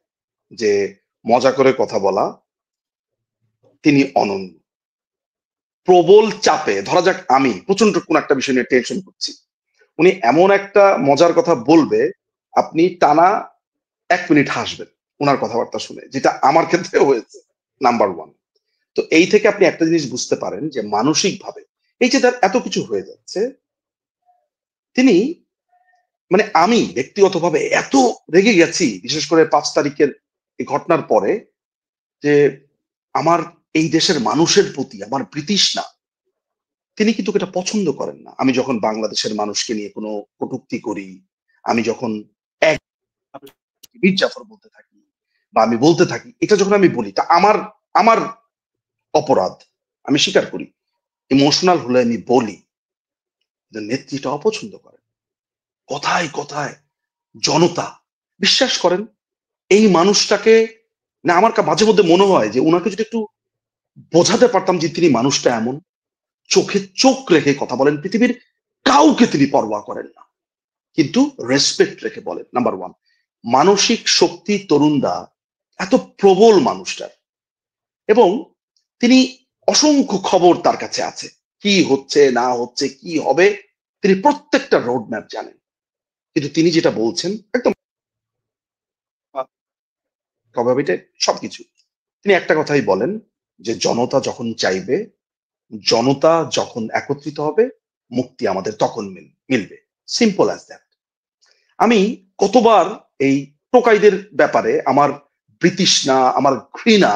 যে মজা করে কথা বলা, তিনি অনন্য। প্রবল চাপে, ধরা যাক আমি প্রচন্ড কোন একটা বিষয় নিয়ে টেনশন করছি, উনি এমন একটা মজার কথা বলবে, আপনি টানা 1 মিনিট হাসবেন ওনার কথাবার্তা শুনে, যেটা আমার ক্ষেত্রে হয়েছে। Number one. তো এই থেকে আপনি একটা জিনিস বুঝতে পারেন যে মানসিক ভাবে এই যে তার এত কিছু হয়ে যাচ্ছে, তিনি আমি ব্যক্তিগতভাবে এত রেগে গেছি, বিশেষ করে 5 তারিখের এই ঘটনার পরে, যে আমার এই দেশের মানুষের প্রতি আমার বিতৃষ্ণা, তিনি কিন্তু এটা পছন্দ করেন না। আমি যখন বাংলাদেশের মানুষকে নিয়ে কোনো কটূক্তি করি, আমি যখন এক বীর জাফর বলতে থাকি বা আমি বলতে থাকি, এটা যখন আমি বলি, তা আমার আমার অপরাধ, আমি স্বীকার করি। ইমোশনাল হলে আমি বলি, নেত্রীটা অপছন্দ করেন। কথায় কথায় জনতা, বিশ্বাস করেন এই মানুষটাকে, না আমার মাঝে মধ্যে মনে হয় যে ওনাকে যদি একটু বোঝাতে পারতাম যে তিনি মানুষটা এমন, চোখে চোখ রেখে কথা বলেন, পৃথিবীর কাউকে তিনি পরোয়া করেন না, কিন্তু রেসপেক্ট রেখে বলেন। Number one. মানসিক শক্তি তরুণদা এত প্রবল মানুষটার, এবং তিনি অসংখ্য খবর তার কাছে আছে, কি হচ্ছে না হচ্ছে, কি হবে, তিনি প্রত্যেকটা রোড ম্যাপ জানেন। কিন্তু তিনি যেটা বলছেন একদম প্রভাবিত সবকিছু, তিনি একটা কথাই বলেন যে জনতা যখন চাইবে, জনতা যখন একত্রিত হবে, মুক্তি আমাদের তখন মিলবে। Simple as that. আমি কতবার এই টোকাইদের ব্যাপারে আমার বিতৃষ্ণা, আমার ঘৃণা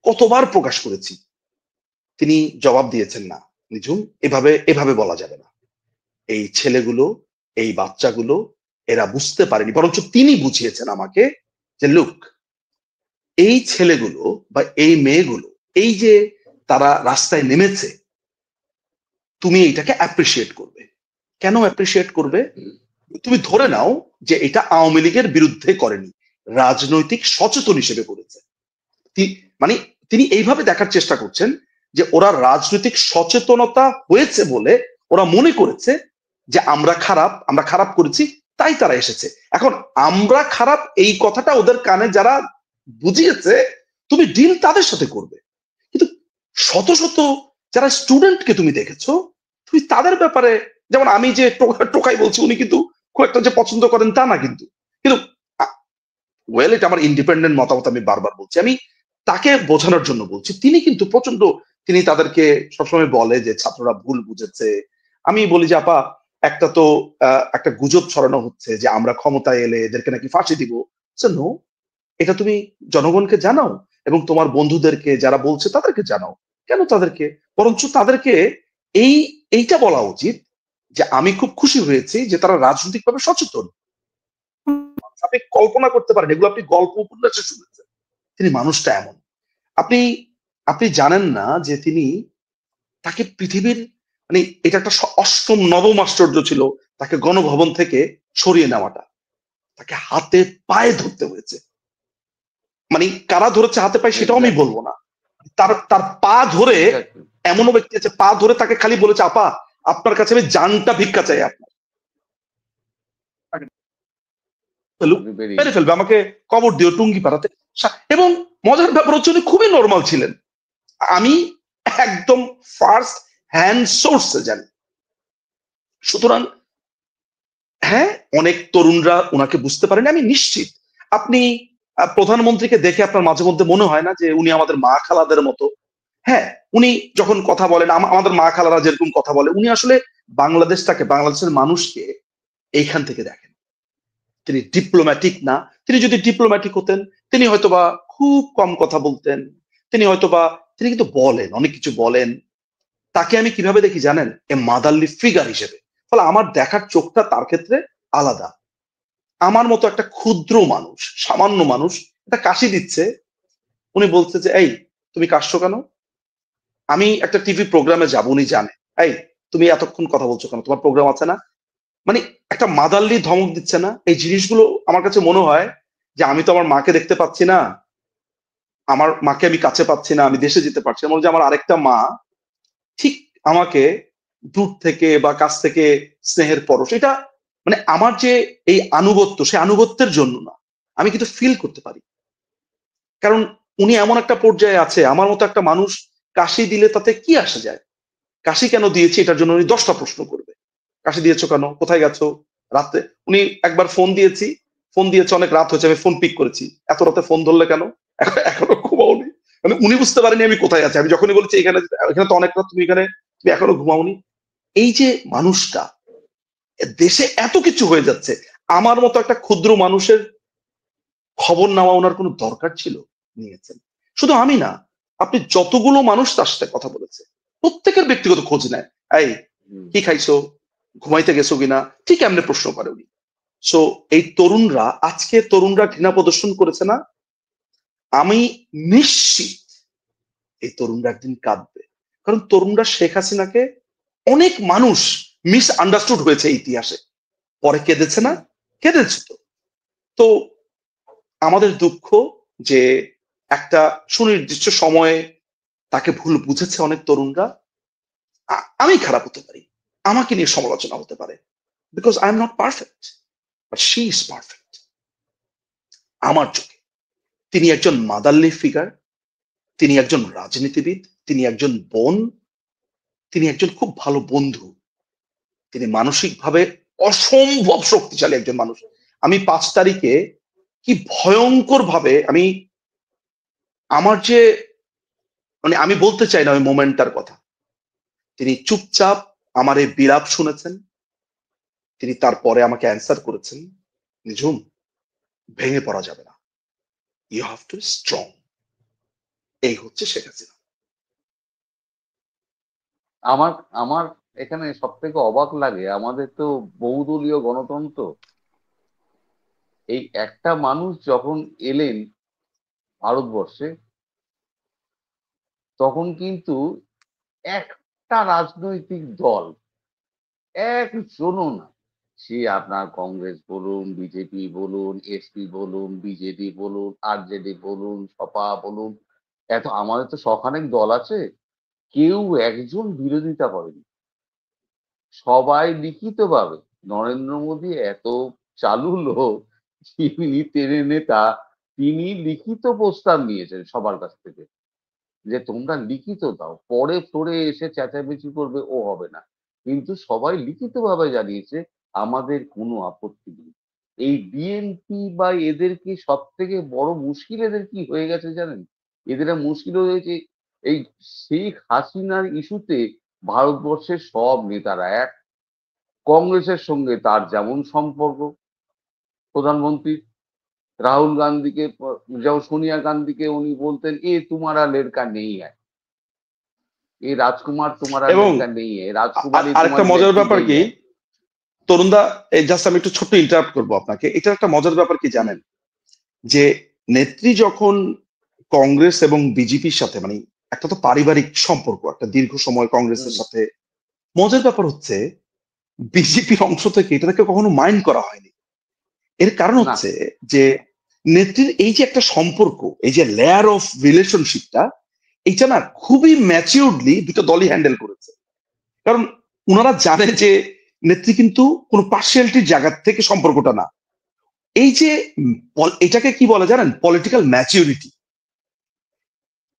কতবার প্রকাশ করেছি। তিনি জবাব দিয়েছেন, না নিঝুম, এভাবে এভাবে বলা যাবে না। এই ছেলেগুলো, এই বাচ্চাগুলো এরা বুঝতে পারেনি, বরঞ্চ তিনি বুঝিয়েছেন আমাকে যে লুক, এই ছেলেগুলো বা এই মেয়েগুলো, এই যে তারা রাস্তায় নেমেছে, তুমি এটাকে অ্যাপ্রিসিয়েট করবে। কেন অ্যাপ্রিসিয়েট করবে? তুমি ধরে নাও যে এটা আওয়ামী লীগের বিরুদ্ধে করেনি, রাজনৈতিক সচেতন হিসেবে করেছে। মানে তিনি এইভাবে দেখার চেষ্টা করছেন যে ওরা রাজনৈতিক সচেতনতা হয়েছে বলে ওরা মনে করেছে যে আমরা খারাপ করেছি, তাই তারা এসেছে। এখন আমরা খারাপ এই কথাটা ওদের কানে যারা বুঝিয়েছে, তুমি ডিল তাদের সাথে করবে। কিন্তু শত শত যারা স্টুডেন্টকে তুমি দেখেছো, তুমি তাদের ব্যাপারে, যেমন আমি যে টোকাই বলছি, উনি কিন্তু খুব একটা যে পছন্দ করেন তা না, কিন্তু কিন্তু ওয়েল, এটা আমার ইন্ডিপেন্ডেন্ট মতামত, আমি বারবার বলছি, আমি তাকে বোঝানোর জন্য বলছি। তিনি কিন্তু প্রচন্ড, তিনি তাদেরকে সবসময় বলে যে ছাত্ররা ভুল বুঝেছে। আমি বলি যে আপা, একটা তো একটা গুজব ছড়ানো হচ্ছে যে আমরা ক্ষমতায় এলে এদেরকে নাকি ফাঁসি দিব। নো, এটা তুমি জনগণকে জানাও এবং তোমার বন্ধুদেরকে যারা বলছে তাদেরকে জানাও। কেন তাদেরকে, বরঞ্চ তাদেরকে এই এইটা বলা উচিত যে আমি খুব খুশি হয়েছি যে তারা রাজনৈতিকভাবে সচেতন। আপনি কল্পনা করতে পারেন, এগুলো আপনি গল্প উপন্যাসে শুনেছেন। তিনি মানুষটা এমন। আপনি আপনি জানেন না যে তিনি, তাকে পৃথিবীর, মানে এটা একটা অষ্টম নবম আশ্চর্য ছিল তাকে গণভবন থেকে সরিয়ে নেওয়াটা। তাকে হাতে পায়ে ধরতে হয়েছে। মানে কারা ধরেছে হাতে পায়ে সেটাও আমি বলবো না, তার তার পা ধরে, এমনও ব্যক্তি আছে পা ধরে তাকে খালি বলেছে আপা আপনার কাছে আমি জানটা ভিক্ষা চাই, আপনার মেরে ফেলবে, আমাকে কবর দিও টুঙ্গি পাড়াতে। এবং মজার ব্যাপার হচ্ছে উনি খুবই নর্মাল ছিলেন। আমি একদম ফার্স্ট হ্যান্ড সোর্সে জানি। সুতরাং হ্যাঁ, অনেক তরুণরা ওনাকে বুঝতে পারেন, আমি নিশ্চিত। আপনি প্রধানমন্ত্রীকে দেখে আপনার মাঝে মধ্যে মনে হয় না যে উনি আমাদের মা খালাদের মতো? হ্যাঁ, উনি যখন কথা বলেন, আমাদের মা খালারা যেরকম কথা বলে, উনি আসলে বাংলাদেশটাকে, বাংলাদেশের মানুষকে এইখান থেকে দেখেন। তিনি ডিপ্লোম্যাটিক না। তিনি যদি ডিপ্লোম্যাটিক হতেন, তিনি হয়তোবা খুব কম কথা বলতেন। তিনি হয়তোবা, তিনি কিন্তু বলেন, অনেক কিছু বলেন। তাকে আমি কিভাবে দেখি জানেন? এ মাদারলি ফিগার হিসেবে। ফলে আমার দেখার চোখটা তার ক্ষেত্রে আলাদা। আমার মতো একটা ক্ষুদ্র মানুষ, সামান্য মানুষ, এটা কাশি দিচ্ছে, উনি বলছে যে এই তুমি কাশছো কেন? আমি একটা টিভি প্রোগ্রামে যাবো, উনি জানে, এই তুমি এতক্ষণ কথা বলছো কেন, তোমার প্রোগ্রাম আছে না? মানে একটা মাদারলি ধমক দিচ্ছে না? এই জিনিসগুলো আমার কাছে মনে হয় যে আমি তো আমার মাকে দেখতে পাচ্ছি না, আমার মাকে আমি কাছে পাচ্ছি না, আমি দেশে যেতে পারছি না, মনে হচ্ছে আমার আরেকটা মা ঠিক আমাকে দূর থেকে বা কাছ থেকে স্নেহের পরশ, এটা মানে আমার যে এই আনুগত্য, সেই আনুগত্যের জন্য না, আমি কিন্তু ফিল করতে পারি। কারণ উনি এমন একটা পর্যায়ে আছে, আমার মতো একটা মানুষ কাশি দিলে তাতে কি আসে যায়? কাশি কেন দিয়েছি এটার জন্য উনি 10টা প্রশ্ন করবে। কাশি দিয়েছো কেন, কোথায় গেছো, রাতে উনি একবার ফোন দিয়েছে অনেক রাত হয়েছে, আমি ফোন পিক করেছি, এত রাতে ফোন ধরলে কেন, এখনো ঘুমাওনি? মানে উনি বুঝতে পারেনি আমি কোথায় আছি। আমি যখনই বলেছি এখানে, এখানে তো অনেক রাত, তুমি এখানে, তুমি এখনো ঘুমাওনি। এই যে মানুষটা, দেশে এত কিছু হয়ে যাচ্ছে, আমার মতো একটা ক্ষুদ্র মানুষের খবর নেওয়া ওনার কোনো দরকার ছিল? নিয়েছেন। শুধু আমি না, আপনি যতগুলো মানুষ তার সাথে কথা বলেছে, প্রত্যেকের ব্যক্তিগত খোঁজ নেয়। এই কি খাইছো, ঘুমাইতে গেছো কিনা, ঠিক এমনি প্রশ্ন করে উনি। সো এই তরুণরা, আজকে তরুণরা ঘৃণা প্রদর্শন করেছে না, আমি নিশ্চিত এই তরুণরা একদিন কাঁদবে। কারণ তরুণরা শেখ হাসিনাকে, অনেক মানুষ মিস আন্ডারস্টুড হয়েছে ইতিহাসে, পরে কেঁদেছে না? কেঁদেছে তো। তো আমাদের দুঃখ যে একটা সুনির্দিষ্ট সময়ে তাকে ভুল বুঝেছে অনেক তরুণরা। আমি খারাপ হতে পারি, আমাকে নিয়ে সমালোচনা হতে পারে, because I am not perfect, but she is perfect আমার চোখে। তিনি একজন মাদারলি ফিগার, তিনি একজন রাজনীতিবিদ, তিনি একজন বোন, তিনি একজন খুব ভালো বন্ধু, তিনি মানসিকভাবে অসম্ভব শক্তিশালী একজন মানুষ। আমি 5 তারিখে কি ভয়ঙ্কর ভাবে, আমি আমার যে, মানে আমি বলতে চাই না ওই মোমেন্টটার কথা। তিনি চুপচাপ আমার এই বিলাপ শুনেছেন, তিনি তারপরে আমাকে অ্যান্সার করেছেন, নিঝুম, ভেঙে পড়া যাবে না, ইউ হ্যাভ টু স্ট্রং। এই হচ্ছে শেখ হাসিনা। আমার আমার এখানে সব থেকে অবাক লাগে, আমাদের তো বহুদলীয় গণতন্ত্র, এই একটা মানুষ যখন এলেন ভারতবর্ষে, তখন কিন্তু একটা রাজনৈতিক দল, একজনও না, সে আপনার কংগ্রেস বলুন, বিজেপি বলুন, এসপি বলুন, বিজেডি বলুন, আরজেডি বলুন, সপা বলুন, এত আমাদের তো শখানেক দল আছে, কেউ একজন বিরোধিতা করেনি। সবাই লিখিতভাবে, নরেন্দ্র মোদী এত চালু লোক, যিনি টেনে নেতা, তিনি লিখিত প্রস্তাব নিয়েছেন সবার কাছ থেকে, যে তোমরা লিখিত দাও, পরে ফ্লোরে এসে চেঁচামেচি করবে ও হবে না। কিন্তু সবাই লিখিতভাবে জানিয়েছে আমাদের কোনো আপত্তি নেই। এই বিএনপি বা এদেরকে সব থেকে বড় মুশকিল এদের কি হয়ে গেছে জানেন? এদের মুশকিল হয়েছে এই শেখ হাসিনার ইস্যুতে ভারতবর্ষের সব নেতারা এক। কংগ্রেসের সঙ্গে তার যেমন সম্পর্ক, প্রধানমন্ত্রী রাহুল গান্ধীকে, যেমন সোনিয়া গান্ধীকে উনি বলতেন এ তোমারা লেরকা নেই হ্যায়, এ রাজকুমার তোমারা এবং লেরকা নেই হ্যায়, রাজকুমারী আরেকটা তোমার মজার বেটি ব্যাপার নেই কি হ্যায়। তরুণদা, জাস্ট আমি একটু ছোট্ট ইন্টারাপ্ট করবো আপনাকে, এটা একটা মজার ব্যাপার কি জানেন, যে নেত্রী যখন কংগ্রেস এবং বিজেপির সাথে, মানে একটা তো পারিবারিক সম্পর্ক, একটা দীর্ঘ সময় কংগ্রেসের সাথে, মজার ব্যাপার হচ্ছে বিজেপির অংশ থেকে এটাকে কখনো মাইন্ড করা হয়নি। এর কারণ না, হচ্ছে যে নেত্রীর এই যে একটা সম্পর্ক, এই যে লেয়ার অফ রিলেশনশিপটা, এইটা না খুবই ম্যাচিউরলি দুটো দলই হ্যান্ডেল করেছে। কারণ ওনারা জানে যে নেত্রী কিন্তু কোনো পার্সিয়ালিটির জায়গা থেকে সম্পর্কটা না, এই যে এটাকে কি বলে জানেন, পলিটিক্যাল ম্যাচিউরিটি।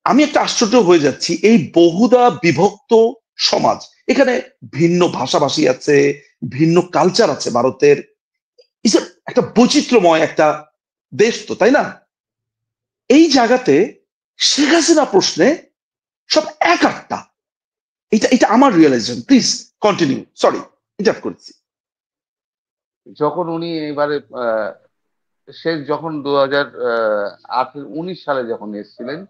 আমি একটা আশ্চর্য হয়ে যাচ্ছি, এই বহুদা বিভক্ত সমাজ, এখানে ভিন্ন ভাষাভাষী আছে, ভিন্ন কালচার আছে ভারতের, একটা বৈচিত্র্যময় একটা দেশ তো, তাই না? এই জায়গাতে শেখ হাসিনা প্রশ্নে সব এক আটটা, এটা এটা আমার realization. Please continue, sorry interrupt করছি। যখন উনি এবারে সে যখন 2019 সালে যখন এসেছিলেন,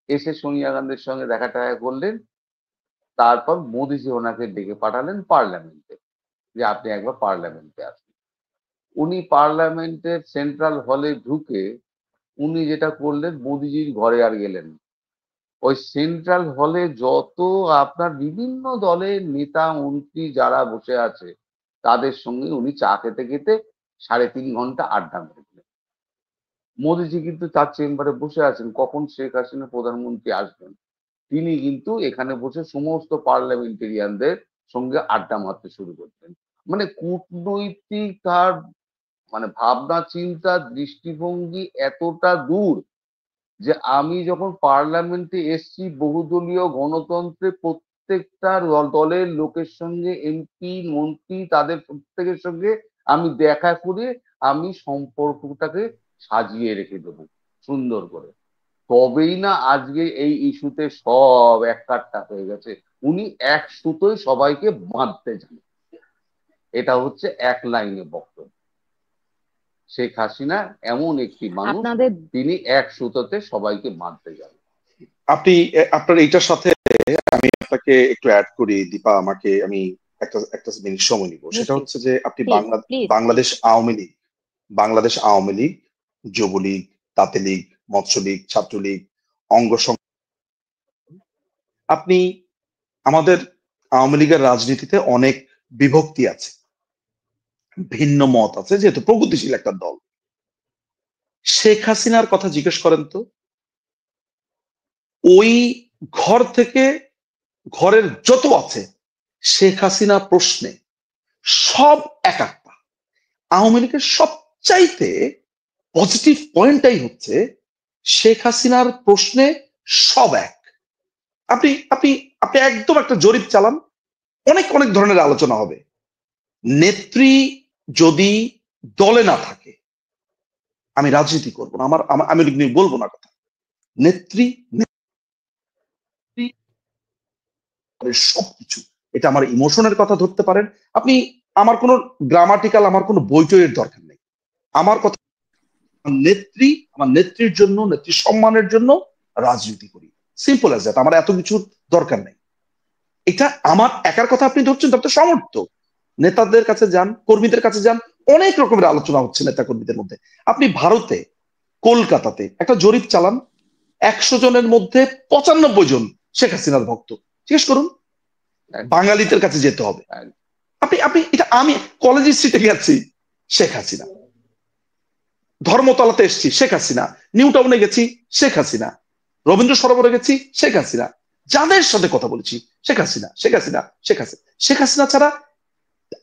এসে সোনিয়া গান্ধীর সঙ্গে দেখা টাকা করলেন, তারপর মোদিজি ওনাকে ডেকে পাঠালেন পার্লামেন্টে, যে আপনি একবার পার্লামেন্টে আসুন। উনি পার্লামেন্টের সেন্ট্রাল হলে ঢুকে উনি যেটা করলেন, মোদিজির ঘরে আর গেলেন না। ওই সেন্ট্রাল হলে যত আপনার বিভিন্ন দলের নেতা মন্ত্রী যারা বসে আছে, তাদের সঙ্গে উনি চা খেতে খেতে 3.5 ঘন্টা আড্ডা মেরেছিলেন। মোদিজি কিন্তু তার চেম্বারে বসে আছেন, কখন শেখ হাসিনা প্রধানমন্ত্রী আসবেন। তিনি কিন্তু এখানে বসে সমস্ত পার্লামেন্টেরিয়ানদের সঙ্গে আড্ডা মারতে শুরু করতেন। মানে কূটনৈতিক তার মানে ভাবনা চিন্তা দৃষ্টিভঙ্গি এতটা দূর, যে আমি যখন পার্লামেন্টে এসছি বহুদলীয় গণতন্ত্রে, প্রত্যেকটা দলের লোকের সঙ্গে, এমপি মন্ত্রী তাদের প্রত্যেকের সঙ্গে আমি দেখা করে আমি সম্পর্কটাকে সাজিয়ে রেখে দেবো সুন্দর করে। তবেই না আজকে এই ইস্যুতে সব এক কাট্টা হয়ে গেছে। উনি এক সুতোয় সবাইকে বাঁধতে জানেন, এটা হচ্ছে এক লাইনে বক্তব্য। শেখ হাসিনা এমন একটি মানুষ, আপনাদের তিনি এক সুতোতে সবাইকে বাঁধতে জানেন। আপনি আপনার এইটার সাথে আমি আপনাকে একটু অ্যাড করি দীপা, আমাকে আমি একটা একটা মিনিট সময় নিব। সেটা নিশ্চিত, হচ্ছে যে আপনি please please please. Bangladesh Awami League, Jubo League, তাঁতি লীগ, মৎস্যলীগ, ছাত্রলীগ, অঙ্গ আপনি আমাদের আওয়ামী লীগের রাজনীতিতে অনেক বিভক্তি আছে, ভিন্ন মত আছে, যেহেতু প্রগতিশীল একটা দল। শেখ হাসিনার কথা জিজ্ঞেস করেন তো, ওই ঘর থেকে ঘরের যত আছে শেখ হাসিনা প্রশ্নে সব এক একটা। আওয়ামী লীগের সবচাইতে পজিটিভ পয়েন্টটাই হচ্ছে শেখ হাসিনার প্রশ্নে সব এক। আপনি আপনি আপনি একদম একটা জরিপ চালান, অনেক অনেক ধরনের আলোচনা হবে। নেত্রী যদি দলে না থাকে, আমি রাজনীতি করবো না, আমি নিয়ে বলবো না কথা। নেত্রী সবকিছু, এটা আমার ইমোশনের কথা ধরতে পারেন আপনি। আমার কোনো গ্রামাটিক্যাল, আমার কোনো বইটইয়ের দরকার নেই। আমার কথা, আমার নেত্রীর জন্য, নেত্রীর সম্মানের জন্য রাজনীতি করি, সিম্পল অ্যাজ দ্যাট। আমার এত কিছুর দরকার নেই। এটা আমার একার কথা আপনি ধরছেন, তার তো সমর্থ। নেতাদের কাছে যান, কর্মীদের কাছে যান, অনেক রকমের আলোচনা হচ্ছে নেতা কর্মীদের মধ্যে। আপনি ভারতে কলকাতাতে একটা জরিপ চালান, 100 জনের মধ্যে 95 জন শেখ হাসিনার ভক্ত। জিজ্ঞেস করুন, বাঙালিদের কাছে যেতে হবে। আপনি আপনি এটা, আমি কলেজ স্ট্রিটে গেছি, শেখ হাসিনা। ধর্মতলাতে এসেছি, শেখ হাসিনা। নিউ টাউনে গেছি, শেখ হাসিনা। রবীন্দ্র সরোবরে গেছি, শেখ হাসিনা। যাদের সাথে কথা বলেছি, শেখ হাসিনা, শেখ হাসিনা, শেখ হাসিনা। শেখ হাসিনা ছাড়া,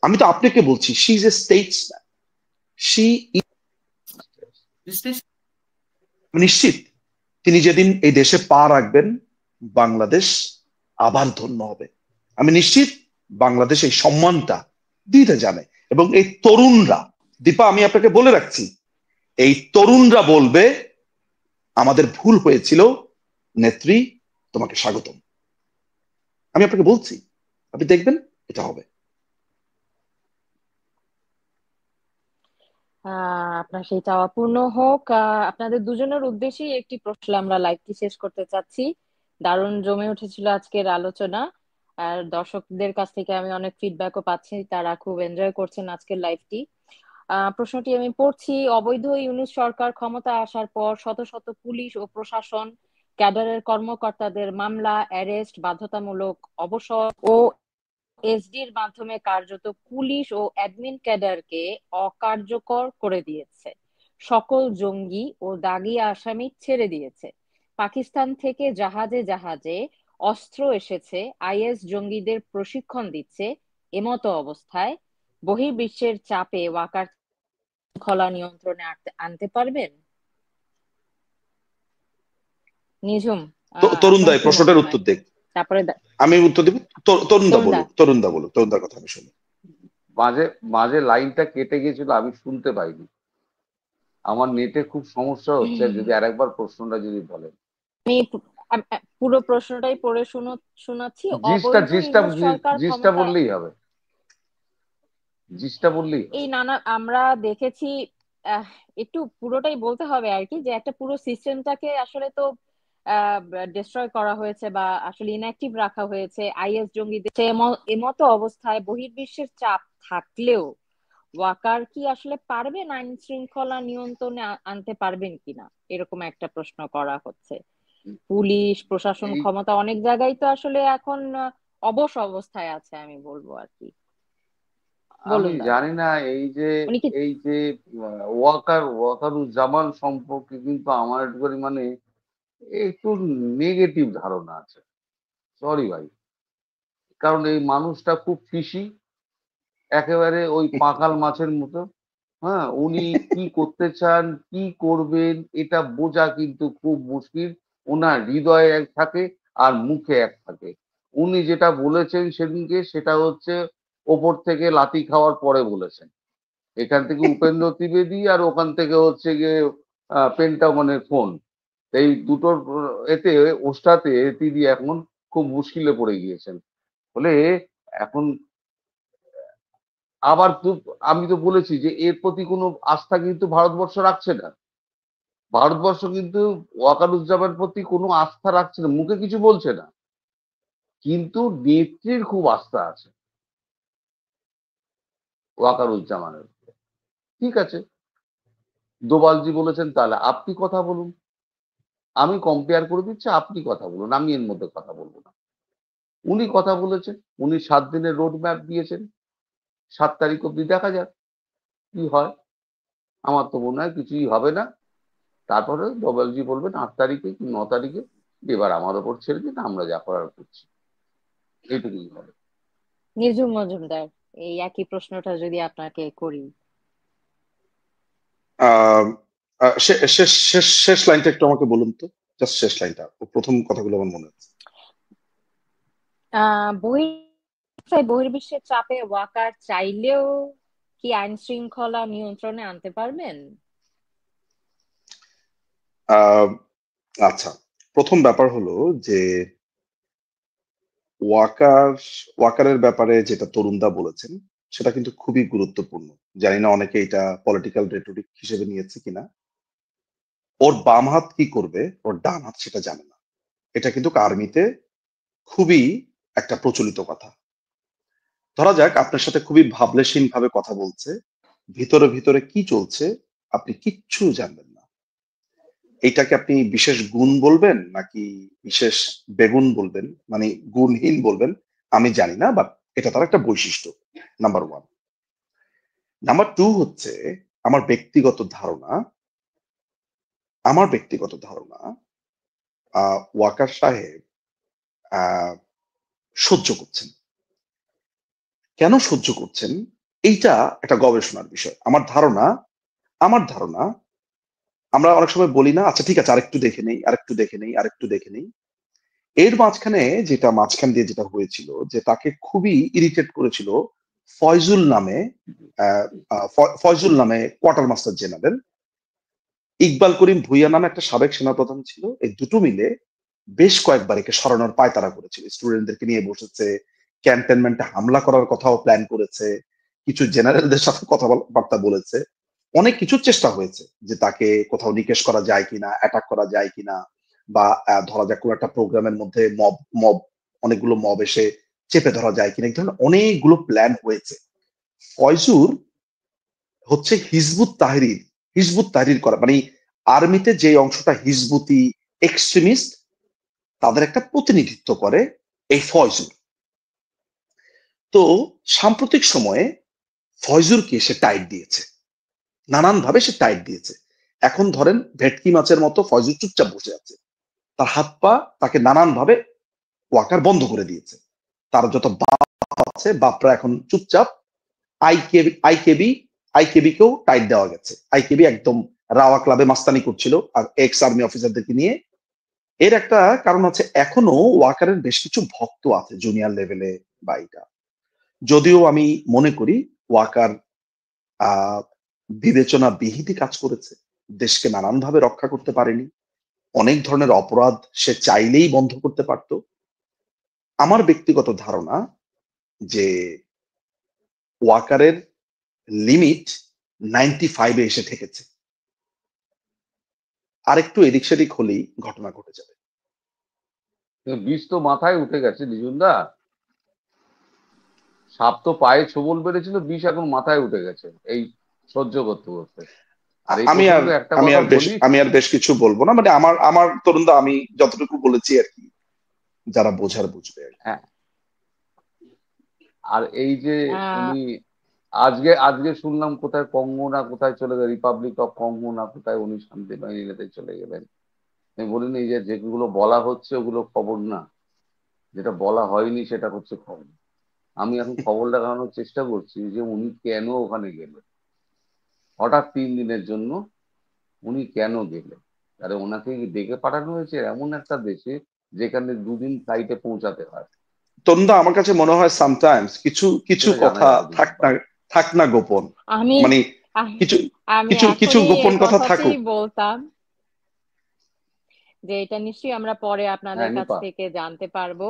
আমি তো আপনাকে বলছি, she is a Statesman. She, নিশ্চিত তিনি যেদিন এই দেশে পা রাখবেন, বাংলাদেশ আবার ধন্য হবে। আমি নিশ্চিত বাংলাদেশ এই সম্মানটা দিতে জানে। এবং এই তরুণরা, দীপা আমি আপনাকে বলে রাখছি, এই তরুণরা বলবে আমাদের ভুল হয়েছিল, নেত্রী তোমাকে স্বাগতম। আমি আপনাকে বলছি, আপনি দেখবেন এটা হবে। আপনার সেই চাওয়া পূর্ণ হোক। আপনাদের দুজনের উদ্দেশ্যেই একটি প্রশ্ন, আমরা লাইভটি শেষ করতে চাচ্ছি। দারুণ জমে উঠেছিল আজকের আলোচনা, আর দর্শকদের কাছ থেকে আমি অনেক ফিডব্যাকও পাচ্ছি, তারা খুব এনজয় করছেন আজকের লাইভটি। প্রশ্নটি আমি পড়ছি। অবৈধ ইউনূস সরকার ক্ষমতা আসার পর শত শত পুলিশ ও প্রশাসন ক্যাডারের কর্মকর্তাদের মামলা, অ্যারেস্ট, বাধ্যতামূলক অবসর ও এসডির মাধ্যমে কার্যত পুলিশ ও অ্যাডমিন ক্যাডারকে অকার্যকর করে দিয়েছে। সকল জঙ্গি ও দাগী আসামি ছেড়ে দিয়েছে। পাকিস্তান থেকে জাহাজে জাহাজে অস্ত্র এসেছে, আইএস জঙ্গিদের প্রশিক্ষণ দিচ্ছে। এমতো অবস্থায় বহির্বিশ্বের চাপে ওয়াকার শৃঙ্খলা নিয়ন্ত্রণে আনতে পারবেন? নিঝুম, তরুণ আপনার দা কি মনে প্রশ্নটার হয়? উত্তর দেখ, তারপরে আমি উত্তর দিব। তরুণ দা তরুণ দা। বলুন, তরুণ দা বলুন, তরুণ দার কথা আমি শুনি। মাঝে মাঝে লাইনটা কেটে গেছিল, আমি শুনতে পাইনি। আমার নেটে খুব সমস্যা হচ্ছে, যদি আরেকবার প্রশ্নটা যদি বলেন। আমি পুরো প্রশ্নটাই পড়ে শোনাচ্ছি। জিসটা অবৈধ জিসটা ইউনূস সরকার জিসটা ক্ষমতা, বললেই হবে, জিসটা বললেই হবে। এই নানা আমরা দেখেছি, আহ, একটু পুরোটাই বলতে হবে আর কি, যে একটা পুরো সিস্টেমটাকে আসলে তো ডিস্ট্রয় করা হয়েছে বা আসলে ইনঅ্যাক্টিভ রাখা হয়েছে আইএস জঙ্গিদের। এমতো অবস্থায় বহির্বিশ্বের চাপ থাকলেও ওয়াকার কি আসলে পারবেন আইন শৃঙ্খলা নিয়ন্ত্রণে আনতে পারবেন কিনা, এরকম একটা প্রশ্ন করা হচ্ছে। পুলিশ প্রশাসন এই ক্ষমতা অনেক জায়গায় তো আসলে এখন অবশ অবস্থায় আছে, আমি বলবো আর কি। আমি বলুন দাদা। জানি না, উনি কি এই যে ওয়াকারুজ্জামান সম্পর্কে কিন্তু আমার একটু মানে একটু নেগেটিভ ধারণা আছে। সরি ভাই, কারণ এই মানুষটা খুব ফিশি, একেবারে ওই পাকাল মাছের মতো। হ্যাঁ, উনি কি করতে চান, কি করবেন, এটা বোঝা কিন্তু খুব মুশকিল। ওনার হৃদয়ে এক থাকে আর মুখে এক থাকে। উনি যেটা বলেছেন সেদিনকে, সেটা হচ্ছে ওপর থেকে লাথি খাওয়ার পরে বলেছেন। এখান থেকে উপেন্দ্র ত্রিবেদী, আর ওখান থেকে হচ্ছে গিয়ে পেন্টাগনের ফোন। এই দুটোর এতে ওস্তাতে তিনি এখন খুব মুশকিলে পড়ে গিয়েছেন বলে। এখন আবার তো আমি তো বলেছি যে এর প্রতি কোনো আস্থা কিন্তু ভারতবর্ষ রাখছে না। ভারতবর্ষ কিন্তু ওয়াকারুজ্জামানের প্রতি কোনো আস্থা রাখছে না, মুখে কিছু বলছে না, কিন্তু নেত্রীর খুব আস্থা আছে ওয়াকারুজ্জামানের। ঠিক আছে, দোবালজি বলেছেন, তাহলে আপনি কথা বলুন, আমি কম্পেয়ার করে দিচ্ছি, আপনি কথা বলুন, আমি এর মধ্যে কথা বলবো না। উনি কথা বলেছেন, উনি 7 দিনের রোড ম্যাপ দিয়েছেন। 7 তারিখ অব্দি দেখা যাক কি হয়। আমার তো মনে হয় কিছুই হবে না। তারপরে ডবলজি বলবেন 8 তারিখে কি 9 তারিখে, এবার আমার ওপর ছেড়ে দিন, আমরা যা করার করছি। এইটুকুই হবে। নিঝুম মজুমদার, এই একই প্রশ্নটা যদি আপনাকে করি। আহ শেষ শেষ শেষ লাইনটা একটু আমাকে বলুন তো, জাস্ট শেষ লাইনটা, প্রথম কথাগুলো আমার মনে আছে। বহির্বিশ্বের চাপে ওয়াকার চাইলেও কি আইন শৃঙ্খলা নিয়ন্ত্রণে আনতে পারবেন? আহ আচ্ছা, প্রথম ব্যাপার হলো যে ওয়াকার ওয়াকারের ব্যাপারে যেটা তরুণদা বলেছেন, সেটা কিন্তু খুবই গুরুত্বপূর্ণ। জানি না অনেকে এটা পলিটিক্যাল রেটরিক হিসেবে নিয়েছে কিনা। ওর বাম হাত কি করবে, ওর ডান হাত সেটা জানে না। এটা কিন্তু আর্মিতে খুবই একটা প্রচলিত কথা। ধরা যাক আপনার সাথে খুবই ভাবলেশীন ভাবে কথা বলছে, ভিতরে ভিতরে কি চলছে আপনি কিচ্ছু জানবেন না। এটাকে আপনি বিশেষ গুণ বলবেন নাকি বিশেষ বেগুন বলবেন, মানে গুণহীন বলবেন, আমি জানি না, বাট এটা তার একটা বৈশিষ্ট্য, নাম্বার ওয়ান। নাম্বার টু হচ্ছে আমার ব্যক্তিগত ধারণা, আমার ব্যক্তিগত ধারণা ওয়াকার সাহেব আহ, সহ্য করছেন। কেন সহ্য করছেন এইটা একটা গবেষণার বিষয়। আমার ধারণা আমরা অনেক সময় বলি না, আচ্ছা ঠিক আছে আরেকটু দেখে নেই, আরেকটু দেখে নেই, আরেকটু দেখে নেই। এর মাঝখান দিয়ে যেটা হয়েছিল যে তাকে খুবই ইরিটেট করেছিল ফয়জুল নামে, ফয়জুল নামে কোয়ার্টার মাস্টার জেনারেল, ইকবাল করিম ভুইয়া নামে একটা সাবেক সেনাপ্রধান ছিল। এই দুটো মিলে বেশ কয়েকবার একে সরানোর পায়তারা করেছিল, স্টুডেন্টদেরকে নিয়ে বসেছে, ক্যান্টনমেন্টে হামলা করার কথাও প্ল্যান করেছে, কিছু জেনারেলদের সাথে কথাবার্তা বলেছে, অনেক কিছু চেষ্টা হয়েছে যে তাকে কোথাও নিকেশ করা যায় কিনা, অ্যাটাক করা যায় কিনা, বা ধরা যাক কোনো একটা প্রোগ্রামের মধ্যে মব মব অনেকগুলো মব এসে চেপে ধরা যায় কিনা, এই ধরনের অনেকগুলো প্ল্যান হয়েছে। ফয়জুর হচ্ছে হিজবুত তাহরির করা, মানে আর্মিতে যে অংশটা হিজবুতি এক্সট্রিমিস্ট তাদের একটা প্রতিনিধিত্ব করে এই ফয়জুর। তো সাম্প্রতিক সময়ে ফয়জুরকে সে টাইট দিয়েছে, নানান ভাবে সে টাইট দিয়েছে। এখন ধরেন ভেটকি মাছের মতো ফয়জুর চুপচাপ বসে আছে, তার হাত পা তাকে নানান ভাবে ওয়াকার বন্ধ করে দিয়েছে। তার যত বাপ আছে বাপরা এখন চুপচাপ। আইকেবি আইকেবি কেও টাইট দেওয়া গেছে। আইকেবি একদম রাওয়া ক্লাবে মাস্তানি করছিল আর এক্স আর্মি অফিসারদেরকে নিয়ে। এর একটা কারণ হচ্ছে এখনো ওয়াকারের বেশ কিছু ভক্ত আছে জুনিয়র লেভেলে বা এটা। যদিও আমি মনে করি ওয়াকার আহ বিবেচনা বিহিত কাজ করেছে, দেশকে নানান ভাবে রক্ষা করতে পারেনি, অনেক ধরনের অপরাধ সে চাইলেই বন্ধ করতে পারত। আমার ব্যক্তিগত ধারণা যে ওয়াকারের লিমিট 95-এ এসে ঠেকেছে, আরেকটু এদিক সেদিক হলেই ঘটনা ঘটে যাবে। বিষ তো মাথায় উঠে গেছে নিজুনদা, সাপ তো পায়ে ছোবল বেড়েছিল, বিষ এখন মাথায় উঠে গেছে এই সহ্য করতে করতে। আর এই আমি আর প্রসঙ্গে একটা কথা বলি, আমি আর বেশ কিছু বলবো না, মানে আমার আমার তরুণদা আমি যতটুকু বলেছি আর কি, যারা বোঝার বুঝবে আর কি। হ্যাঁ, আর এই যে আহ উনি আজকে আজকে শুনলাম কোথায় কঙ্গো না কোথায় চলে গেলেন, রিপাবলিক অফ কঙ্গো না কোথায় উনি শান্তি বাহিনীতে চলে গেলেন। আমি বলিনি যে যেগুলো বলা হচ্ছে ওগুলো খবর না, যেটা বলা হয়নি সেটা হচ্ছে খবর। আমি এখন খবর লাগানোর চেষ্টা করছি যে উনি কেন ওখানে গেলেন, হঠাৎ 3 দিনের জন্য উনি কেন গেলেন। আরে ওনাকে ডেকে পাঠানো হয়েছে এমন একটা দেশে যেখানে 2 দিন ফ্লাইটে পৌঁছাতে হয়। তরুণদা আমার কাছে মনে হয় সামটাইমস কিছু কিছু সেটা জানা কথা যাবে দুদিন পর। থাক না গোপন, আমি মানে আহ, কিছু আমি কিছু কিছু এখনই গোপন এই কথা কথাতেই থাকুক। বলতাম যে এটা নিশ্চয়ই আমরা পরে আপনাদের হ্যাঁ কাছ নিপা, থেকে জানতে পারবো।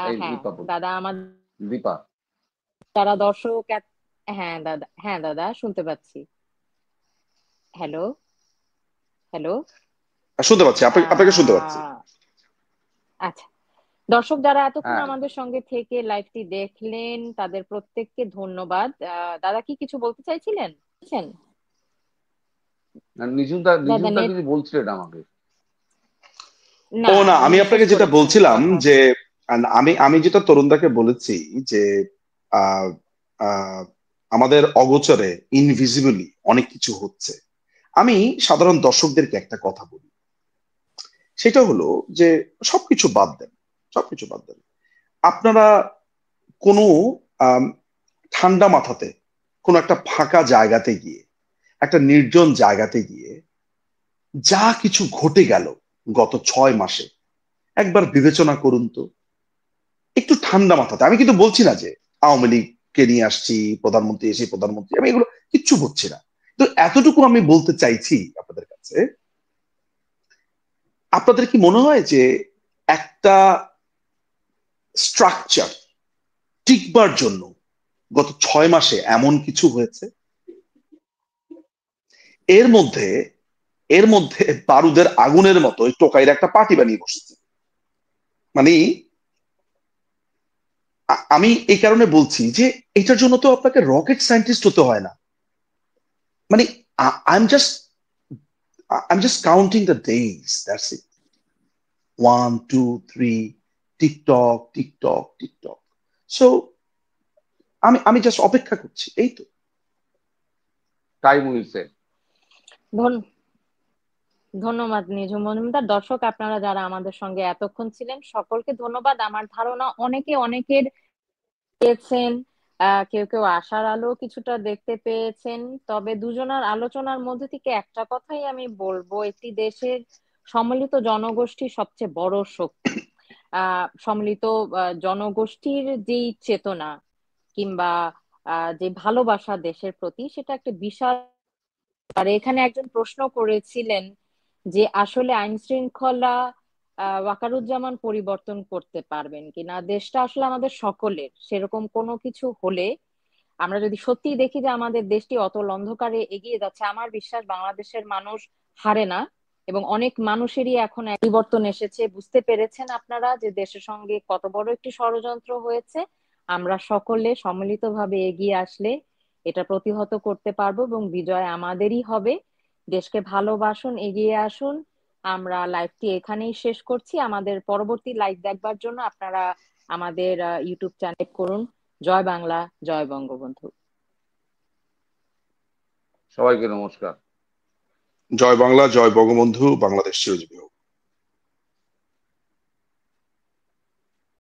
এই হ্যাঁ নিপা বল, দাদা, আমার দীপা। যারা দর্শক হ্যাঁ দাদা, হ্যাঁ দাদা শুনতে পাচ্ছি। Hello, hello. শুনতে পাচ্ছি, আপনাকে শুনতে পাচ্ছি। আহ আচ্ছা, দর্শক যারা এতক্ষণ হ্যাঁ, আমাদের সঙ্গে থেকে লাইভটি দেখলেন তাদের প্রত্যেককে ধন্যবাদ। দাদা কি কিছু বলতে চাইছিলেন? বলছেন? নিজুদা দাদা নিজুদা নেট, কিছু বলছিলেন আমাকে। না ও না, আমি উনি শেষ আপনাকে যেটা করেছেন বলছিলাম কথা। যে আমি যেটা তরুণদাকে বলেছি যে আহ, আহ, আমাদের অগোচরে ইনভিজিবলি অনেক কিছু হচ্ছে। আমি সাধারণ দর্শকদেরকে একটা কথা বলি, সেটা হলো যে সবকিছু বাদ দেন, সবকিছু বাদ দেন। আপনারা কোনো আম, ঠান্ডা মাথাতে কোনো একটা ফাঁকা জায়গাতে গিয়ে, একটা নির্জন জায়গাতে গিয়ে যা কিছু ঘটে গেল গত 6 মাসে একবার বিবেচনা করুন তো, একটু ঠান্ডা মাথাতে। আমি কিন্তু বলছি না যে আওয়ামী লীগকে নিয়ে আসছি, প্রধানমন্ত্রী এসে প্রধানমন্ত্রী, আমি এগুলো কিচ্ছু বলছি না। তো এতটুকু আমি বলতে চাইছি আপনাদের কাছে, আপনাদের কি মনে হয় যে একটা স্ট্রাকচার টিকবার জন্য গত 6 মাসে এমন কিছু হয়েছে? এর মধ্যে এর মধ্যে বারুদের আগুনের মতো ওই টোকাইরা একটা পার্টি বানিয়ে বসেছে। মানে আমি এই কারণে বলছি যে এটার জন্য তো আপনাকে রকেট সায়েন্টিস্ট হতে হয় না। মানে I am just counting the days, that's it. 1 2 3 TikTok TikTok TikTok. So আমি জাস্ট অপেক্ষা করছি, এই তো। Time will say. ধন্যবাদ নিঝুম মজুমদার। দর্শক আপনারা যারা আমাদের সঙ্গে এতক্ষণ ছিলেন সকলকে ধন্যবাদ। আমার ধারণা অনেকের পেয়েছেন, কেউ কেউ আশার আলো কিছুটা দেখতে পেয়েছেন। তবে দুজনার আলোচনার মধ্যে থেকে একটা কথাই আমি বলবো, একটি দেশের সম্মিলিত জনগোষ্ঠী সবচেয়ে বড় শক্তি। সম্মিলিত জনগোষ্ঠীর যেই চেতনা কিংবা যে ভালোবাসা দেশের প্রতি, সেটা একটা বিশাল। আর এখানে একজন প্রশ্ন করেছিলেন যে আসলে আইন শৃঙ্খলা ওয়াকারুজ্জামান পরিবর্তন করতে পারবেন কিনা। দেশটা আসলে আমাদের সকলের, সেরকম কোনো কিছু হলে আমরা যদি সত্যিই দেখি যে আমাদের দেশটি অতল অন্ধকারে এগিয়ে যাচ্ছে, আমার বিশ্বাস বাংলাদেশের মানুষ হারে না। এবং অনেক মানুষেরই এখন এক পরিবর্তন এসেছে, বুঝতে পেরেছেন আপনারা যে দেশের সঙ্গে কত বড় একটি ষড়যন্ত্র হয়েছে। আমরা সকলে সম্মিলিতভাবে এগিয়ে আসলে এটা প্রতিহত করতে পারবো এবং বিজয় আমাদেরই হবে। দেশকে ভালোবাসুন, এগিয়ে আসুন। আমরা লাইভটি এখানেই শেষ করছি। আমাদের পরবর্তী লাইভ দেখবার জন্য আপনারা আমাদের ইউটিউব চ্যানেল করুন। জয় বাংলা, জয় বঙ্গবন্ধু। সবাইকে নমস্কার। জয় বাংলা, জয় বঙ্গবন্ধু, বাংলাদেশ চিরজীবী হোক।